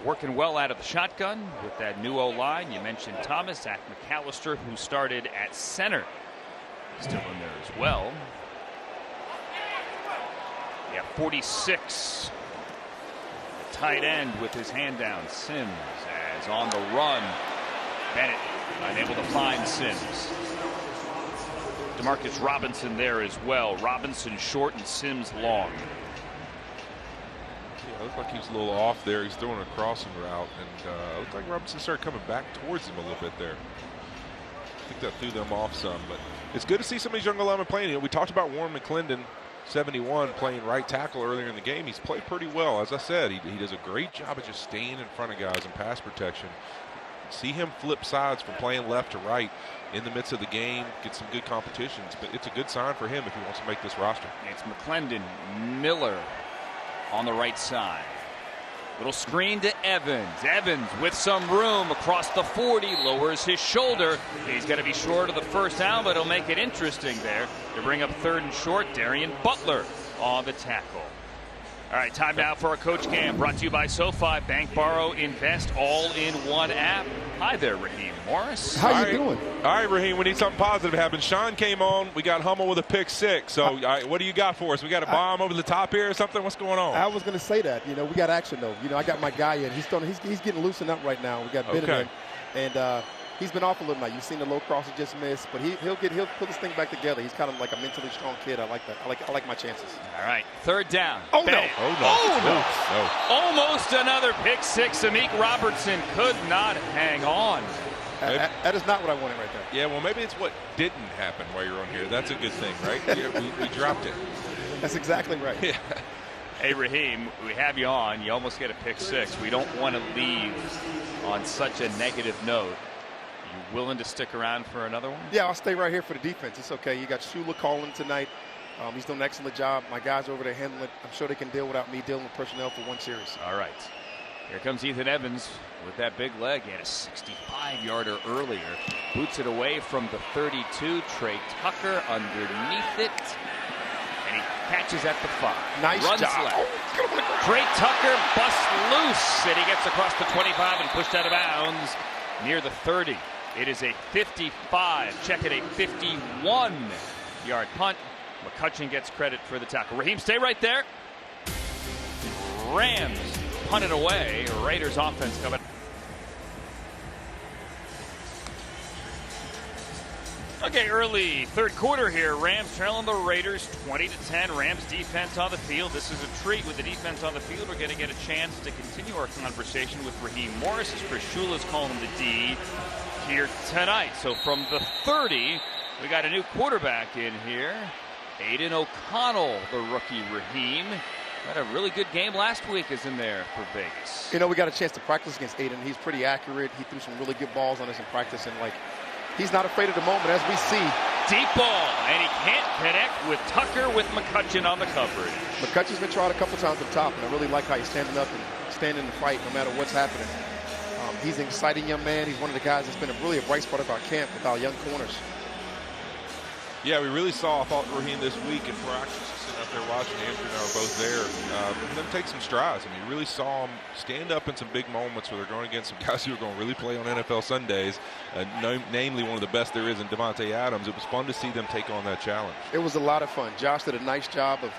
Working well out of the shotgun with that new O-line. You mentioned Thomas, Zach McAllister, who started at center. Still in there as well. Yeah, 46. The tight end with his hand down, Sims, as on the run. Bennett unable to find Sims. Demarcus Robinson there as well. Robinson short and Sims long. Yeah, it looked like he was a little off there. He's throwing a crossing route, and it looked like Robinson started coming back towards him a little bit there. I think that threw them off some, but it's good to see some of these young linemen playing. You know, we talked about Warren McClendon, 71, playing right tackle earlier in the game. He's played pretty well. As I said, he does a great job of just staying in front of guys in pass protection. See him flip sides from playing left to right in the midst of the game, get some good competitions. But it's a good sign for him if he wants to make this roster. It's McClendon, Miller on the right side. Little screen to Evans. Evans with some room across the 40, lowers his shoulder. He's going to be short of the first down, but he'll make it interesting there to bring up third and short. Darian Butler on the tackle. All right, time now for our Coach Cam, brought to you by SoFi. Bank, borrow, invest, all in one app. Hi there, Raheem Morris. How you doing? All right, Raheem, we need something positive to happen. Sean came on. We got Hummel with a pick six. So, all right, what do you got for us? We got a bomb over the top here or something? What's going on? I was going to say that. You know, we got action, though. You know, I got my guy in. He's getting loosened up right now. We got Benjamin. And he's been off a little night. You've seen the low cross he just missed, but he'll put this thing back together. He's kind of like a mentally strong kid. I like that. I like my chances. All right, third down. Oh, Bennett. no. Oh, no. Almost another pick six. Amik Robertson could not hang on. That is not what I wanted right there. Yeah, well, maybe it's what didn't happen while you're on here. That's a good thing, right? Yeah, we dropped it. That's exactly right. Yeah. Hey, Raheem, we have you on. You almost get a pick six. We don't want to leave on such a negative note. You willing to stick around for another one? Yeah, I'll stay right here for the defense. It's okay. You got Shula calling tonight. He's doing an excellent job. My guys over there handling it. I'm sure they can deal without me dealing with personnel for one series. All right. Here comes Ethan Evans with that big leg. He had a 65-yarder earlier. Boots it away from the 32. Trey Tucker underneath it. And he catches at the 5. Nice Runs job. left. Oh, Trey Tucker busts loose, and he gets across the 25 and pushed out of bounds near the 30. It is a 55. Check it, a 51-yard punt. McCutcheon gets credit for the tackle. Raheem, stay right there. Rams punt it away. Raiders offense coming. Okay, early third quarter here. Rams trailing the Raiders 20-10. Rams defense on the field. This is a treat with the defense on the field. We're going to get a chance to continue our conversation with Raheem Morris as Chris Shula's calling the D here tonight. So from the 30, we got a new quarterback in here. Aiden O'Connell, the rookie Raheem. Had a really good game last week is in there for Vegas. You know, we got a chance to practice against Aiden. He's pretty accurate. He threw some really good balls on us in practice, and he's not afraid of the moment, as we see. Deep ball, and he can't connect with Tucker with McCutcheon on the coverage. McCutcheon's been tried a couple times up top, and I really like how he's standing up and standing the fight no matter what's happening. He's an exciting young man. He's one of the guys that's been a bright spot of our camp with our young corners. Yeah, we really saw, I thought, Raheem this week in practice, sitting up there watching. Andrew and I were both there. And then take some strides. I mean, you really saw him stand up in some big moments where they're going against some guys who are going to really play on NFL Sundays, namely one of the best there is in Devontae Adams. It was fun to see them take on that challenge. It was a lot of fun. Josh did a nice job of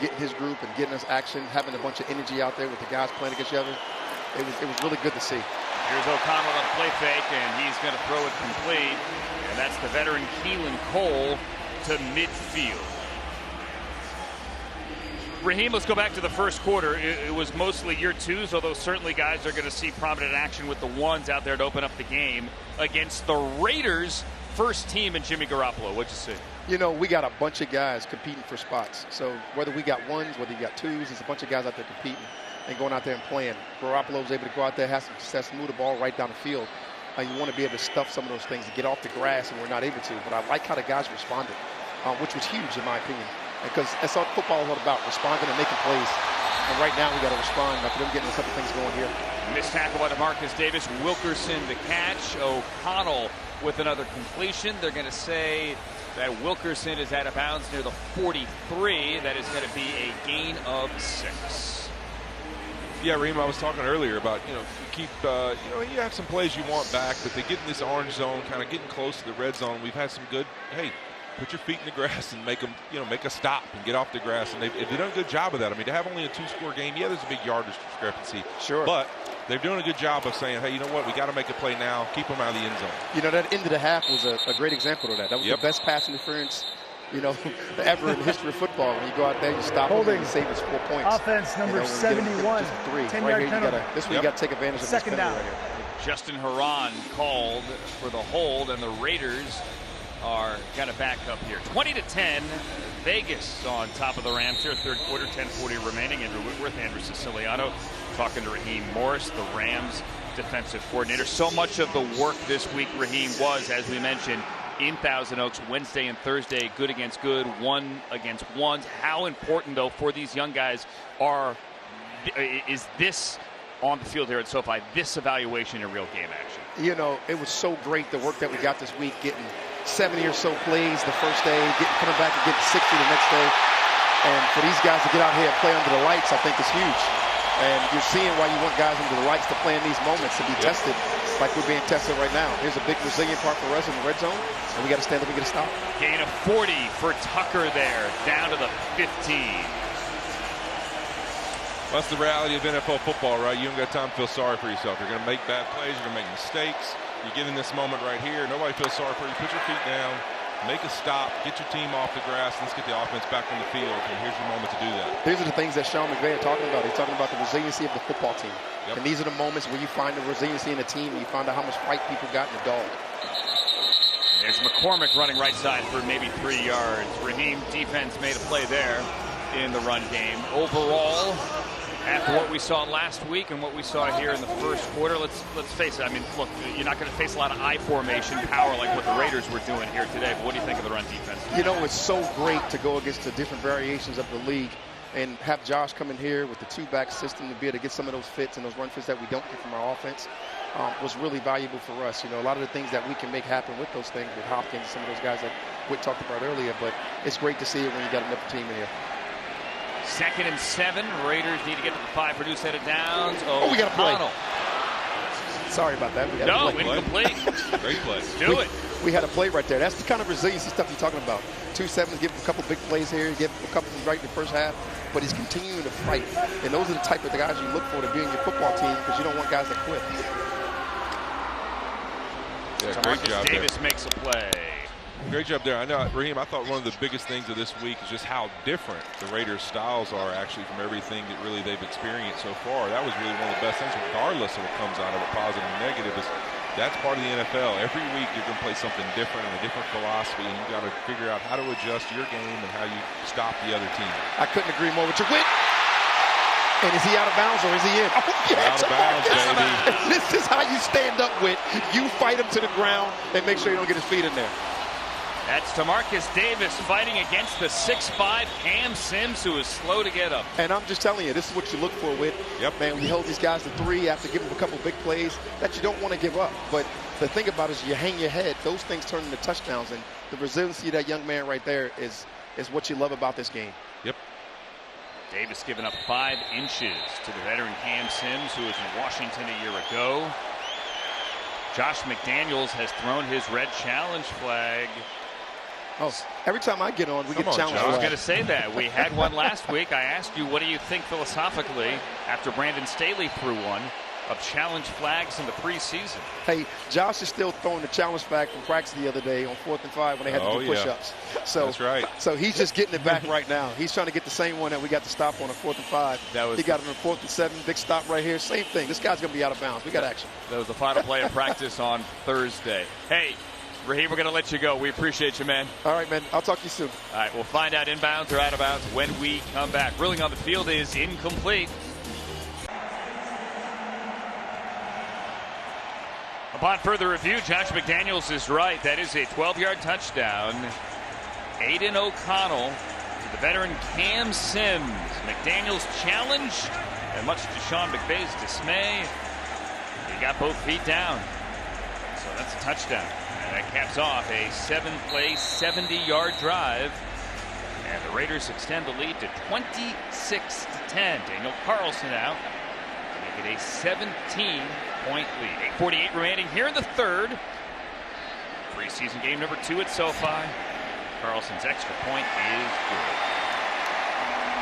getting his group and getting us action, having a bunch of energy out there with the guys playing against each other. It was really good to see. Here's O'Connell on play fake, and he's going to throw it complete. And that's the veteran Keelan Cole to midfield. Raheem, let's go back to the first quarter. It was mostly your twos, although certainly guys are going to see prominent action with the ones out there to open up the game against the Raiders' first team and Jimmy Garoppolo. What'd you see? You know, we got a bunch of guys competing for spots. So whether we got ones, whether you got twos, there's a bunch of guys out there competing and going out there and playing. Garoppolo was able to go out there, have some success, move the ball right down the field. You want to be able to stuff some of those things and get off the grass, and we're not able to. But I like how the guys responded, which was huge in my opinion. Because that's what football is all about, responding and making plays. And right now we got to respond after them getting a couple things going here. Missed tackle by DeMarcus Davis. Wilkerson the catch. O'Connell with another completion. They're going to say that Wilkerson is out of bounds near the 43. That is going to be a gain of 6. Yeah, Reem, I was talking earlier about, you have some plays you want back, but they get in this orange zone, kind of getting close to the red zone. We've had some good, hey, put your feet in the grass and make them, make a stop and get off the grass. And they've done a good job of that. I mean, to have only a 2-score game, yeah, there's a big yardage discrepancy. Sure. But they're doing a good job of saying, hey, you know what, we got to make a play now, keep them out of the end zone. That end of the half was a great example of that. That was the best pass interference ever in the history of football. When you go out there, you stop them and you save us 4 points. Offense number 71. 10-yard penalty. This one you got to take advantage of. Second down. Right here. Justin Herron called for the hold, and the Raiders are going to back up here. 20-10. Vegas on top of the Rams here. Third quarter, 10:40 remaining. Andrew Whitworth, Andrew Siciliano talking to Raheem Morris, the Rams defensive coordinator. So much of the work this week, Raheem, was, as we mentioned, in Thousand Oaks Wednesday and Thursday, good against good, one against ones. How important, though, for these young guys is this on the field here at SoFi, this evaluation in real game action? It was so great, the work that we got this week, getting 70 or so plays the first day, coming back and getting 60 the next day. And for these guys to get out here and play under the lights, I think is huge. And you're seeing why you want guys under the lights to play in these moments, to be tested like we're being tested right now. Here's a big resilient part for us in the red zone, and we got to stand up and get a stop. Gain of 40 for Tucker there, down to the 15. Well, that's the reality of NFL football, right? You don't got time to feel sorry for yourself. You're going to make bad plays. You're going to make mistakes. You get in this moment right here. Nobody feels sorry for you. Put your feet down. Make a stop. Get your team off the grass. Let's get the offense back on the field. And here's your moment to do that. These are the things that Sean McVay is talking about. He's talking about the resiliency of the football team. Yep. And these are the moments where you find the resiliency in the team and you find out how much fight people got in the dog. There's McCormick running right side for maybe 3 yards. Raheem defense made a play there. in the run game. Overall, after what we saw last week and what we saw here in the first quarter, let's face it. I mean, look, you're not going to face a lot of I formation power like what the Raiders were doing here today. But what do you think of the run defense? You know, it's so great to go against the different variations of the league and have Josh come in here with the two-back system to be able to get some of those fits and those run fits that we don't get from our offense. Was really valuable for us. You know, a lot of the things that we can make happen with those things with Hopkins and some of those guys that Whit talked about earlier, but it's great to see it when you got another team in here. 2nd and 7. Raiders need to get to the 5 for a new set of downs. Oh, we got to play. Sorry about that. Incomplete. Great play. Do it. We had a play right there. That's the kind of resiliency stuff you're talking about. 2-7, give him a couple big plays here, give him a couple right in the first half, but he's continuing to fight. And those are the type of the guys you look for to be in your football team because you don't want guys that quit. Yeah, great job Davis makes a play. Great job there. I know, Raheem, I thought one of the biggest things of this week is just how different the Raiders' styles are actually from everything that really they've experienced so far. That was really one of the best things, regardless of what comes out of it, positive and negative, is that's part of the NFL. Every week you're going to play something different and a different philosophy, and you've got to figure out how to adjust your game and how you stop the other team. I couldn't agree more with you. Whit. And is he out of bounds or is he in? Oh, yes. Out of bounds, baby. This is how you stand up, Whit. You fight him to the ground and make sure you don't get his feet in there. That's Tamarcus Davis fighting against the 6'5" Cam Sims, who is slow to get up. And I'm just telling you, this is what you look for, Whit. Yep. Man, when you hold these guys to 3 after giving them a couple big plays that you don't want to give up. But the thing about it is you hang your head. Those things turn into touchdowns. And the resiliency of that young man right there is what you love about this game. Yep. Davis giving up 5 inches to the veteran Cam Sims, who was in Washington a year ago. Josh McDaniels has thrown his red challenge flag. Oh, every time I get on, we get challenged. I was going to say that. We had one last week. I asked you, what do you think philosophically, after Brandon Staley threw one, of challenge flags in the preseason? Hey, Josh is still throwing the challenge flag from practice the other day on 4th and 5 when they had to do push-ups. So, that's right. So he's just getting it back right now. He's trying to get the same one that we got to stop on 4th and 5. He got it on 4th and 7, big stop right here. Same thing. This guy's going to be out of bounds. We got action. That was the final play of practice on Thursday. Hey, Raheem, we're going to let you go. We appreciate you, man. All right, man. I'll talk to you soon. All right, we'll find out inbounds or out of bounds when we come back. Ruling on the field is incomplete. Upon further review, Josh McDaniels is right. That is a 12-yard touchdown. Aiden O'Connell to the veteran Cam Sims. McDaniels challenged, and much to Sean McVay's dismay, he got both feet down. So that's a touchdown. And that caps off a 7-play, 70-yard drive. And the Raiders extend the lead to 26-10. Daniel Carlson out. Make it a 17-point lead. 8:48 remaining here in the third. Preseason game number 2 at SoFi. Carlson's extra point is good.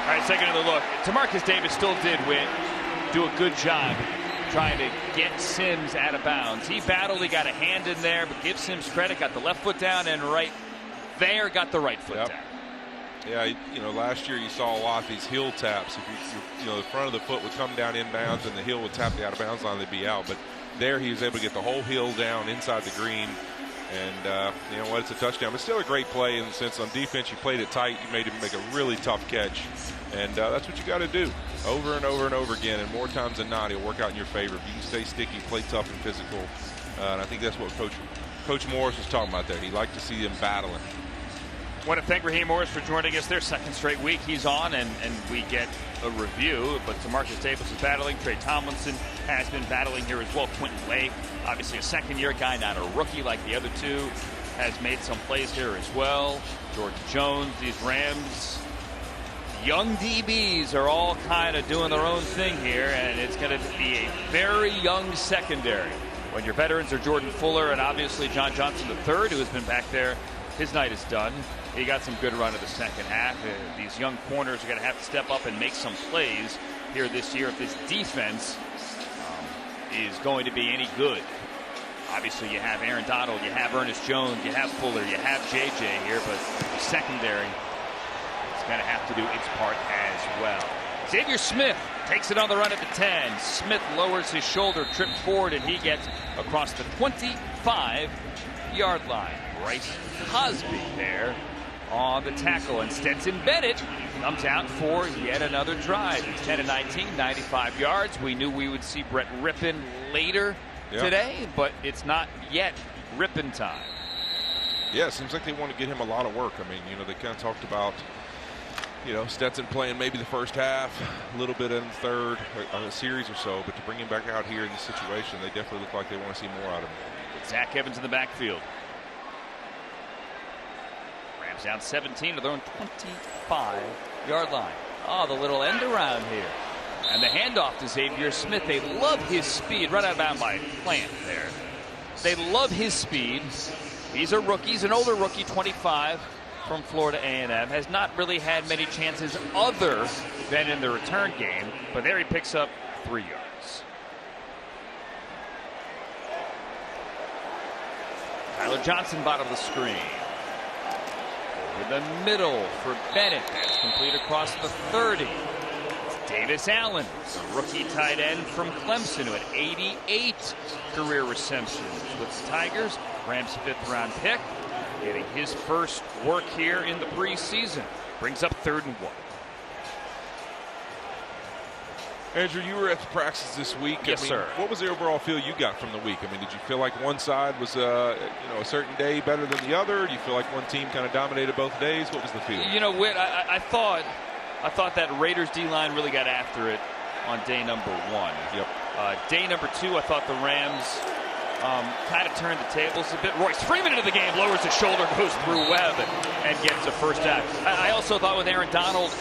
All right, second of the look. Tamarcus Davis still did do a good job trying to get Sims out of bounds. He battled, he got a hand in there, but give Sims credit, got the left foot down, and right there got the right foot down. Yeah, you know, last year you saw a lot of these heel taps. If you know, the front of the foot would come down inbounds and the heel would tap the out of bounds line, they'd be out. But there he was able to get the whole heel down inside the green. And you know what, it's a touchdown. But still a great play in the sense on defense you played it tight. You made him make a really tough catch. And that's what you got to do over and over and over again. And more times than not, it'll work out in your favor. If you can stay sticky, play tough and physical. And I think that's what Coach Morris was talking about there. He liked to see them battling. I want to thank Raheem Morris for joining us. Their second straight week he's on, and we get a review. But Tamarcus Davis is battling. Trey Tomlinson has been battling here as well. Quentin Lake, obviously a second-year guy, not a rookie like the other two, has made some plays here as well. Jordan Jones, these Rams, young DBs are all kind of doing their own thing here, and it's going to be a very young secondary. When your veterans are Jordan Fuller and obviously John Johnson III, who has been back there, his night is done. He got some good run of the second half. These young corners are going to have to step up and make some plays here this year if this defense is going to be any good. Obviously, you have Aaron Donald, you have Ernest Jones, you have Fuller, you have JJ here, but the secondary is going to have to do its part as well. Xavier Smith takes it on the run at the 10. Smith lowers his shoulder, trips forward, and he gets across the 25-yard line. Bryce Cosby there on the tackle. And Stetson Bennett comes out for yet another drive. He's 10-19, 95 yards. We knew we would see Brett Rypien later today, but it's not yet Rypien time. Yeah, it seems like they want to get him a lot of work. I mean, they kind of talked about, Stetson playing maybe the first half, a little bit in the third, a series or so, but to bring him back out here in this situation, they definitely look like they want to see more out of him. Zach Evans in the backfield. Rams down 17 to their own 25-yard line. Oh, the little end around here. And the handoff to Xavier Smith. They love his speed. Right out of bounds by Plant there. They love his speed. He's a rookie. He's an older rookie, 25, from Florida A&M. Has not really had many chances other than in the return game. But there he picks up 3 yards. Tyler Johnson, bottom of the screen. Over the middle for Bennett. That's complete across the 30. It's Davis Allen, a rookie tight end from Clemson, who had 88 career receptions with the Tigers. Rams 5th-round pick, getting his first work here in the preseason. Brings up 3rd and 1. Andrew, you were at the practice this week. Yes, sir. What was the overall feel you got from the week? I mean, did you feel like one side was, a certain day better than the other? Do you feel like one team kind of dominated both days? What was the feeling? Whit, I thought that Raiders D-line really got after it on day number 1. Yep. Day number 2, I thought the Rams kind of turned the tables a bit. Royce Freeman into the game, lowers his shoulder, goes through Webb, and gets a first down. I also thought with Aaron Donald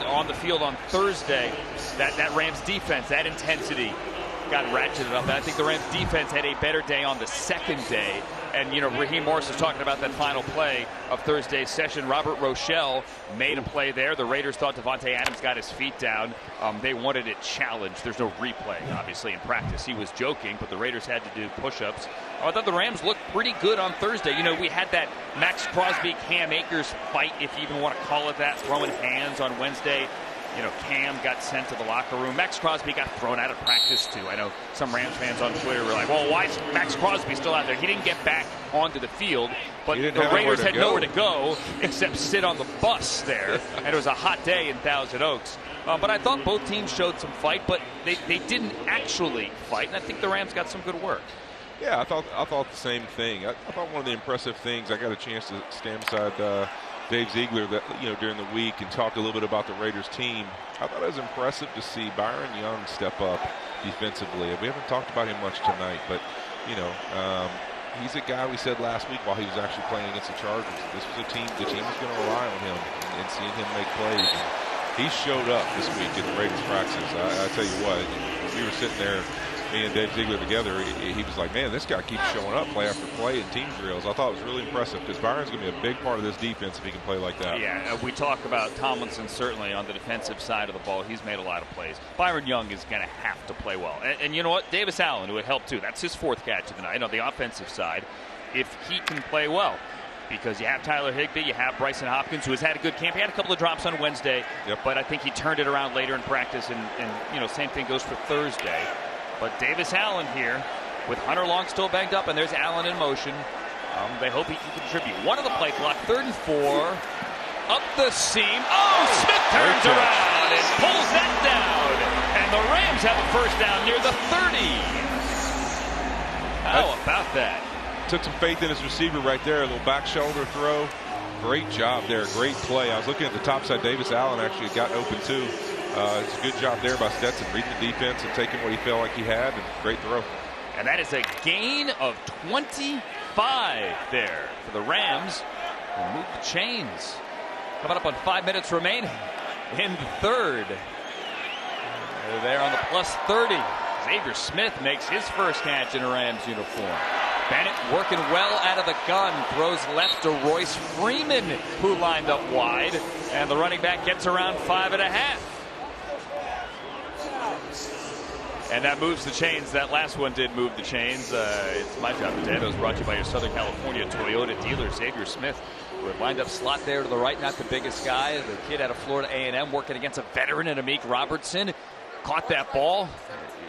on the field on Thursday, that Rams defense, that intensity got ratcheted up. I think the Rams defense had a better day on the second day. And, Raheem Morris was talking about that final play of Thursday's session. Robert Rochelle made a play there. The Raiders thought Devontae Adams got his feet down. They wanted it challenged. There's no replay, obviously, in practice. He was joking, but the Raiders had to do push-ups. I thought the Rams looked pretty good on Thursday. We had that Max Crosby-Cam Akers fight, if you even want to call it that, throwing hands on Wednesday. Cam got sent to the locker room. Max Crosby got thrown out of practice, too. I know some Rams fans on Twitter were like, well, why is Max Crosby still out there? He didn't get back onto the field, but the Raiders had nowhere to go except sit on the bus there. And it was a hot day in Thousand Oaks. But I thought both teams showed some fight, but they didn't actually fight. And I think the Rams got some good work. Yeah, I thought the same thing. I thought one of the impressive things, I got a chance to stand beside Dave Ziegler during the week and talk a little bit about the Raiders team. I thought it was impressive to see Byron Young step up defensively. We haven't talked about him much tonight, but he's a guy we said last week while he was actually playing against the Chargers. This was the team was going to rely on him and seeing him make plays. And he showed up this week in the Raiders practice. I tell you what, when we were sitting there, me and Dave Ziegler together, he was like, man, this guy keeps showing up play after play in team drills. I thought it was really impressive because Byron's going to be a big part of this defense if he can play like that. Yeah, we talk about Tomlinson certainly on the defensive side of the ball. He's made a lot of plays. Byron Young is going to have to play well. And you know what? Davis Allen, who would help too. That's his 4th catch of the night on the offensive side, if he can play well. Because you have Tyler Higbee, you have Bryson Hopkins, who has had a good camp. He had a couple of drops on Wednesday, but I think he turned it around later in practice. And same thing goes for Thursday. But Davis Allen here with Hunter Long still banged up, and there's Allen in motion. They hope he can contribute. One of the play clock, 3rd and 4. Up the seam. Oh, Smith turns around and pulls that down. And the Rams have a first down near the 30. How about that? Took some faith in his receiver right there. A little back shoulder throw. Great job there. Great play. I was looking at the top side. Davis Allen actually got open too. It's a good job there by Stetson, reading the defense and taking what he felt like he had, and great throw. And that is a gain of 25 there for the Rams. We'll move the chains. Coming up on 5 minutes remaining in the 3rd. There on the plus 30. Xavier Smith makes his first catch in a Rams uniform. Bennett working well out of the gun, throws left to Royce Freeman, who lined up wide, and the running back gets around 5.5. And that moves the chains. That last one did move the chains. It's my job today. That was brought to you by your Southern California Toyota dealer, Xavier Smith, who had lined up slot there to the right, not the biggest guy. The kid out of Florida A&M working against a veteran in Amik Robertson. Caught that ball.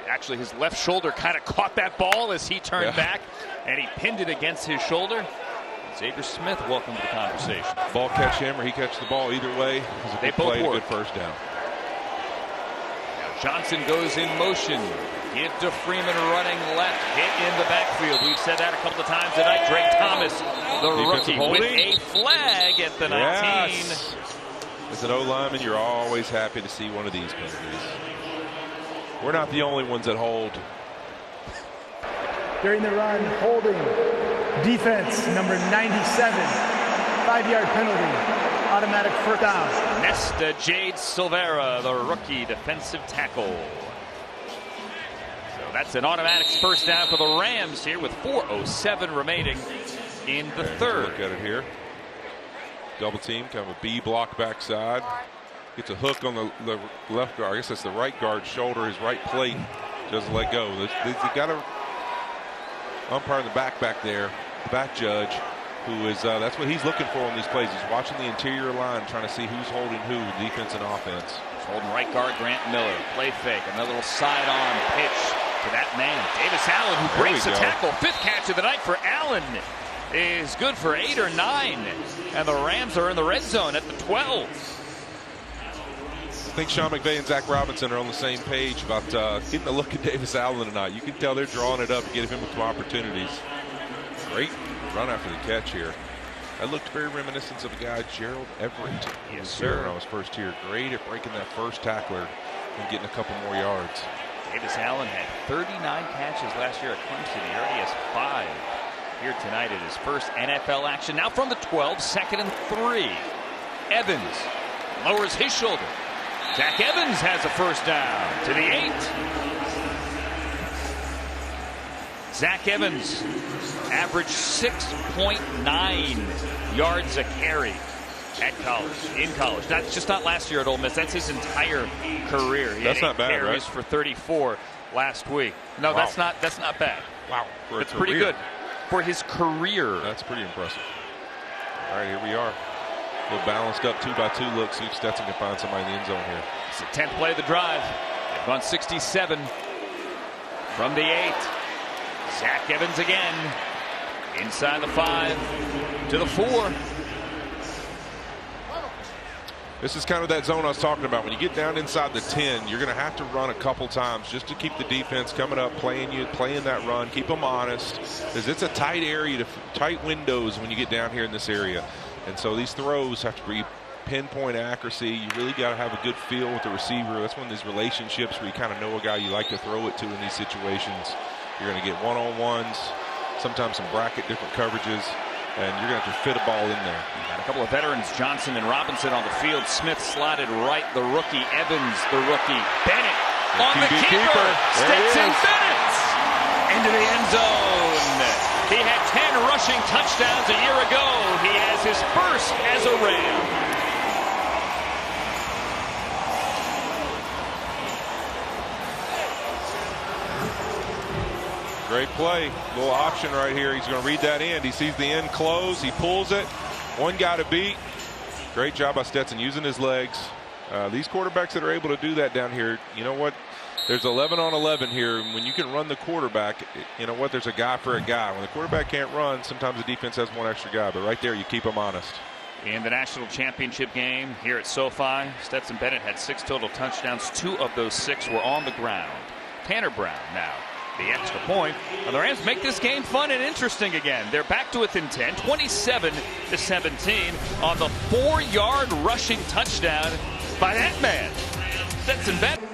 Actually, his left shoulder kind of caught that ball as he turned back, and he pinned it against his shoulder. Xavier Smith, welcome to the conversation. Ball catch him or he catch the ball, either way. They both play, work. a good first down. Now Johnson goes in motion. Give to Freeman running left. Hit in the backfield. We've said that a couple of times tonight. Drake Thomas, the rookie, with a flag at the 19. Yes. As an O-lineman, you're always happy to see one of these penalties. We're not the only ones that hold. During the run, holding. Defense, number 97. 5-yard penalty. Automatic first down. Nesta Jade Silvera, the rookie defensive tackle. So that's an automatic first down for the Rams here with 4:07 remaining in the third. Look at it here. Double team, kind of a B block backside. Gets a hook on the left guard. I guess that's the right guard's shoulder. His right plate doesn't let go. They got a umpire in the back there, the back judge, who is that's what he's looking for on these plays. He's watching the interior line, trying to see who's holding who, defense and offense. He's holding right guard Grant Miller. Play fake, another little side-on pitch to that man, Davis Allen, who breaks the tackle. 5th catch of the night for Allen is good for 8 or 9, and the Rams are in the red zone at the 12. I think Sean McVay and Zach Robinson are on the same page about getting a look at Davis Allen tonight. You can tell they're drawing it up and getting him some opportunities. Great run after the catch here. That looked very reminiscent of a guy, Gerald Everett. Yes, sir. When I was first here. Great at breaking that first tackler and getting a couple more yards. Davis Allen had 39 catches last year at Clemson. He already has 5 here tonight at his first NFL action. Now from the 12, 2nd and 3. Evans lowers his shoulder. Zach Evans has a first down to the 8. Zach Evans averaged 6.9 yards a carry in college. That's just not last year at Ole Miss. That's his entire career. He that's had not bad, carries right? for 34 last week. No, wow. that's not bad. Wow, That's pretty good for his career. That's pretty impressive. All right, here we are. A little balanced up 2-by-2 look. See if Stetson can find somebody in the end zone here. It's the 10th play of the drive. They've gone 67 from the 8. Zach Evans again. Inside the 5 to the 4. This is kind of that zone I was talking about. When you get down inside the 10, you're going to have to run a couple times just to keep the defense coming up, playing that run, keep them honest. Because it's a tight area, tight windows when you get down here in this area. And so these throws have to be pinpoint accuracy. You really got to have a good feel with the receiver. That's one of these relationships where you kind of know a guy you like to throw it to in these situations. You're going to get one-on-ones, sometimes some bracket different coverages, and you're going to have to fit a ball in there. Got a couple of veterans, Johnson and Robinson, on the field. Smith slotted right, the rookie. Evans, the rookie. Bennett on the keeper. Stetson Bennett into the end zone. He had 10 rushing touchdowns a year ago. He has his first as a Ram. Great play. Little option right here. He's going to read that end. He sees the end close. He pulls it. One guy to beat. Great job by Stetson using his legs. These quarterbacks that are able to do that down here, you know what? There's 11 on 11 here. When you can run the quarterback, you know what? There's a guy for a guy. When the quarterback can't run, sometimes the defense has one extra guy. But right there, you keep them honest. In the national championship game here at SoFi, Stetson Bennett had 6 total touchdowns. 2 of those 6 were on the ground. Tanner Brown now the extra point. And the Rams make this game fun and interesting again. They're back to within 10, 27-17 on the 4-yard rushing touchdown by that man, Stetson Bennett.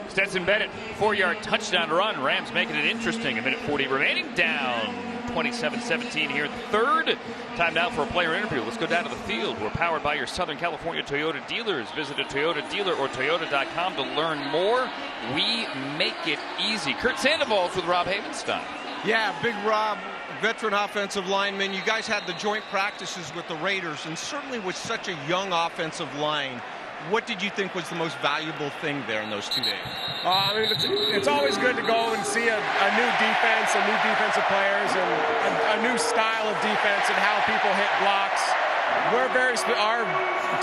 Stetson Bennett, 4-yard touchdown run. Rams making it interesting. 1:40 remaining. Down 27-17 here in the third. Time now for a player interview. Let's go down to the field. We're powered by your Southern California Toyota dealers. Visit a Toyota dealer or Toyota.com to learn more. We make it easy. Kurt Sandoval's with Rob Havenstein. Yeah, Big Rob, veteran offensive lineman. You guys had the joint practices with the Raiders, and certainly with such a young offensive line, what did you think was the most valuable thing there in those 2 days? I mean, it's always good to go and see a new defense, new defensive players, and a new style of defense and how people hit blocks. Our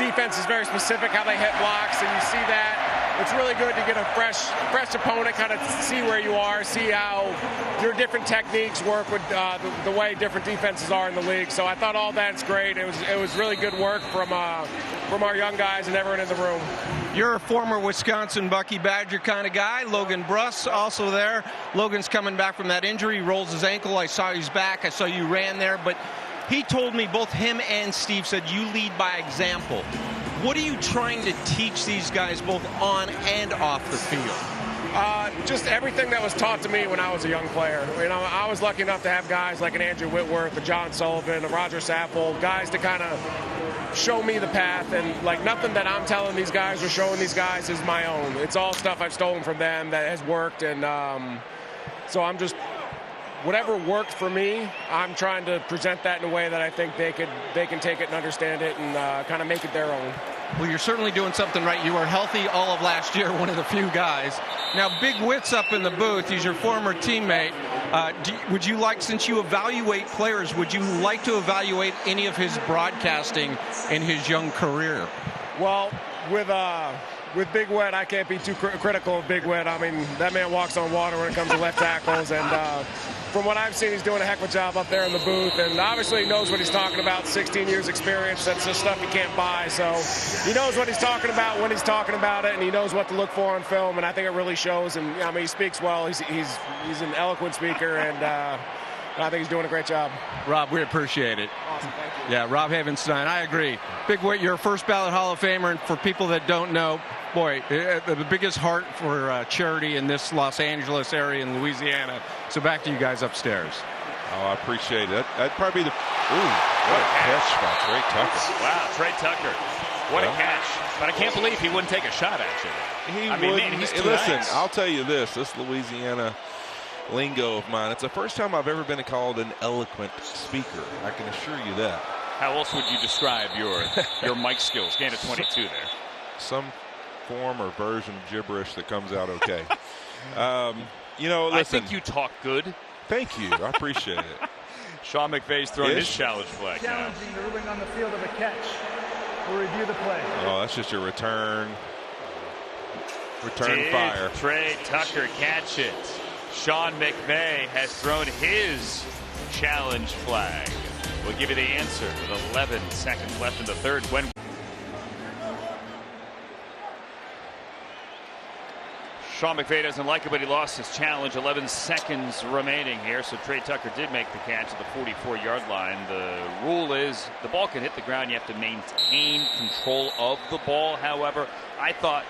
defense is very specific how they hit blocks, and you see that it's really good to get a fresh opponent, kind of see where you are, see how your different techniques work with the way different defenses are in the league. So I thought all that's great. It was really good work from our young guys and everyone in the room. You're a former Wisconsin Bucky Badger kind of guy. Logan Bruss also there. Logan's coming back from that injury. He rolls his ankle. I saw he's back. I saw you ran there. But he told me, both him and Steve said, you lead by example. What are you trying to teach these guys both on and off the field? Just everything that was taught to me when I was a young player. You know, I was lucky enough to have guys like an Andrew Whitworth, a John Sullivan, a Roger Saffold, guys to kind of show me the path, and like nothing that I'm telling these guys or showing these guys is my own. It's all stuff I've stolen from them that has worked, and so I'm just, whatever worked for me, I'm trying to present that in a way that I think they can take it and understand it and kind of make it their own. Well, you're certainly doing something right. You were healthy all of last year, one of the few guys. Now, Big Witt's up in the booth. He's your former teammate. Would you like, since you evaluate players, would you like to evaluate any of his broadcasting in his young career? Well, with Big Witt, I can't be too critical of Big Witt. I mean, that man walks on water when it comes to left tackles, and from what I've seen, he's doing a heck of a job up there in the booth, and obviously he knows what he's talking about. 16 years experience, that's just stuff you can't buy. So he knows what he's talking about when he's talking about it, and he knows what to look for on film, and I think it really shows. And I mean, he speaks well. He's an eloquent speaker, and I think he's doing a great job. Rob, we appreciate it. Awesome, thank you. Yeah, Rob Havenstein, I agree. Big Witt, you're a first ballot Hall of Famer, and for people that don't know, boy, the biggest heart for charity in this Los Angeles area in Louisiana. So back to you guys upstairs. Oh, I appreciate it. That'd probably be the... Ooh, what a catch by Trey Tucker. Wow, Trey Tucker. What a catch. But I can't believe he wouldn't take a shot at you. He's too listen, nice. I'll tell you this Louisiana lingo of mine, it's the first time I've ever been called an eloquent speaker. I can assure you that. How else would you describe your mic skills? Gain of 22 there. Some form or version of gibberish that comes out okay. You know, listen. I think you talk good. Thank you. I appreciate it. Sean McVay's throwing his challenge flag now. Challenging the ruling on the field of a catch. We'll review the play. Oh, that's just a return. Return Did fire. Trey Tucker catch it? Sean McVay has thrown his challenge flag. We'll give you the answer with 11 seconds left in the third. When Sean McVay doesn't like it, but he lost his challenge. 11 seconds remaining here, so Trey Tucker did make the catch at the 44-yard line. The rule is the ball can hit the ground. You have to maintain control of the ball. However, I thought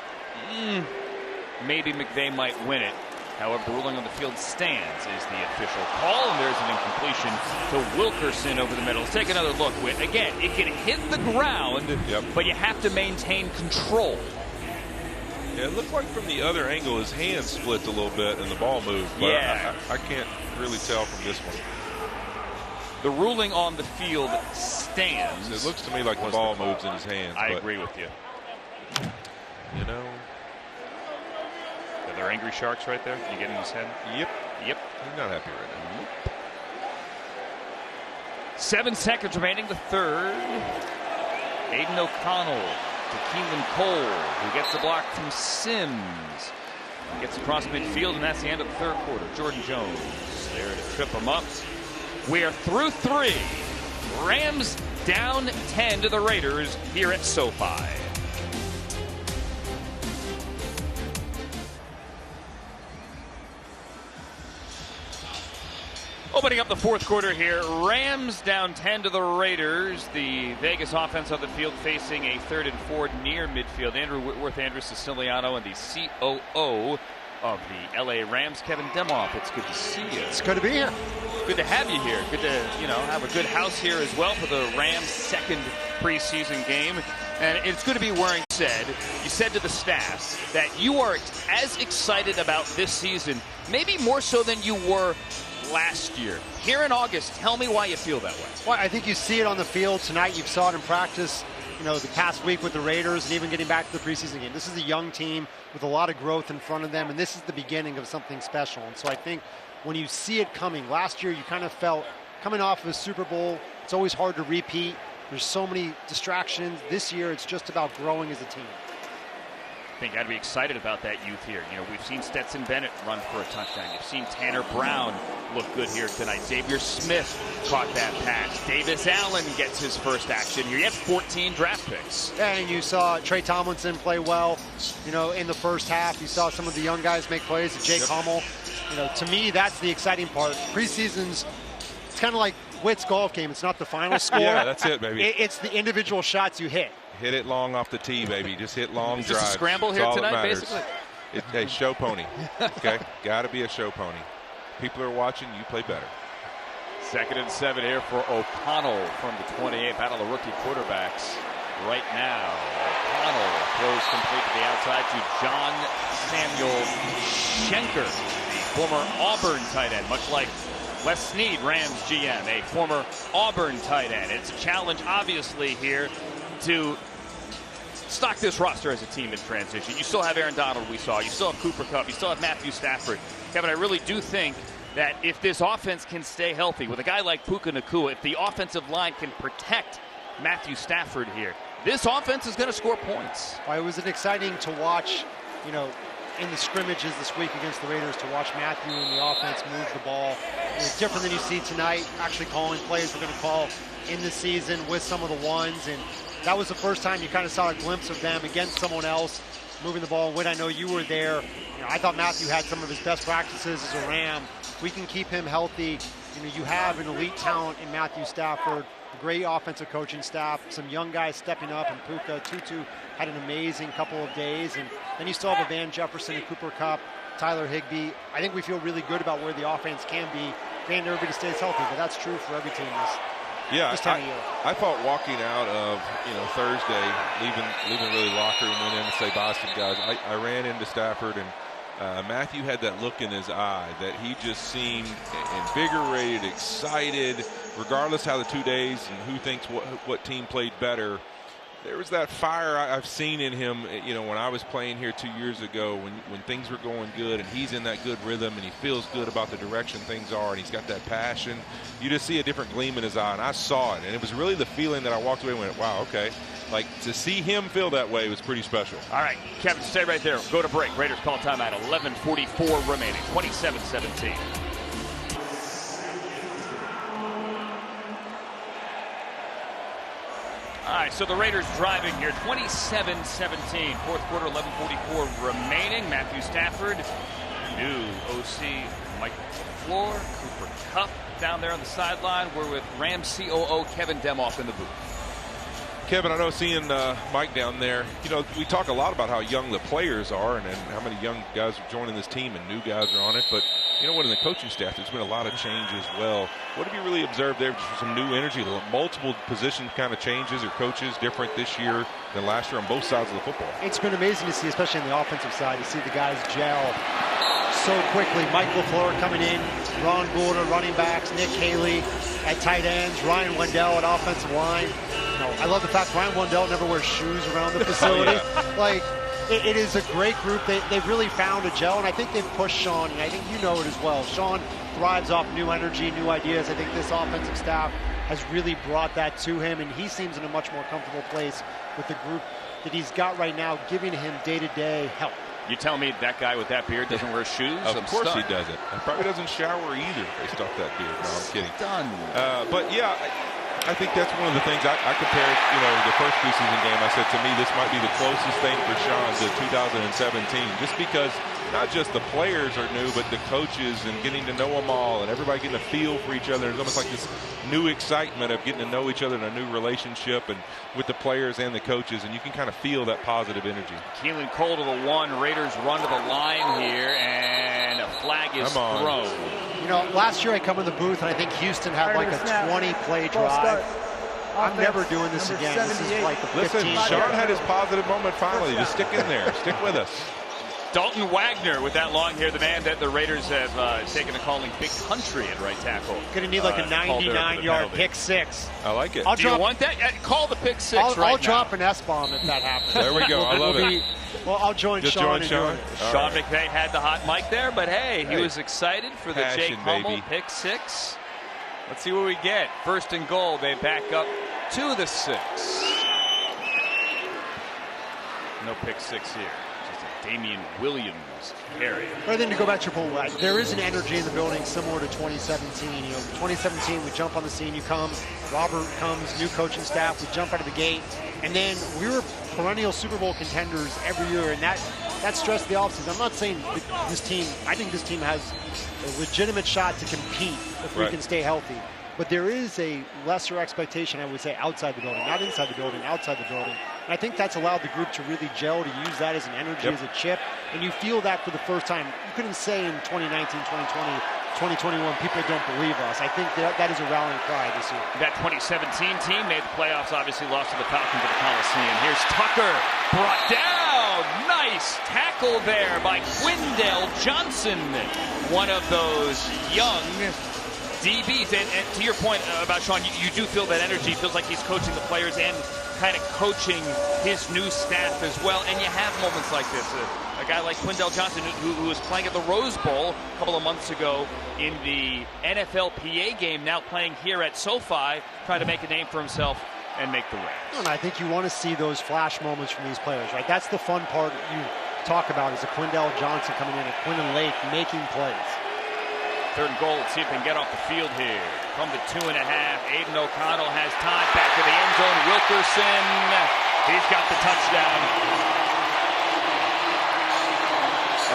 maybe McVay might win it. However, the ruling on the field stands is the official call, and there's an incompletion to Wilkerson over the middle. Let's take another look. Again, it can hit the ground, but you have to maintain control. Yeah, it looked like from the other angle his hand split a little bit and the ball moved, but yeah. I can't really tell from this one. The ruling on the field stands. It looks to me like the ball moves in his hands. I agree with you. You know. Are there angry sharks right there? You get in his head? Yep. Yep. He's not happy right now. 7 seconds remaining, the third. Aiden O'Connell to Keelan Cole, who gets the block from Sims. Gets across midfield, and that's the end of the third quarter. Jordan Jones there to trip him up. We're through 3. Rams down 10 to the Raiders here at SoFi. Opening up the fourth quarter here, Rams down 10 to the Raiders. The Vegas offense on the field facing a 3rd and 4 near midfield. Andrew Whitworth, Andrew Siciliano, and the COO of the LA Rams, Kevin Demoff. It's good to see you. It's good to be here. Good to have you here. Good to, have a good house here as well for the Rams' second preseason game. And it's good to be wearing you said to the staff that you are as excited about this season, maybe more so than you were last year. Here in August, tell me why you feel that way. Well, I think you see it on the field tonight. You saw it in practice, the past week with the Raiders and even getting back to the preseason game. This is a young team with a lot of growth in front of them, and this is the beginning of something special. And so I think when you see it coming, last year you kind of felt coming off of a Super Bowl, it's always hard to repeat. There's so many distractions. This year it's just about growing as a team. think you got to be excited about that youth here. You know, we've seen Stetson Bennett run for a touchdown. You've seen Tanner Brown look good here tonight. Xavier Smith caught that pass. Davis Allen gets his first action here. He had 14 draft picks. Yeah, and you saw Trey Tomlinson play well, you know, in the first half. You saw some of the young guys make plays. Jake Hummel. You know, to me, that's the exciting part. Preseason's, it's kind of like Witt's golf game. It's not the final score. Yeah, that's it, baby. It's the individual shots you hit. Hit it long off the tee, baby. Just hit long drives. Is this a scramble here tonight, basically? Hey, show pony. Okay, got to be a show pony. People are watching. You play better. 2nd and 7 here for O'Connell from the 28. Battle of rookie quarterbacks right now. O'Connell throws complete to the outside to John Samuel Schenker, the former Auburn tight end, much like Les Snead, Rams GM, a former Auburn tight end. It's a challenge, obviously, here to stock this roster as a team in transition. You still have Aaron Donald, we saw. You still have Cooper Kupp. You still have Matthew Stafford. Kevin, I really do think that if this offense can stay healthy with a guy like Puka Nacua, if the offensive line can protect Matthew Stafford here, this offense is going to score points. Well, it was exciting to watch, you know, in the scrimmages this week against the Raiders, to watch Matthew and the offense move the ball. It's different than you see tonight, actually calling plays we're going to call in the season with some of the ones. And that was the first time you kind of saw a glimpse of them against someone else moving the ball. When I know you were there, you know, I thought Matthew had some of his best practices as a Ram. We can keep him healthy. You know, you have an elite talent in Matthew Stafford, a great offensive coaching staff, some young guys stepping up, and Puka. Tutu had an amazing couple of days, and then you still have a Van Jefferson and Cooper Kupp, Tyler Higbee. I think we feel really good about where the offense can be, and everybody stays healthy, but that's true for every team this time of year. I thought walking out of, you know, Thursday, leaving really locker room, went in and say, Boston guys, I ran into Stafford, and Matthew had that look in his eye that he just seemed invigorated, excited, regardless how the 2 days and who thinks what team played better. There was that fire I've seen in him, you know, when I was playing here 2 years ago, when things were going good and he's in that good rhythm and he feels good about the direction things are and he's got that passion. You just see a different gleam in his eye, and I saw it. And it was really the feeling that I walked away and went, wow, okay. Like, to see him feel that way was pretty special. All right, Kevin, stay right there. Go to break. Raiders call timeout. 11:44 remaining. 27-17. All right, so the Raiders driving here, 27-17. Fourth quarter, 11:44 remaining. Matthew Stafford, new OC Mike LaFleur, Cooper Kupp down there on the sideline. We're with Rams COO Kevin Demoff in the booth. Kevin, I know seeing Mike down there, you know, we talk a lot about how young the players are and how many young guys are joining this team and new guys are on it. But, you know what, in the coaching staff, there's been a lot of change as well. What have you really observed there? Just some new energy, multiple position kind of changes or coaches different this year than last year on both sides of the football. It's been amazing to see, especially on the offensive side, to see the guys gel so quickly. Mike LaFleur coming in, Ron Gould at running backs, Nick Haley at tight ends, Ryan Wendell at offensive line. You know, I love the fact Ryan Wendell never wears shoes around the facility. Like, it is a great group. They've really found a gel, and I think they've pushed Sean, and I think you know it as well. Sean thrives off new energy, new ideas. I think this offensive staff has really brought that to him, and he seems in a much more comfortable place with the group that he's got right now, giving him day-to-day help. You tell me that guy with that beard doesn't wear shoes? Of course he doesn't. He probably doesn't shower either based off that beard. No, I'm kidding. Done. But yeah, I think that's one of the things I compared, you know, the first preseason game. I said, to me, this might be the closest thing for Sean to 2017, just because not just the players are new, but the coaches and getting to know them all and everybody getting a feel for each other. It's almost like this new excitement of getting to know each other in a new relationship and with the players and the coaches, and you can kind of feel that positive energy. Keelan Cole to the one. Raiders run to the line here, and a flag is thrown. You know, last year I come in the booth, and I think Houston had like a 20-play drive. I'm never doing this again. This is like the 15th. Listen, Sean had his positive moment finally. Just stick in there. Stick with us. Dalton Wagner with that long hair, the man that the Raiders have taken to calling big country at right tackle. Going to need like a 99-yard pick six. I like it. Do you want that? Call the pick six right now. I'll drop an S-bomb if that happens. There we go. I love it. Well, I'll join Sean. Sean McVay had the hot mic there, but hey, he was excited for the Jake Hummel pick six. Let's see what we get. First and goal. They back up to the 6. No pick six here. Just Damian Williams area. I think to go back to your point, there is an energy in the building similar to 2017. 2017, we jump on the scene, you come, Robert comes, new coaching staff, we jump out of the gate, and then we were perennial Super Bowl contenders every year, and that stressed the offseason. I'm not saying this team, I think this team has a legitimate shot to compete if we can stay healthy. But there is a lesser expectation, I would say, outside the building, not inside the building, outside the building. And I think that's allowed the group to really gel, to use that as an energy, as a chip. And you feel that for the first time. You couldn't say in 2019, 2020, 2021, people don't believe us. I think that is a rallying cry this year. That 2017 team made the playoffs, obviously lost to the Falcons at the Coliseum. Here's Tucker, brought down. Nice tackle there by Quindale Johnson, one of those young DBs. And to your point about Sean, you do feel that energy. Feels like he's coaching the players and kind of coaching his new staff as well. And you have moments like this. A guy like Quindale Johnson, who was playing at the Rose Bowl a couple of months ago in the NFLPA game, now playing here at SoFi, trying to make a name for himself and make the Rams. And I think you want to see those flash moments from these players, right? That's the fun part you talk about, is a Quindale Johnson coming in and Quinton Lake making plays. 3rd and goal. Let's see if they can get off the field here. Come to 2.5. Aiden O'Connell has time. Back to the end zone. Wilkerson. He's got the touchdown.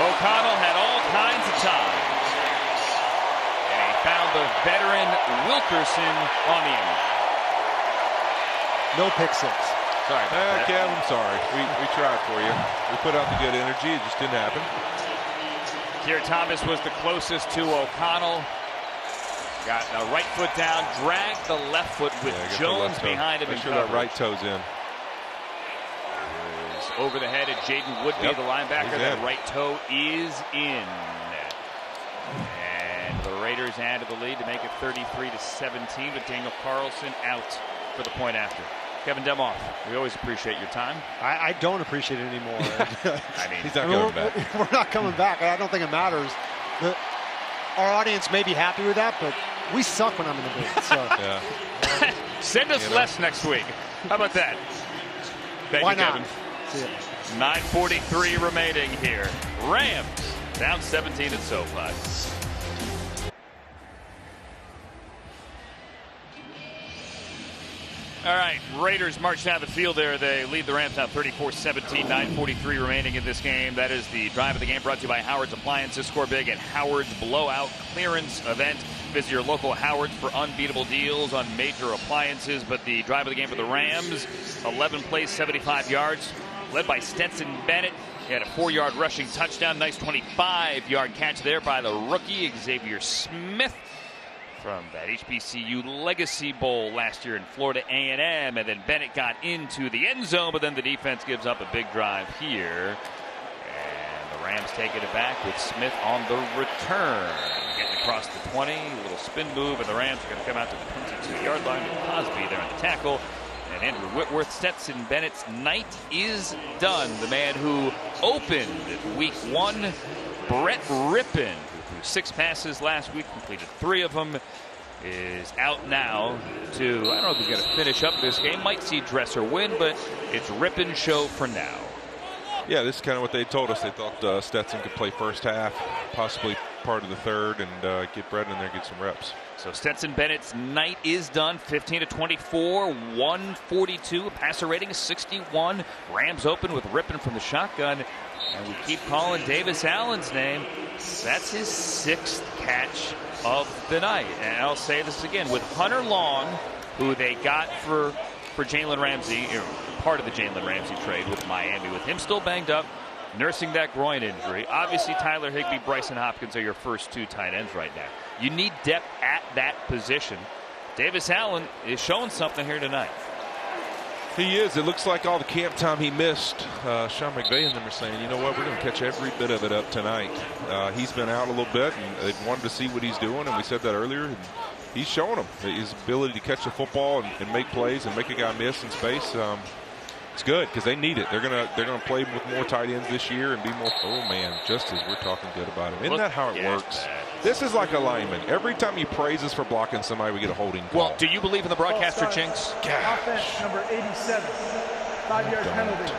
O'Connell had all kinds of time. And he found the veteran Wilkerson on the end. No pick six. Sorry. Kev, I'm sorry. We tried for you. We put out the good energy. It just didn't happen. Keir Thomas was the closest to O'Connell. Got the right foot down, dragged the left foot with Jones behind him. Make sure that right toe's in. Over the head of Jaden Woodby, the linebacker. That right toe is in. And the Raiders added the lead to make it 33-17, but Daniel Carlson out for the point after. Kevin Demoff, we always appreciate your time. I don't appreciate it anymore. I mean, he's not coming back. We're not coming back. I don't think it matters. Our audience may be happy with that, but we suck when I'm in the booth. So. Send us less next week. How about that? Thank Why you, not? Kevin. See ya. 9:43 remaining here. Rams down 17 at SoFi. All right, Raiders march down the field there. They lead the Rams now 34-17, 9:43 remaining in this game. That is the drive of the game brought to you by Howard's Appliances. Score big at Howard's Blowout Clearance Event. Visit your local Howard's for unbeatable deals on major appliances. But the drive of the game for the Rams, 11 plays, 75 yards, led by Stetson Bennett. He had a 4-yard rushing touchdown. Nice 25-yard catch there by the rookie Xavier Smith from that HBCU Legacy Bowl last year in Florida A&M. And then Bennett got into the end zone, but then the defense gives up a big drive here. And the Rams taking it back with Smith on the return. Getting across the 20, a little spin move, and the Rams are going to come out to the 22-yard line with Cosby there on the tackle. And Andrew Whitworth, Stetson Bennett's night is done. The man who opened week 1, Brett Rippon, who threw 6 passes last week, completed 3 of them, is out now to, I don't know if he's going to finish up this game. Might see Dresser win, but it's Rippon show for now. Yeah, this is kind of what they told us. They thought Stetson could play first half, possibly part of the third, and get Brett in there, get some reps. So Stetson Bennett's night is done. 15-24, 142, passer rating 61. Rams open with Rippon from the shotgun, and we keep calling Davis Allen's name. That's his 6th catch of the night. And I'll say this again, with Hunter Long, who they got for Jalen Ramsey, part of the Jalen Ramsey trade with Miami, with him still banged up, nursing that groin injury. Obviously, Tyler Higbee, Bryson Hopkins are your first 2 tight ends right now. You need depth at that position. Davis Allen is showing something here tonight. He is. It looks like all the camp time he missed, Sean McVay and them are saying, you know what, we're going to catch every bit of it up tonight. He's been out a little bit, and they wanted to see what he's doing, and we said that earlier. And he's showing them his ability to catch the football and make plays and make a guy miss in space. It's good because they need it. They're gonna play with more tight ends this year and be more. Oh man, just as we're talking good about him. Isn't that how it works? This is like a lineman. Every time he praises for blocking somebody, we get a holding call. Well, do you believe in the broadcaster jinx? Offense number 87, 5-yard penalty.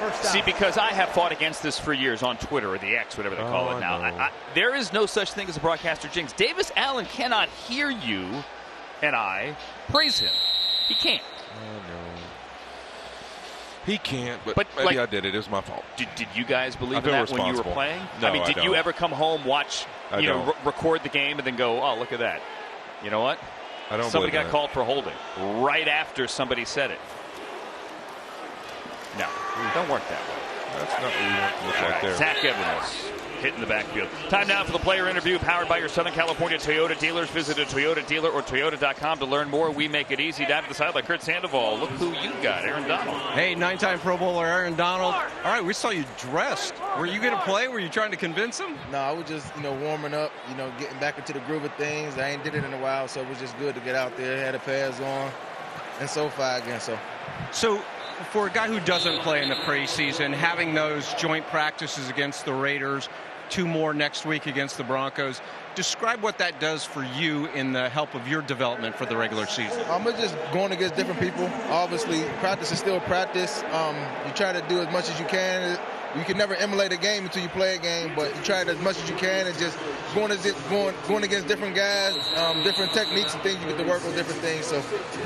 First down. See, because I have fought against this for years on Twitter, or the X, whatever they call it now. There is no such thing as a broadcaster jinx. Davis Allen cannot hear you and I praise him. He can't. He can't, but maybe I did it. It was my fault. Did you guys believe in that when you were playing? No, I mean, did you ever come home, watch, record the game, and then go, oh, look at that? You know what? I don't. Somebody got called for holding right after somebody said it. No, don't work that way. That's not what you want to look like there. Zach Evans hitting the backfield. Time now for the player interview, powered by your Southern California Toyota dealers. Visit a Toyota dealer or Toyota.com to learn more. We make it easy. Down to the side like Kurt Sandoval. Look who you got, Aaron Donald. Hey, 9-time Pro Bowler Aaron Donald. All right, we saw you dressed. Were you going to play? Were you trying to convince him? No, I was just, warming up, getting back into the groove of things. I ain't did it in a while, so it was just good to get out there. Had the pads on, and SoFi again. So for a guy who doesn't play in the preseason, having those joint practices against the Raiders, 2 more next week against the Broncos, describe what that does for you in the help of your development for the regular season. I'm just going against different people. Obviously, practice is still practice. You try to do as much as you can. You can never emulate a game until you play a game, but you try it as much as you can, and just going against different guys, different techniques and things. You get to work on different things. So,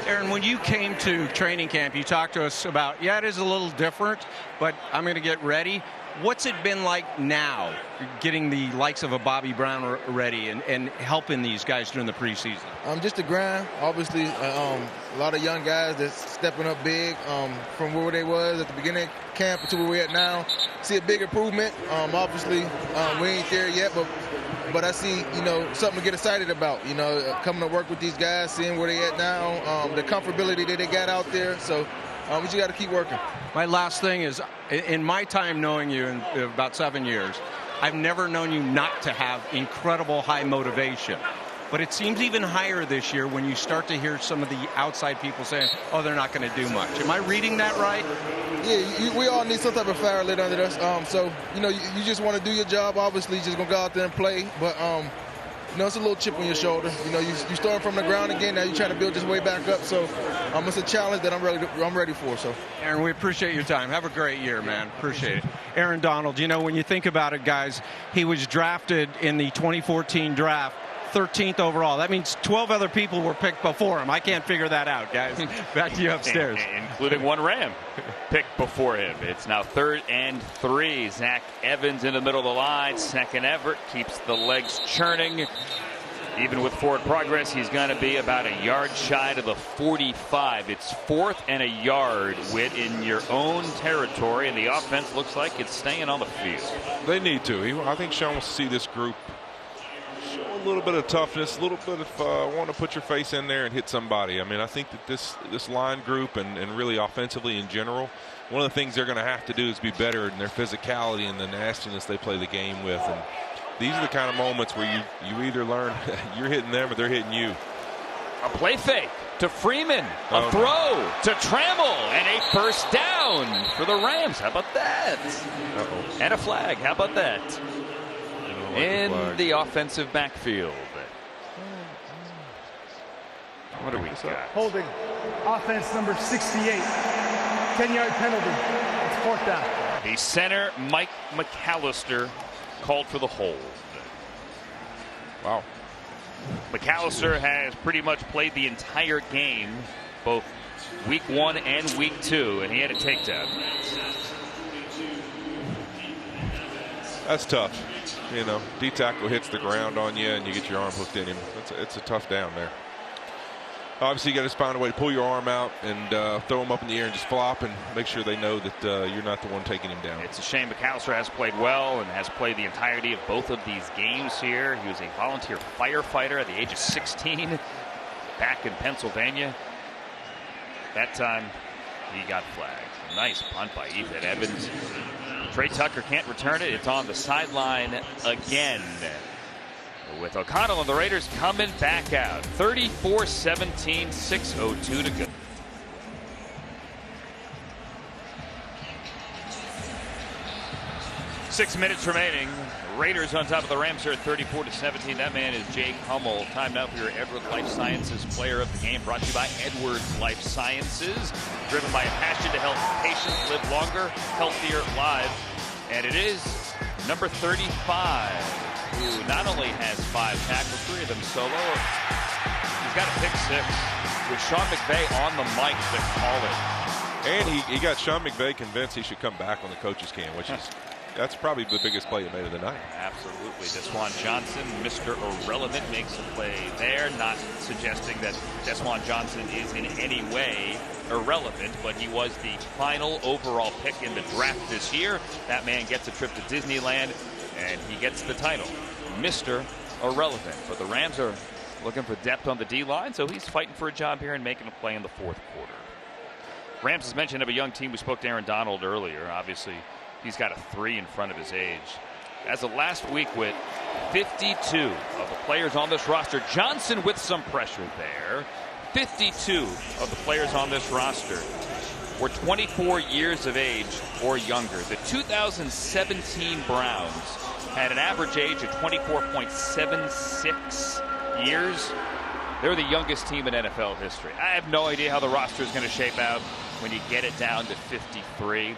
Aaron, when you came to training camp, you talked to us about, it is a little different, but I'm going to get ready. What's it been like now, getting the likes of a Bobby Brown ready and helping these guys during the preseason? Just the grind. Obviously, a lot of young guys that's stepping up big from where they was at the beginning of camp to where we're at now. See a big improvement. Obviously, we ain't there yet, but I see, something to get excited about. Coming to work with these guys, seeing where they at now, the comfortability that they got out there. So we just got to keep working. My last thing is, in my time knowing you in about 7 years, I've never known you not to have incredible high motivation. But it seems even higher this year when you start to hear some of the outside people saying, oh, they're not going to do much. Am I reading that right? Yeah, we all need some type of fire lit under us. So, you just want to do your job. Obviously, you're just going to go out there and play. But, it's a little chip on your shoulder. You starting from the ground again. Now you're trying to build your way back up. So it's a challenge that I'm ready for. So, Aaron, we appreciate your time. Have a great year, man. Appreciate it. Aaron Donald, when you think about it, guys, he was drafted in the 2014 draft, 13th overall. That means 12 other people were picked before him. I can't figure that out, guys. Back to you upstairs. Including one Ram picked before him. It's now 3rd and 3. Zach Evans in the middle of the line. Second Everett keeps the legs churning. Even with forward progress, he's going to be about a yard shy to the 45. It's 4th and a yard in your own territory, and the offense looks like it's staying on the field. They need to. I think Sean wants to see this group show a little bit of toughness, a little bit of want to put your face in there and hit somebody. I mean, I think that this line group and really offensively in general, one of the things they're going to have to do is be better in their physicality and the nastiness they play the game with. And these are the kind of moments where you either learn you're hitting them or they're hitting you. A play fake to Freeman, a throw to Trammell, and a first down for the Rams. How about that? And a flag. How about that? In the offensive backfield. What do we got? Holding. Offense number 68. 10-yard penalty. It's 4th down. The center, Mike McAllister, called for the hold. Wow. McAllister has pretty much played the entire game, both week 1 and week 2, and he had a takedown. That's tough. D-tackle hits the ground on you and you get your arm hooked in him. It's a tough down there. Obviously, you got to find a way to pull your arm out and throw him up in the air and just flop and make sure they know that you're not the one taking him down. It's a shame McAllister has played well and has played the entirety of both of these games here. He was a volunteer firefighter at the age of 16 back in Pennsylvania. That time, he got flagged. Nice punt by Ethan Evans. Trey Tucker can't return it. It's on the sideline again. With O'Connell and the Raiders coming back out. 34-17, 6:02 to go. 6 minutes remaining. Raiders on top of the Rams here at 34-17. That man is Jake Hummel. Time now for your Edwards Life Sciences Player of the Game, brought to you by Edwards Life Sciences, driven by a passion to help patients live longer, healthier lives. And it is number 35, who not only has 5 tackles, 3 of them solo. He's got a pick 6 with Sean McVay on the mic to call it. And he got Sean McVay convinced he should come back on the coaches can, which is that's probably the biggest play he made of the night. Absolutely. Desjuan Johnson, Mr. Irrelevant, makes a play there, not suggesting that Desjuan Johnson is in any way irrelevant, but he was the final overall pick in the draft this year. That man gets a trip to Disneyland, and he gets the title, Mr. Irrelevant. But the Rams are looking for depth on the D-line, so he's fighting for a job here and making a play in the 4th quarter. Rams has mentioned of a young team. We spoke to Aaron Donald earlier. Obviously, he's got a 3 in front of his age. As of last week, with 52 of the players on this roster, Johnson with some pressure there. 52 of the players on this roster were 24 years of age or younger. The 2017 Browns had an average age of 24.76 years. They're the youngest team in NFL history. I have no idea how the roster is going to shape out when you get it down to 53.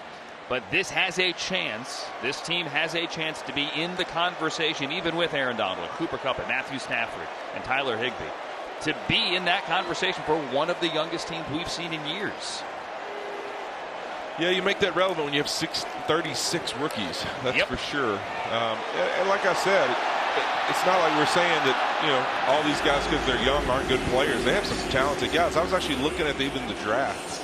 But this has a chance. This team has a chance to be in the conversation, even with Aaron Donald, Cooper Kupp, and Matthew Stafford, and Tyler Higbee, to be in that conversation for one of the youngest teams we've seen in years. Yeah, you make that relevant when you have 36 rookies. That's for sure. And like I said, it's not like we're saying that, all these guys, because they're young, aren't good players. They have some talented guys. I was actually looking at even the draft,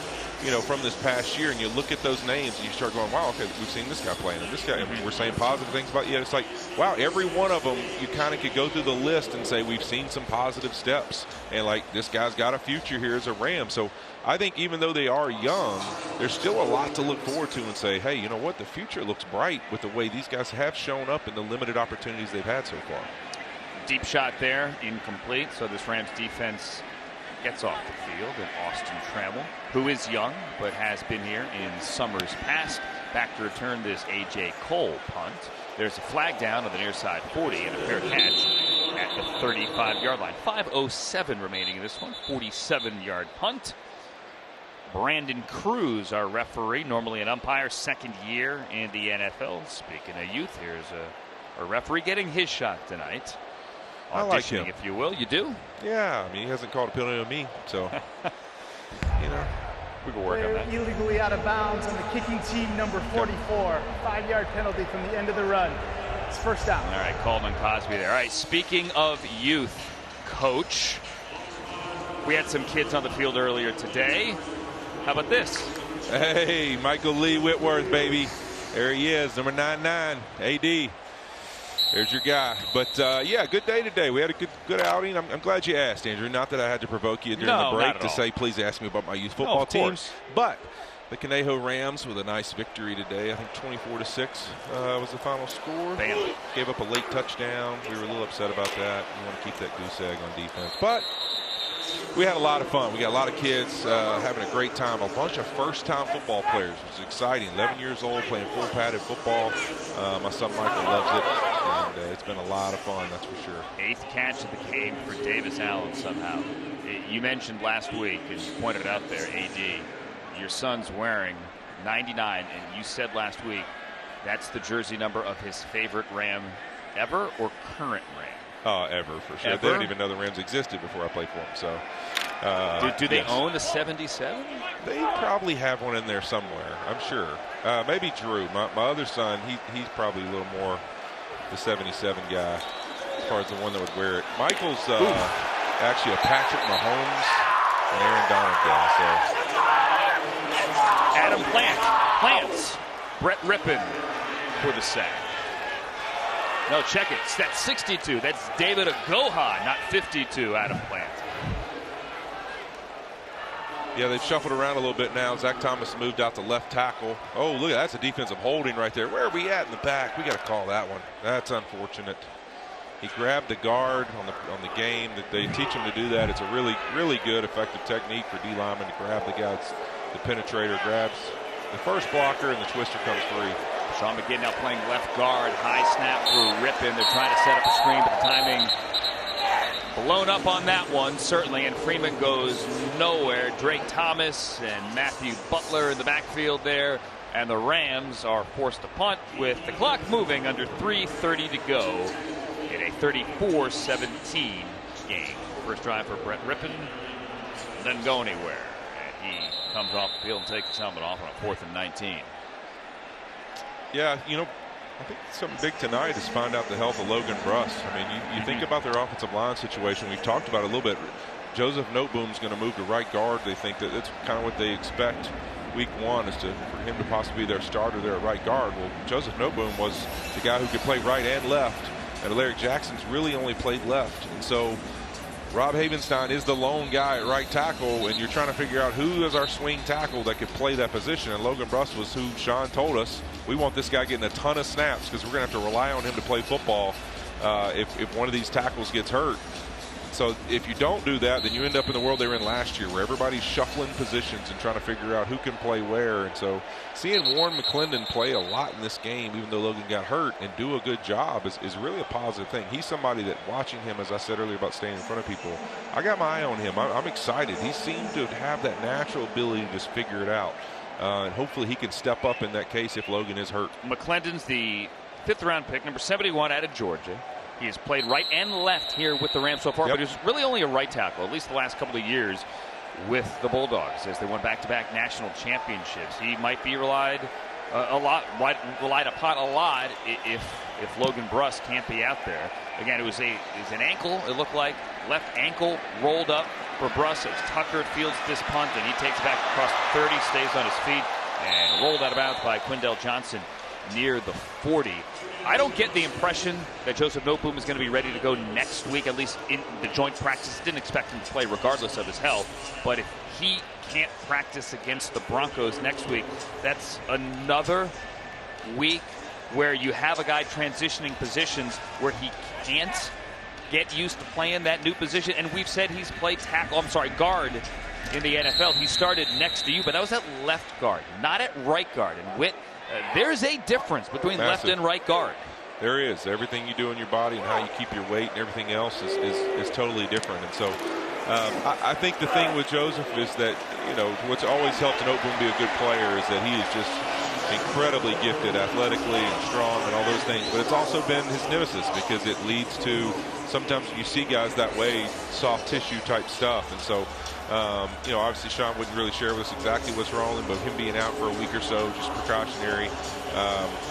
from this past year, and you look at those names and you start going, wow, okay, we've seen this guy playing, and this guy, we're saying positive things about you. It's like, wow, every one of them, you kind of could go through the list and say we've seen some positive steps, and like this guy's got a future here as a Ram. So I think even though they are young, there's still a lot to look forward to and say, hey, you know what, the future looks bright with the way these guys have shown up and the limited opportunities they've had so far. Deep shot there, incomplete. So this Rams defense gets off the field, and Austin Trammell, who is young but has been here in summers past, back to return this A.J. Cole punt. There's a flag down on the near side 40 and a fair catch at the 35-yard line. 5:07 remaining in this one. 47-yard punt. Brandon Cruz, our referee, normally an umpire, 2nd year in the NFL. Speaking of youth, here's a referee getting his shot tonight. I like him, if you will. You do? Yeah, I mean, he hasn't called a penalty on me, so we can work on that. Illegally out of bounds on the kicking team, number 44. 5-yard penalty from the end of the run. It's first down. All right, called on Cosby there. All right, speaking of youth, Coach, we had some kids on the field earlier today. How about this? Hey, Michael Lee Whitworth, baby. There he is, number 99, AD. There's your guy. But, yeah, good day today. We had a good outing. I'm glad you asked, Andrew. Not that I had to provoke you during the break to say, please ask me about my youth football teams. But the Conejo Rams with a nice victory today. I think 24-6 was the final score. Bam. Gave up a late touchdown. We were a little upset about that. We want to keep that goose egg on defense. But we had a lot of fun. We got a lot of kids having a great time. A bunch of first-time football players. It was exciting. 11 years old, playing full-padded football. My son Michael loves it, and it's been a lot of fun, that's for sure. 8th catch of the game for Davis Allen somehow. You mentioned last week, and you pointed it out there, AD, your son's wearing 99, and you said last week that's the jersey number of his favorite Ram ever or current Ram? Ever, for sure. Ever? They didn't even know the Rams existed before I played for them. So, do they own a 77? They probably have one in there somewhere, I'm sure. Maybe Drew, my other son, he's probably a little more the 77 guy as far as the one that would wear it. Michael's actually a Patrick Mahomes and Aaron Donald guy. So. Adam plants Brett Rippon for the sack. No, check it. That's 62. That's David Agoha, not 52, Adam Plant. Yeah, they've shuffled around a little bit now. Zach Thomas moved out to left tackle. Oh, look, that's a defensive holding right there. Where are we at in the back? We got to call that one. That's unfortunate. He grabbed the guard on the game. That they teach him to do that. It's a really, really good, effective technique for D-lineman to grab the guy. The penetrator grabs the first blocker, and the twister comes free. Sean McGinn now playing left guard. High snap for Rypien. They're trying to set up a screen, but the timing blown up on that one, certainly, and Freeman goes nowhere. Drake Thomas and Matthew Butler in the backfield there, and the Rams are forced to punt with the clock moving under 3:30 to go in a 34-17 game. First drive for Brett Rypien doesn't go anywhere, and he comes off the field and takes his helmet off on a 4th and 19. Yeah, you know, I think something big tonight is find out the health of Logan Bruss. I mean, you think about their offensive line situation. We've talked about it a little bit. Joseph Noteboom's going to move to right guard. They think that that's kind of what they expect week one, is for him to possibly be their starter there at right guard. Well, Joseph Noteboom was the guy who could play right and left, and Alaric Jackson's really only played left. And so Rob Havenstein is the lone guy at right tackle, and you're trying to figure out who is our swing tackle that could play that position. And Logan Bruss was who Sean told us, we want this guy getting a ton of snaps because we're going to have to rely on him to play football if one of these tackles gets hurt. So if you don't do that, then you end up in the world they were in last year, where everybody's shuffling positions and trying to figure out who can play where. And so seeing Warren McClendon play a lot in this game, even though Logan got hurt, and do a good job is really a positive thing. He's somebody that, watching him, as I said earlier about staying in front of people, I got my eye on him. I'm excited. He seemed to have that natural ability to just figure it out. And hopefully he can step up in that case if Logan is hurt. McClendon's the 5th round pick, number 71 out of Georgia. He has played right and left here with the Rams so far, but he's really only a right tackle, at least the last couple of years with the Bulldogs as they won back-to-back national championships. He might be relied upon a lot if Logan Bruss can't be out there. Again, it was an ankle. It looked like left ankle rolled up for Bruss. It's Tucker fields this punt, and he takes it back across the 30, stays on his feet, and rolled out of bounds by Quindell Johnson near the 40. I don't get the impression that Joseph Noteboom is going to be ready to go next week, at least in the joint practice. Didn't expect him to play regardless of his health. But if he can't practice against the Broncos next week, that's another week where you have a guy transitioning positions where he can't get used to playing that new position. And we've said he's played guard in the NFL. He started next to you, but that was at left guard, not at right guard. And Whit, there's a difference between left and right guard. There is. Everything you do in your body and how you keep your weight and everything else is totally different. And so I think the thing with Joseph is that, you know, what's always helped Noteboom be a good player is that he is just incredibly gifted athletically and strong and all those things. But it's also been his nemesis because it leads to, sometimes you see guys that way, soft tissue type stuff. And so, you know, obviously Sean wouldn't really share with us exactly what's wrong, but him being out for a week or so, just precautionary.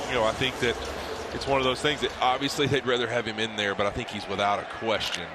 You know, I think that it's one of those things that obviously they'd rather have him in there, but I think he's without a question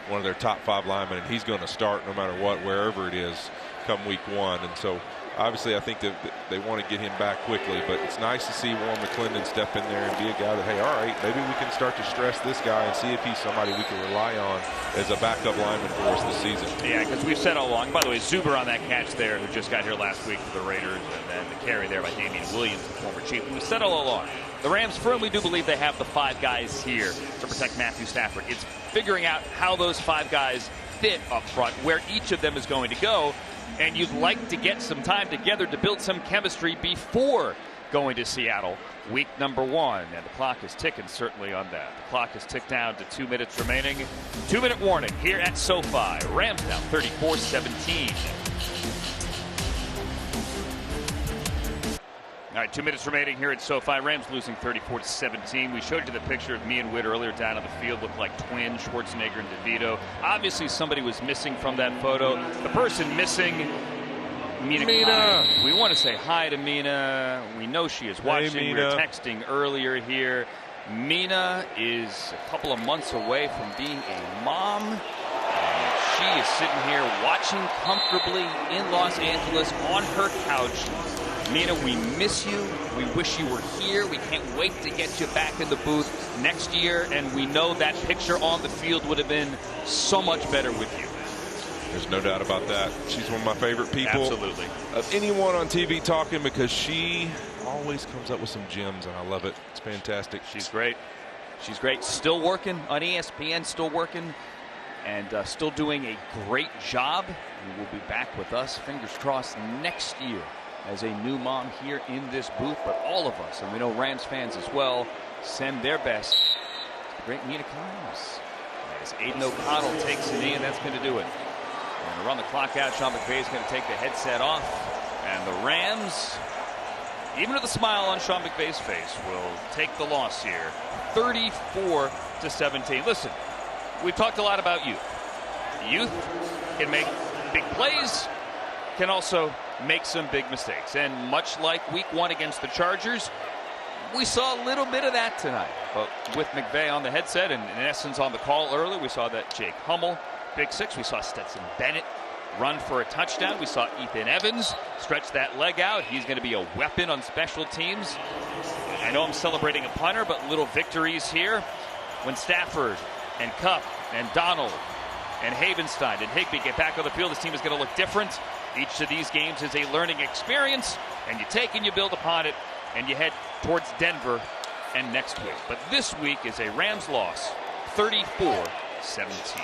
one of their top 5 linemen, and he's going to start no matter what, wherever it is, come week one. And so obviously I think that they want to get him back quickly, but it's nice to see Warren McClendon step in there and be a guy that, hey, all right, maybe we can start to stress this guy and see if he's somebody we can rely on as a backup lineman for us this season. Yeah, because we've said all along, by the way, Zuber on that catch there, who just got here last week for the Raiders, and then the carry there by Damian Williams, the former Chief. We've said all along, the Rams firmly do believe they have the 5 guys here to protect Matthew Stafford. It's figuring out how those 5 guys fit up front, where each of them is going to go. And you'd like to get some time together to build some chemistry before going to Seattle week number 1. And the clock is ticking certainly on that. The clock is ticked down to 2 minutes remaining. 2-minute warning here at SoFi. Rams now 34-17. All right, 2 minutes remaining here at SoFi. Rams losing 34-17. We showed you the picture of me and Whit earlier down on the field. Looked like twins, Schwarzenegger and DeVito. Obviously, somebody was missing from that photo. The person missing, Mina. We want to say hi to Mina. We know she is watching. Hey, we were texting earlier here. Mina is a couple of months away from being a mom. And she is sitting here watching comfortably in Los Angeles on her couch. Mina, we miss you. We wish you were here. We can't wait to get you back in the booth next year. And we know that picture on the field would have been so much better with you. There's no doubt about that. She's one of my favorite people. Absolutely. Of anyone on TV talking, because she always comes up with some gems, and I love it. It's fantastic. She's great. She's great. Still working on ESPN, still working, and still doing a great job. And will be back with us, fingers crossed, next year as a new mom here in this booth, but all of us, and we know Rams fans as well, send their best to the great Mina Kimes. As Aiden O'Connell takes a knee, and that's going to do it. And to run the clock out, Sean McVay is going to take the headset off, and the Rams, even with a smile on Sean McVay's face, will take the loss here, 34-17. Listen, we've talked a lot about youth. Youth can make big plays, can also make some big mistakes. And much like week 1 against the Chargers, we saw a little bit of that tonight. But with McVay on the headset and in essence on the call early, we saw that Jake Hummel, big 6. We saw Stetson Bennett run for a touchdown. We saw Ethan Evans stretch that leg out. He's going to be a weapon on special teams. I know I'm celebrating a punter, but little victories here. When Stafford and Kupp and Donald and Havenstein and Higbee get back on the field, this team is going to look different. Each of these games is a learning experience, and you take and you build upon it, and you head towards Denver and next week. But this week is a Rams loss, 34-17.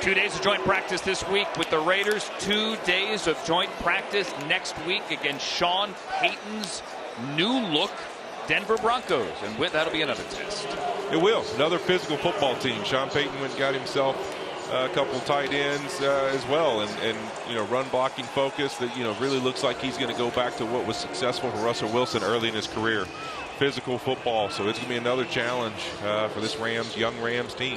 2 days of joint practice this week with the Raiders. 2 days of joint practice next week against Sean Payton's new look Denver Broncos. And with that'll be another test. It will. Another physical football team. Sean Payton went and got himself a couple tight ends as well, and you know, run blocking focus that, you know, really looks like he's going to go back to what was successful for Russell Wilson early in his career. Physical football. So it's going to be another challenge for this young Rams team.